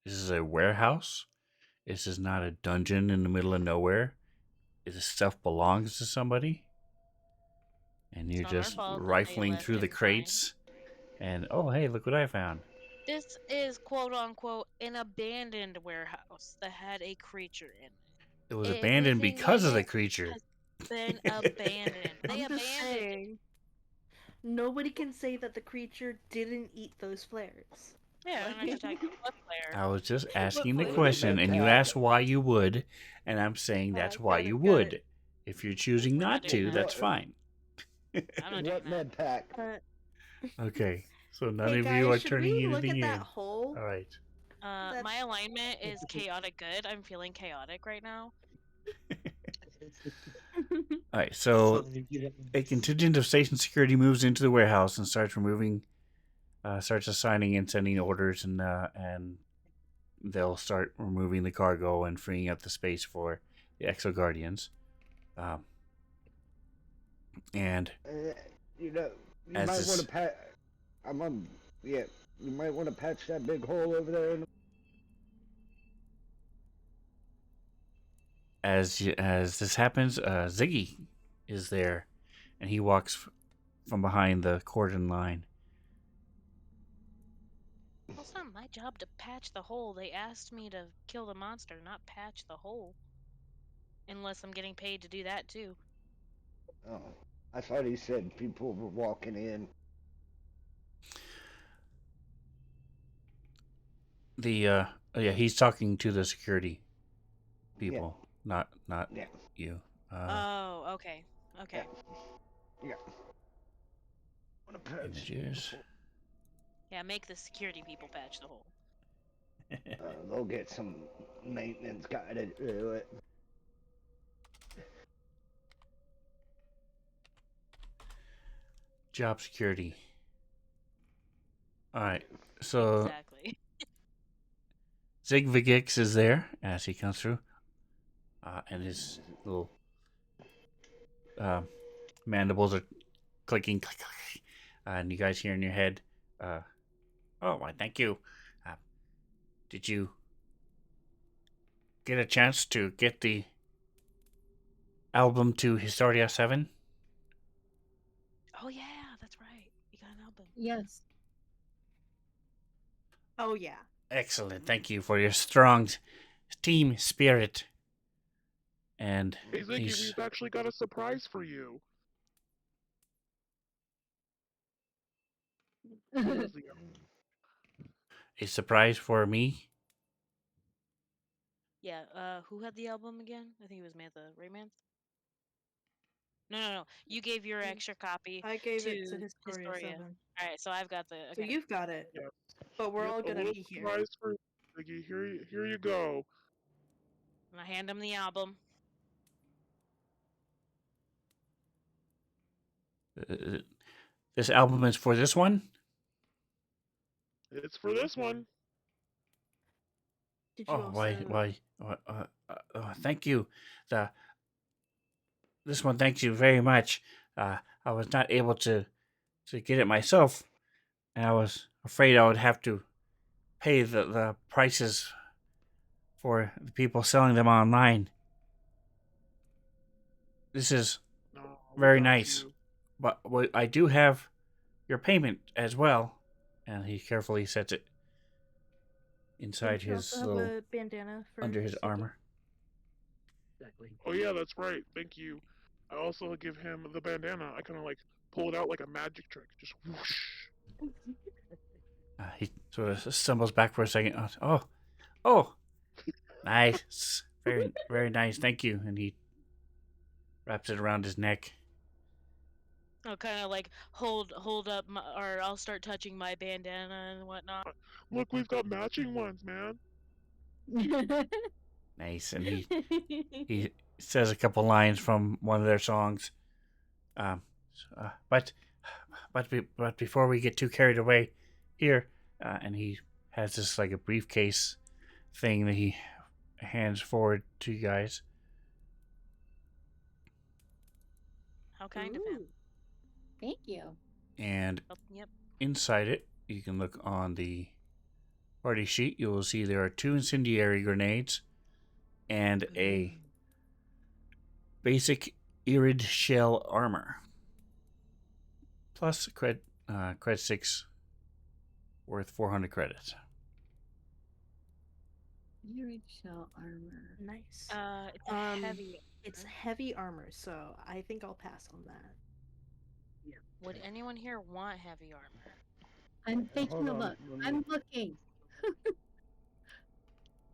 S4: this is a warehouse. This is not a dungeon in the middle of nowhere. This stuff belongs to somebody, and you're
S3: not our
S4: just
S3: fault that they
S4: rifling
S3: left
S4: through
S3: it
S4: the
S3: behind.
S4: crates. And oh, hey, look what I found!
S3: This is quote unquote an abandoned warehouse that had a creature in it.
S4: It was abandoned
S3: Everything
S4: because
S3: in
S4: of the
S3: it
S4: creature.
S3: has been abandoned. They
S5: I'm just
S3: abandoned it.
S5: saying. Nobody can say that the creature didn't eat those flares.
S3: Yeah, I'm not just talking about what player.
S4: I was just asking the
S5: Look,
S4: question, and you asked why you would, and I'm saying that's why
S5: got
S4: you
S5: it, got
S4: would.
S5: it.
S4: If you're choosing
S3: We're not
S4: not
S3: doing
S4: to,
S3: that.
S4: that's fine.
S3: I'm not doing
S6: What
S3: that.
S6: med pack?
S4: Okay, so none
S5: Hey
S4: of you are
S5: guys, should
S4: turning
S5: we look
S4: anything
S5: at that
S4: in.
S5: hole?
S4: All right.
S3: My
S5: That's-
S3: alignment is chaotic good. I'm feeling chaotic right now.
S4: All right, so a contingent of station security moves into the warehouse and starts assigning and sending orders, and they'll start removing the cargo and freeing up the space for the Exo Guardians. And
S6: You know, you
S4: As
S6: might
S4: this-
S6: want to patch. Yeah, you might want to patch that big hole over there.
S4: as this happens, Ziggy is there, and he walks from behind the cordon line.
S3: Well, it's not my job to patch the hole. They asked me to kill the monster, not patch the hole. Unless I'm getting paid to do that too.
S6: Oh, I thought he said people were walking in.
S4: He's talking to the security people, not
S6: Yeah.
S4: you.
S3: Oh, okay. Okay.
S6: Yeah. Wanna patch
S4: Images.
S3: Yeah, make the security people patch the hole.
S6: They'll get some maintenance guy to do it.
S4: Job security. All right, so
S3: Exactly.
S4: Zigvigix is there as he comes through, and his little mandibles are clicking, click, click, and you guys hear in your head, "Oh, why? Thank you. Did you get a chance to get the album to Historia 7?
S3: Oh yeah, that's right. You got an album.
S7: Yes.
S5: Oh yeah.
S4: Excellent. Thank you for your strong team spirit." And
S8: Hey, Ziggy,
S4: he's
S8: we've actually got a surprise for you. What is the
S4: a surprise for me.
S3: Yeah, who had the album again? I think it was Mantha, right, Manth? No. You gave your extra copy
S5: I gave
S3: to
S5: it to Historia 7.
S3: Alright, so I've got the.
S5: So
S3: Okay.
S5: you've got it.
S8: Yes.
S5: But we're
S8: Yep,
S5: all
S8: a
S5: gonna
S8: little
S5: be here.
S8: surprise for Ziggy. Here you go.
S3: And I hand him the album.
S4: This album is for this one.
S8: It's for this one.
S5: Did you
S4: Oh,
S5: also...
S4: thank you. This one, thank you very much. I was not able to get it myself, and I was afraid I would have to pay the prices for the people selling them online. This is
S8: No, we
S4: very
S8: got
S4: nice,
S8: you.
S4: but I do have your payment as well, and he carefully sets it inside
S5: Didn't you
S4: his
S5: also have
S4: little
S5: a bandana for
S4: under his
S5: Ziggy?
S4: armor.
S2: Exactly.
S8: Oh yeah, that's right. Thank you. I also give him the bandana. I kind of like pull it out like a magic trick. Just whoosh.
S4: He sort of stumbles back for a second. Oh, nice, very very nice. Thank you. And he wraps it around his neck.
S3: I'll kind of like hold up my, or I'll start touching my bandana and whatnot.
S8: Look, we've got matching ones, man.
S4: Nice, and he says a couple lines from one of their songs. But before we get too carried away, here, and he has this like a briefcase thing that he hands forward to you guys.
S3: How kind of him.
S7: Ooh, thank you.
S4: And
S3: Oh, yep.
S4: inside it, you can look on the party sheet. You will see there are 2 incendiary grenades and a basic irid shell armor, plus cred 6 worth 400 credits.
S7: Irid shell armor.
S5: Nice.
S3: It's a heavy.
S5: It's heavy armor, so I think I'll pass on that.
S3: Would anyone here want heavy armor?
S7: I'm taking
S6: Hold
S7: a
S6: on,
S7: look.
S6: let me-
S7: I'm looking.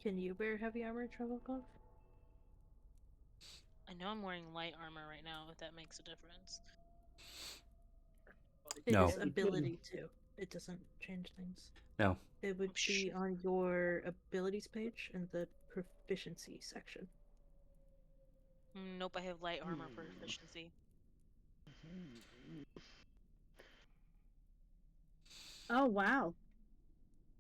S5: Can you wear heavy armor, Travelkov?
S3: I know I'm wearing light armor right now, if that makes a difference.
S4: No.
S5: It is ability to. It doesn't change things.
S4: No.
S5: It would be on your abilities page in the proficiency section.
S3: Nope, I have light armor proficiency.
S7: Oh wow.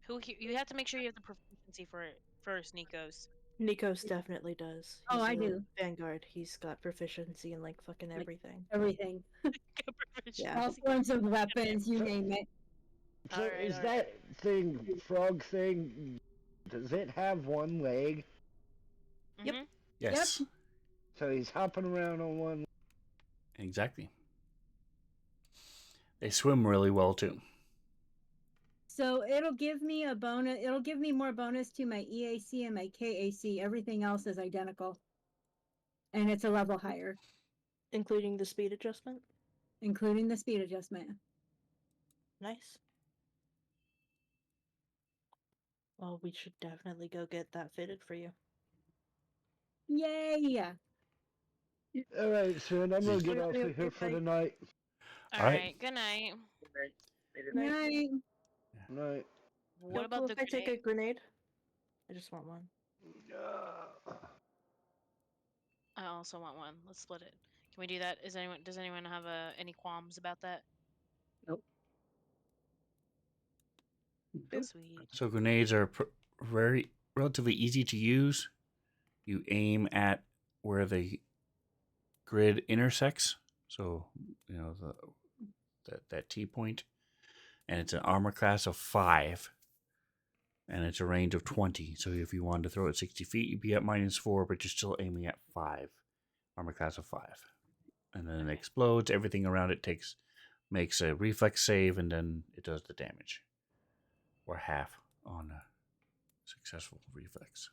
S3: You have to make sure you have the proficiency for it first, Nikos.
S5: Nikos definitely does.
S7: Oh,
S5: He's
S7: I
S5: a
S7: do.
S5: Vanguard. He's got proficiency in like fucking
S7: Like,
S5: everything.
S7: Everything.
S5: Yeah.
S7: All forms of weapons, you name it.
S6: So
S3: Alright,
S6: is
S3: alright.
S6: that thing, frog thing, does it have one leg?
S5: Yep.
S4: Yes.
S6: So he's hopping around on one.
S4: Exactly. They swim really well too.
S7: So it'll give me a bonus. It'll give me more bonus to my EAC and my KAC. Everything else is identical. And it's a level higher,
S5: Including the speed adjustment.
S7: including the speed adjustment.
S5: Nice. Well, we should definitely go get that fitted for you.
S7: Yay!
S6: Alright, son, I'm gonna get
S5: Good
S6: off of here for the night.
S3: Alright, good night.
S7: Night.
S6: Night.
S3: What
S5: Yo,
S3: about
S5: cool
S3: the
S5: if I take a
S3: grenade?
S5: grenade? I just want one.
S3: I also want one. Let's split it. Can we do that? Does anyone have any qualms about that?
S2: Nope.
S3: Sweet.
S4: So grenades are very relatively easy to use. You aim at where the grid intersects, so you know that T point, and it's an armor class of 5, and it's a range of 20. So if you wanted to throw it 60 feet, you'd be at -4, but you're still aiming at 5. Armor class of 5, and then it explodes. Everything around it makes a reflex save, and then it does the damage, or half on a successful reflex.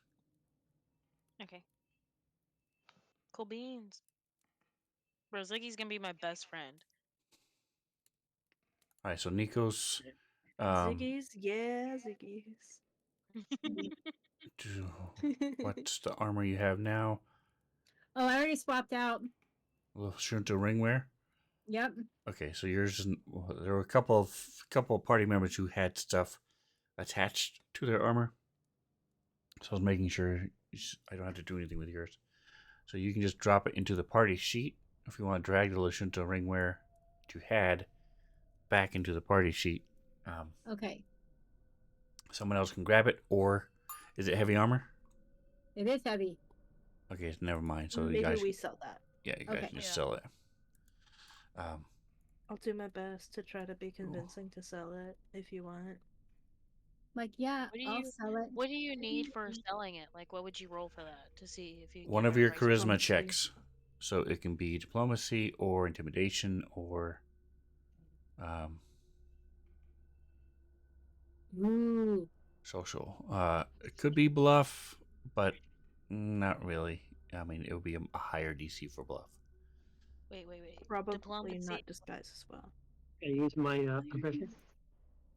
S3: Okay. Cool beans. Bro, Ziggy's gonna be my best friend.
S4: All right, so Nikos,
S5: Ziggies? Yeah, Ziggies.
S4: what's the armor you have now?
S7: Oh, I already swapped out.
S4: Little Shunta ringwear.
S7: Yep.
S4: Okay, so yours. There were a couple of party members who had stuff attached to their armor, so I was making sure I don't have to do anything with yours. So you can just drop it into the party sheet if you want to drag the Lashunta ringwear that you had back into the party sheet.
S7: Okay.
S4: Someone else can grab it, or is it heavy armor?
S7: It is heavy.
S4: Okay, never mind. So
S5: Maybe
S4: you guys,
S5: we sell that.
S4: yeah, you guys
S7: Okay.
S4: can just
S3: Yeah.
S4: sell it.
S5: I'll do my best to try to be convincing to sell it if you want.
S7: Like, yeah,
S3: What do
S7: I'll
S3: you
S7: sell it.
S3: What do you need for selling it? Like, what would you roll for that to see if you can
S4: One
S3: get
S4: of
S3: my
S4: your
S3: price
S4: charisma
S3: point?
S5: Diplomacy.
S4: checks. So it can be diplomacy or intimidation or
S7: Ooh.
S4: social. It could be bluff, but not really. I mean, it would be a higher DC for bluff.
S3: Wait.
S5: Probably
S3: Diplomacy.
S5: not disguise as well.
S2: I use my profession.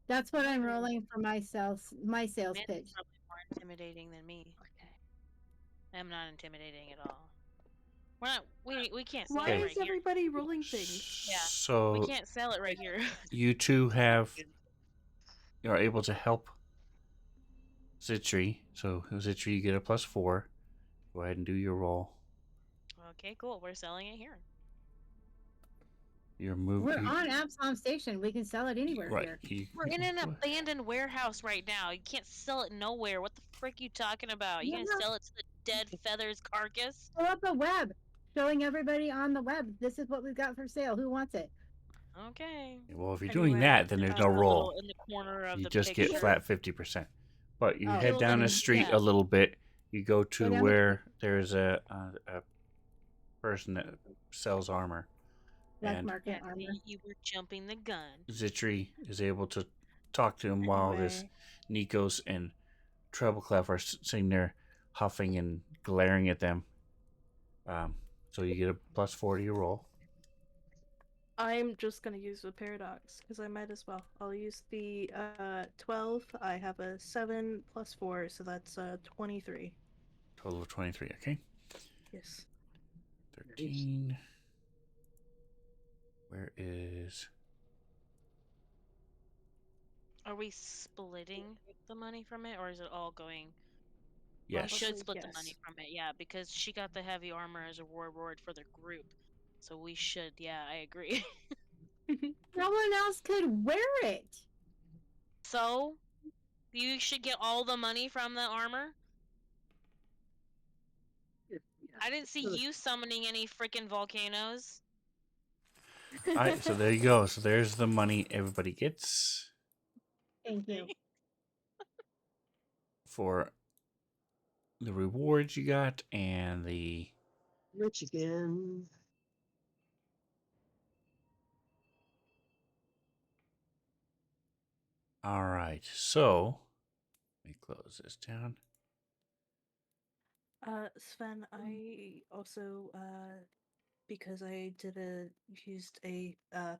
S7: That's what I'm rolling for my sales
S3: Man's
S7: pitch.
S3: probably more intimidating than me. I'm not intimidating at all. We're not. We can't sell
S5: Why
S3: it
S4: Okay.
S3: right
S5: is
S3: here.
S5: everybody rolling things?
S3: Yeah. We
S4: So
S3: can't sell it right here.
S4: you two you're able to help Zitri. So Zitri, you get a +4. Go ahead and do your roll.
S3: Okay, cool. We're selling it here.
S4: Your move.
S7: We're on Absalom Station. We can sell it anywhere
S4: Right.
S7: here.
S3: We're in an abandoned warehouse right now. You can't sell it nowhere. What the frick you talking about? You
S7: Yeah.
S3: gonna sell it to the dead feathers carcass?
S7: Pull up a web, showing everybody on the web. This is what we've got for sale. Who wants it?
S3: Okay.
S4: Well, if you're doing
S5: Anyway,
S4: that, then there's
S3: Just
S4: no
S3: a
S4: roll.
S3: little in the corner of
S4: You
S3: the
S4: just get
S3: picture.
S4: flat 50%. But you
S7: Oh,
S4: head
S3: Well,
S4: down
S3: then,
S4: the street
S3: yeah.
S4: a little bit. You go to
S7: down the
S4: where there's a person that sells armor.
S7: Black
S4: And
S7: market
S3: Yeah,
S7: armor.
S3: you were jumping the gun.
S4: Zitri is able to talk to him while this
S5: Anyway.
S4: Nikos and Trebleclef are sitting there huffing and glaring at them. So you get a +4 to your roll.
S5: I'm just gonna use the paradox because I might as well. I'll use the 12. I have a 7 plus 4, so that's 23.
S4: Total of 23, okay?
S5: Yes.
S4: 13. Where is...
S3: Are we splitting the money from it, or is it all going? We
S4: Yes.
S3: should
S5: Probably
S3: split the
S5: yes.
S3: money from it, yeah, because she got the heavy armor as a reward for the group. So we should, yeah, I agree.
S7: No one else could wear it.
S3: So, you should get all the money from the armor? I didn't see you summoning any freaking volcanoes.
S4: Alright, so there you go. So there's the money everybody gets
S7: Thank you.
S4: for the rewards you got and the...
S2: Rich again.
S4: Alright, so... Let me close this down.
S5: Sven, I also because I used a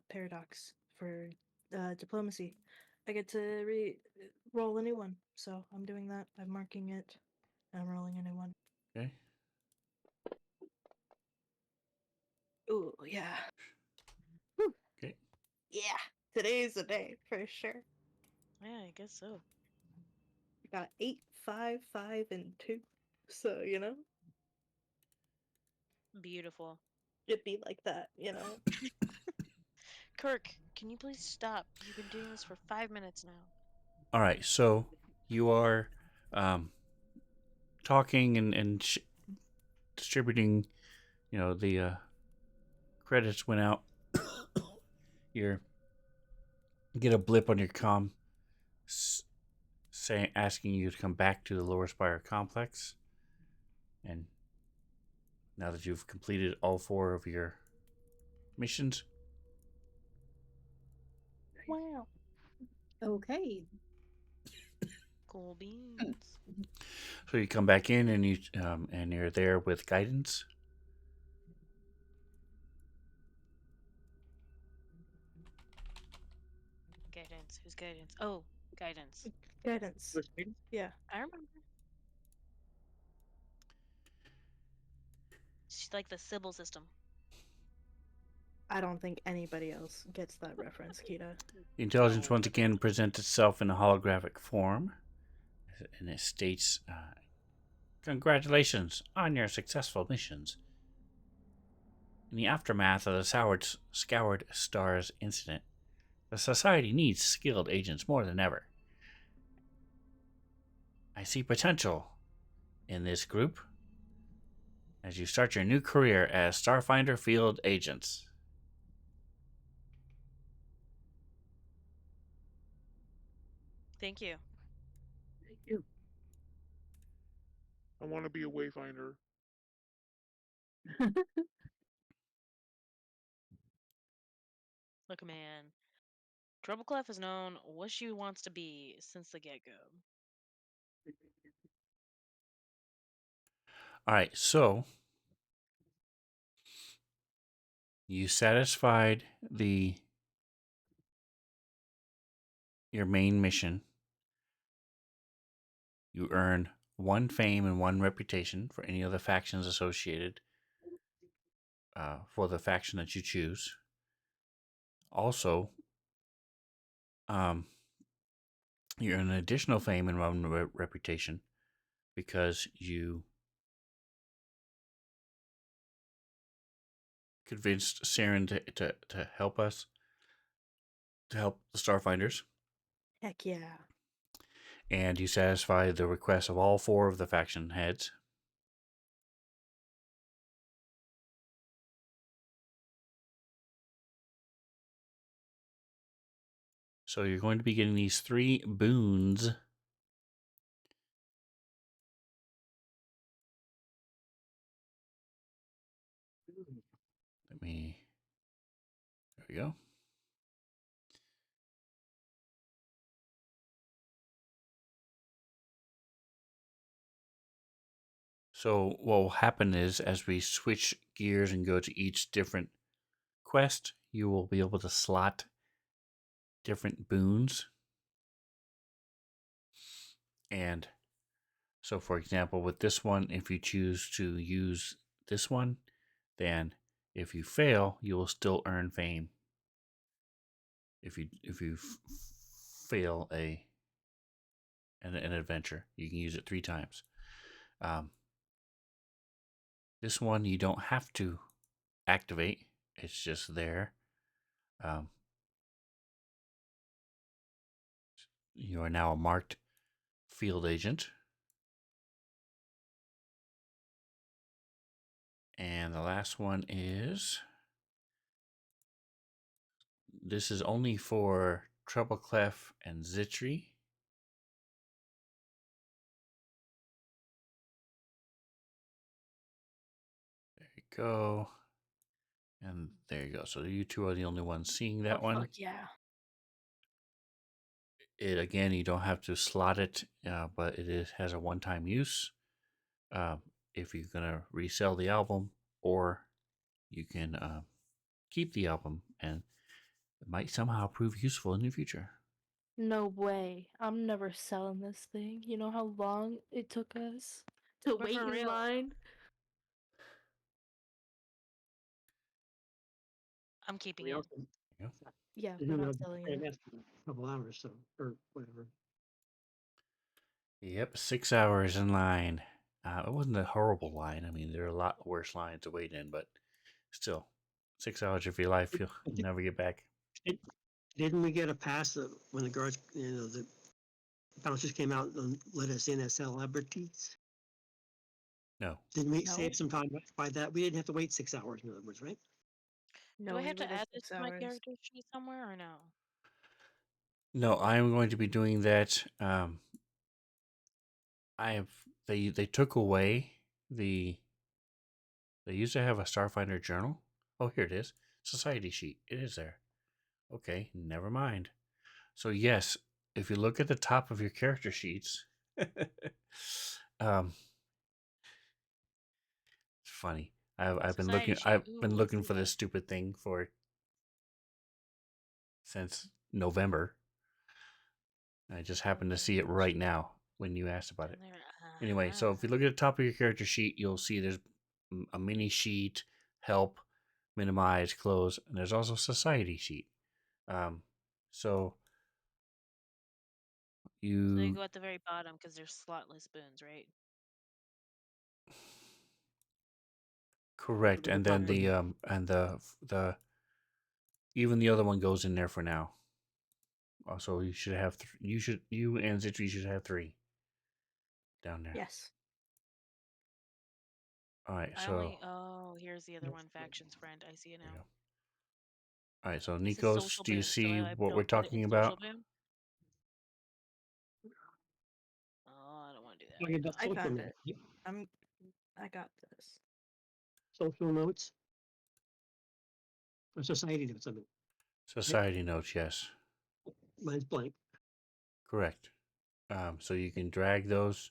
S5: paradox for diplomacy. I get to roll a new one, so I'm doing that. I'm marking it. I'm rolling a new one.
S4: Okay.
S5: Ooh, yeah. Whew.
S4: Okay.
S5: Yeah, today's the day for sure.
S3: Yeah, I guess so.
S5: Got 8, 5, 5, and 2. So
S3: Beautiful.
S5: it'd be like that.
S3: Kirk, can you please stop? You've been doing this for 5 minutes now.
S4: Alright, so you are talking and distributing, the credits went out. You get a blip on your comm asking you to come back to the Lower Spire complex. And now that you've completed all 4 of your missions,
S5: Wow.
S7: Okay.
S3: Cool beans.
S4: so you come back in and you're there with guidance.
S3: Guidance. Who's guidance? Oh, guidance.
S5: Guidance. Yeah.
S3: I remember. She's like the Sybil system.
S5: I don't think anybody else gets that reference, Kita.
S4: The intelligence once again presents itself in a holographic form, and it states, "Congratulations on your successful missions. In the aftermath of the Scoured Stars incident, the Society needs skilled agents more than ever. I see potential in this group as you start your new career as Starfinder Field Agents."
S3: Thank you.
S2: Thank you.
S8: I want to be a wayfinder.
S3: Look, man. Trebleclef has known what she wants to be since the get-go.
S4: All right, so you satisfied your main mission. You earn 1 fame and 1 reputation for any of the factions associated for the faction that you choose. Also, you're an additional fame and reputation because you convinced Saren to help us, to help the Starfinders,
S5: Heck yeah.
S4: and you satisfied the requests of all 4 of the faction heads. So you're going to be getting these 3 boons. There we go. So what will happen is, as we switch gears and go to each different quest, you will be able to slot different boons. And so, for example, with this one, if you choose to use this one, then if you fail, you will still earn fame. If you fail an adventure, you can use it 3 times. This one you don't have to activate; it's just there. You are now a marked field agent. And the last one is, this is only for Treble Clef and Zitri. There you go. And there you go. So you 2 are the only ones seeing that one.
S5: Fuck yeah.
S4: It, again, you don't have to slot it, but it has a one-time use. If you're gonna resell the album, or you can keep the album, and it might somehow prove useful in the future.
S5: No way. I'm never selling this thing. You know how long it took us to
S3: But
S5: wait
S3: for
S5: in
S3: real.
S5: line?
S3: I'm keeping
S2: We
S3: it.
S2: also,
S4: Yeah.
S5: Yeah,
S2: you
S5: we're
S2: know,
S5: not selling it.
S2: a couple hours, so, or whatever.
S4: Yep, 6 hours in line. It wasn't a horrible line. I mean, there are a lot worse lines to wait in, but still, 6 hours of your life you'll never get back.
S2: Didn't we get a pass when the guards, the bouncers came out and let us in as celebrities?
S4: No.
S2: Didn't we
S5: No.
S2: save some time by that? We didn't have to wait 6 hours, in other words, right?
S5: No,
S3: Do I
S5: we
S3: have to
S5: waited
S3: add this
S5: 6
S3: to my
S5: hours.
S3: character sheet somewhere or no?
S4: No, I am going to be doing that. They took away the. They used to have a Starfinder journal. Oh, here it is. Society sheet. It is there. Okay, never mind. So yes, if you look at the top of your character sheets, it's funny. I've been
S3: Society
S4: looking.
S3: sheet.
S4: I've been
S3: Ooh, let's
S4: looking
S3: see
S4: for
S3: that.
S4: this stupid thing since November. I just happened to see it right now when you asked about it.
S3: And there.
S4: Anyway, so if you look at the top of your character sheet, you'll see there's a mini sheet, help, minimize, close, and there's also society sheet. So
S3: So you
S4: you
S3: go at the very bottom because there's slotless boons, right?
S4: correct, and then the the even the other one goes in there for now. So you should have you and Zitri should have 3 down there.
S5: Yes.
S4: All right,
S3: I
S4: so
S3: only. Oh, here's the other one. Factions friend. I see it
S4: there you
S3: now.
S4: go. All right, so
S3: This is
S4: Nikos,
S3: social
S4: do you
S3: boon. So
S4: see
S3: I
S4: what we're
S3: don't put it in
S4: talking
S3: social
S4: about?
S3: boon. Oh, I don't want to do that.
S2: Talking
S3: Right
S2: about
S5: I
S2: social
S5: found
S2: notes.
S5: it. I got this.
S2: Social notes. Or society notes, I mean.
S4: Society notes, yes,
S2: Mine's blank.
S4: correct. So you can drag those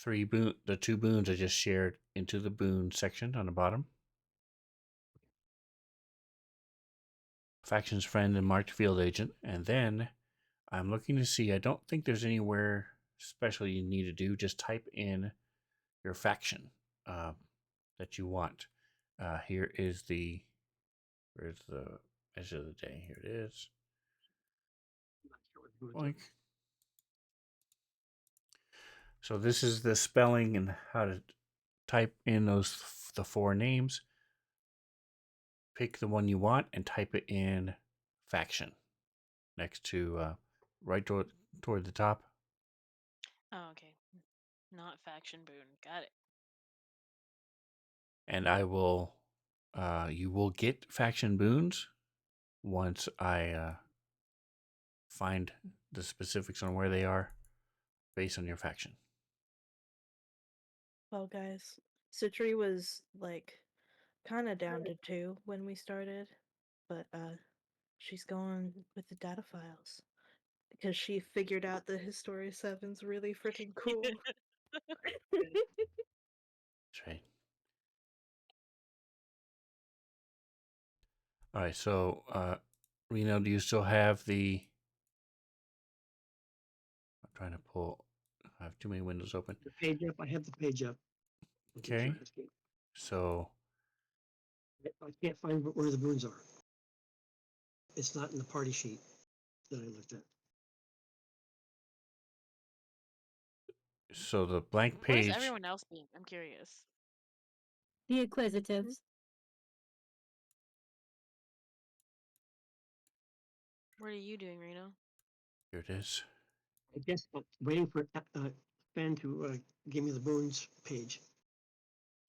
S4: the 2 boons I just shared into the boon section on the bottom. Factions friend and marked field agent, and then I'm looking to see. I don't think there's anywhere special you need to do. Just type in your faction that you want. Here is the. Where's the edge of the day? Here it is.
S2: I'm not sure what the boons are.
S4: Boink. So this is the spelling and how to type in the 4 names. Pick the one you want and type it in faction next to right toward the top.
S3: Oh, okay. Not faction boon. Got it.
S4: And I will you will get faction boons once I find the specifics on where they are based on your faction.
S5: Well, guys, Citri was like kind of down to 2 when we started, but she's going with the data files because she figured out the Historia 7's really freaking cool.
S4: That's right. All right, so Reno, do you still have the? I'm trying to pull. I have too many windows open.
S2: The page up. I have the page up. What you're
S4: Okay.
S2: asking.
S4: So
S2: I can't find where the boons are. It's not in the party sheet that I looked at.
S4: the blank
S3: What is
S4: page.
S3: everyone else being? I'm curious.
S7: The Inquisitives.
S3: What are you doing, Reno?
S4: Here it is.
S2: I guess I'm waiting for Ben to give me the boons page.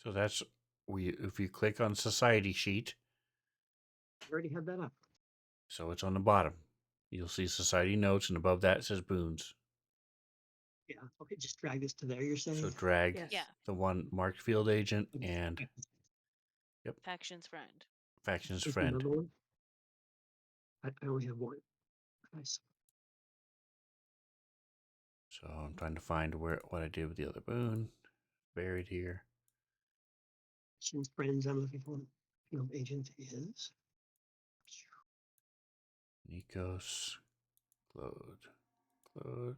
S4: So that's if you click on society sheet,
S2: I already have that up.
S4: so it's on the bottom. You'll see society notes, and above that it says boons.
S2: Yeah. Okay. Just drag this to there. You're saying.
S4: So drag
S5: Yes.
S3: Yeah.
S4: the one marked field agent and
S3: Faction's friend.
S4: faction's
S2: Is there
S4: friend.
S2: another one? I only have one. Nice.
S4: So I'm trying to find what I did with the other boon. Buried here.
S2: Since friends I'm looking for. Field agent is.
S4: Nikos. Claude.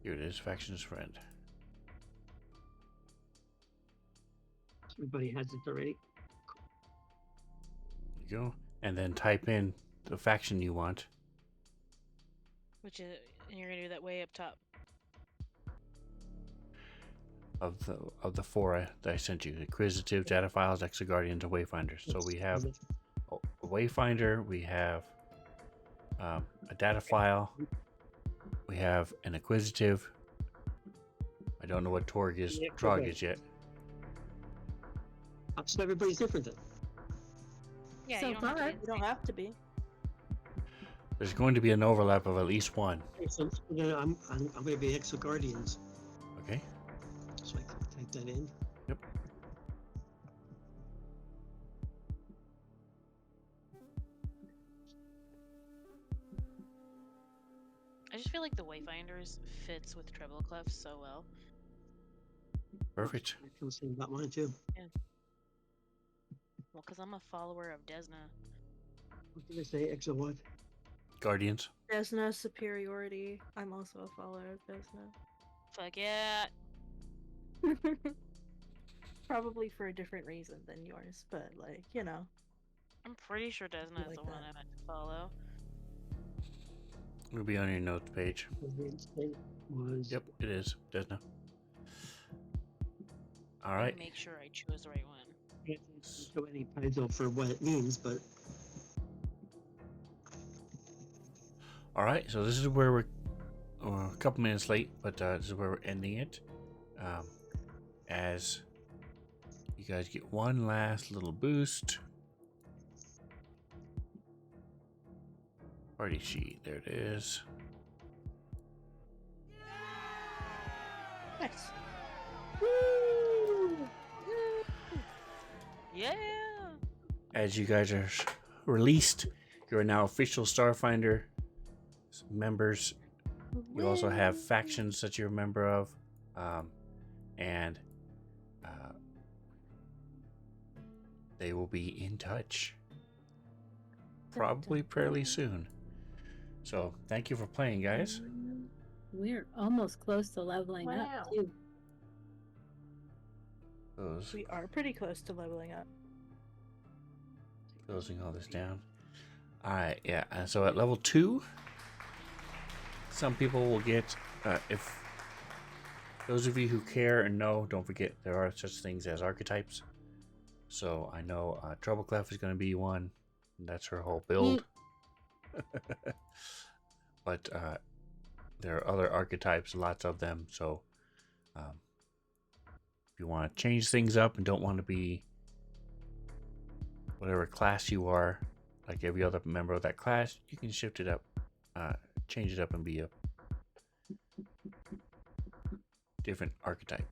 S4: Here it is, faction's friend.
S2: Everybody has it already.
S4: There you go. And then type in the faction you want.
S3: Which is, and you're gonna do that way up top.
S4: Of the 4 that I sent you: Inquisitive, Data Files, Exoguardians, and Wayfinders. So we have a Wayfinder, we have a Data File, we have an Inquisitive. I don't know what Trog is yet.
S2: So everybody's different then.
S3: Yeah,
S7: So
S3: you don't have to
S7: far-
S3: be in
S5: You don't have to be.
S4: There's going to be an overlap of at least one.
S2: Okay, so I'm going to be Exo Guardians,
S4: Okay.
S2: so I can type that in.
S4: Yep.
S3: I just feel like the Wayfinders fits with treble clef so well.
S4: Perfect.
S2: I feel the same about mine too.
S3: Well, because I'm a follower of Desna.
S2: What did I say? Exo what?
S4: Guardians.
S5: Desna superiority. I'm also a follower of Desna.
S3: Fuck yeah.
S5: Probably for a different reason than yours, but like, you know.
S3: I'm pretty sure Desna is
S5: like
S3: the one
S5: that.
S3: I meant to follow.
S4: It'll be on your notes page.
S2: Was
S4: Yep, it is. Desna. All right.
S3: Make sure I choose the right one.
S2: can't show any title for what it means, but
S4: All right. So this is where we're a couple minutes late, but this is where we're ending it. As you guys get one last little boost. Party sheet. There it is.
S5: Nice.
S3: Yeah.
S4: As you guys are released, you are now official Starfinder members. You also have factions that you're a member of, and they will be in touch probably fairly soon. So thank you for playing, guys.
S7: We're almost close to leveling
S5: Wow.
S7: up too.
S4: Close.
S5: We are pretty close to leveling up.
S4: Closing all this down. Alright, yeah. So at level 2, some people will get, if those of you who care and know, don't forget there are such things as archetypes. So I know Trouble Clef is going to be one. That's her whole build. But there are other archetypes, lots of them. So if you want to change things up and don't want to be whatever class you are, like every other member of that class, you can shift it up, change it up and be a different archetype.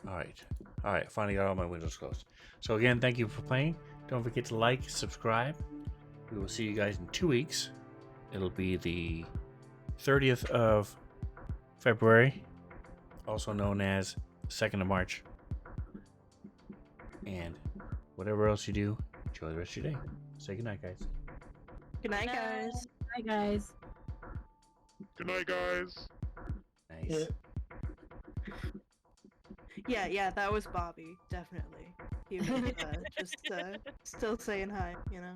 S4: Alright, finally got all my windows closed. So again, thank you for playing. Don't forget to like, subscribe. We will see you guys in 2 weeks. It'll be the 30th of February, also known as 2nd of March. And whatever else you do, enjoy the rest of your day. Say goodnight, guys.
S5: Good night, guys.
S7: Hi, guys.
S8: Good night, guys.
S4: Nice.
S5: Yeah, that was Bobby, definitely. He was just still saying hi, you know.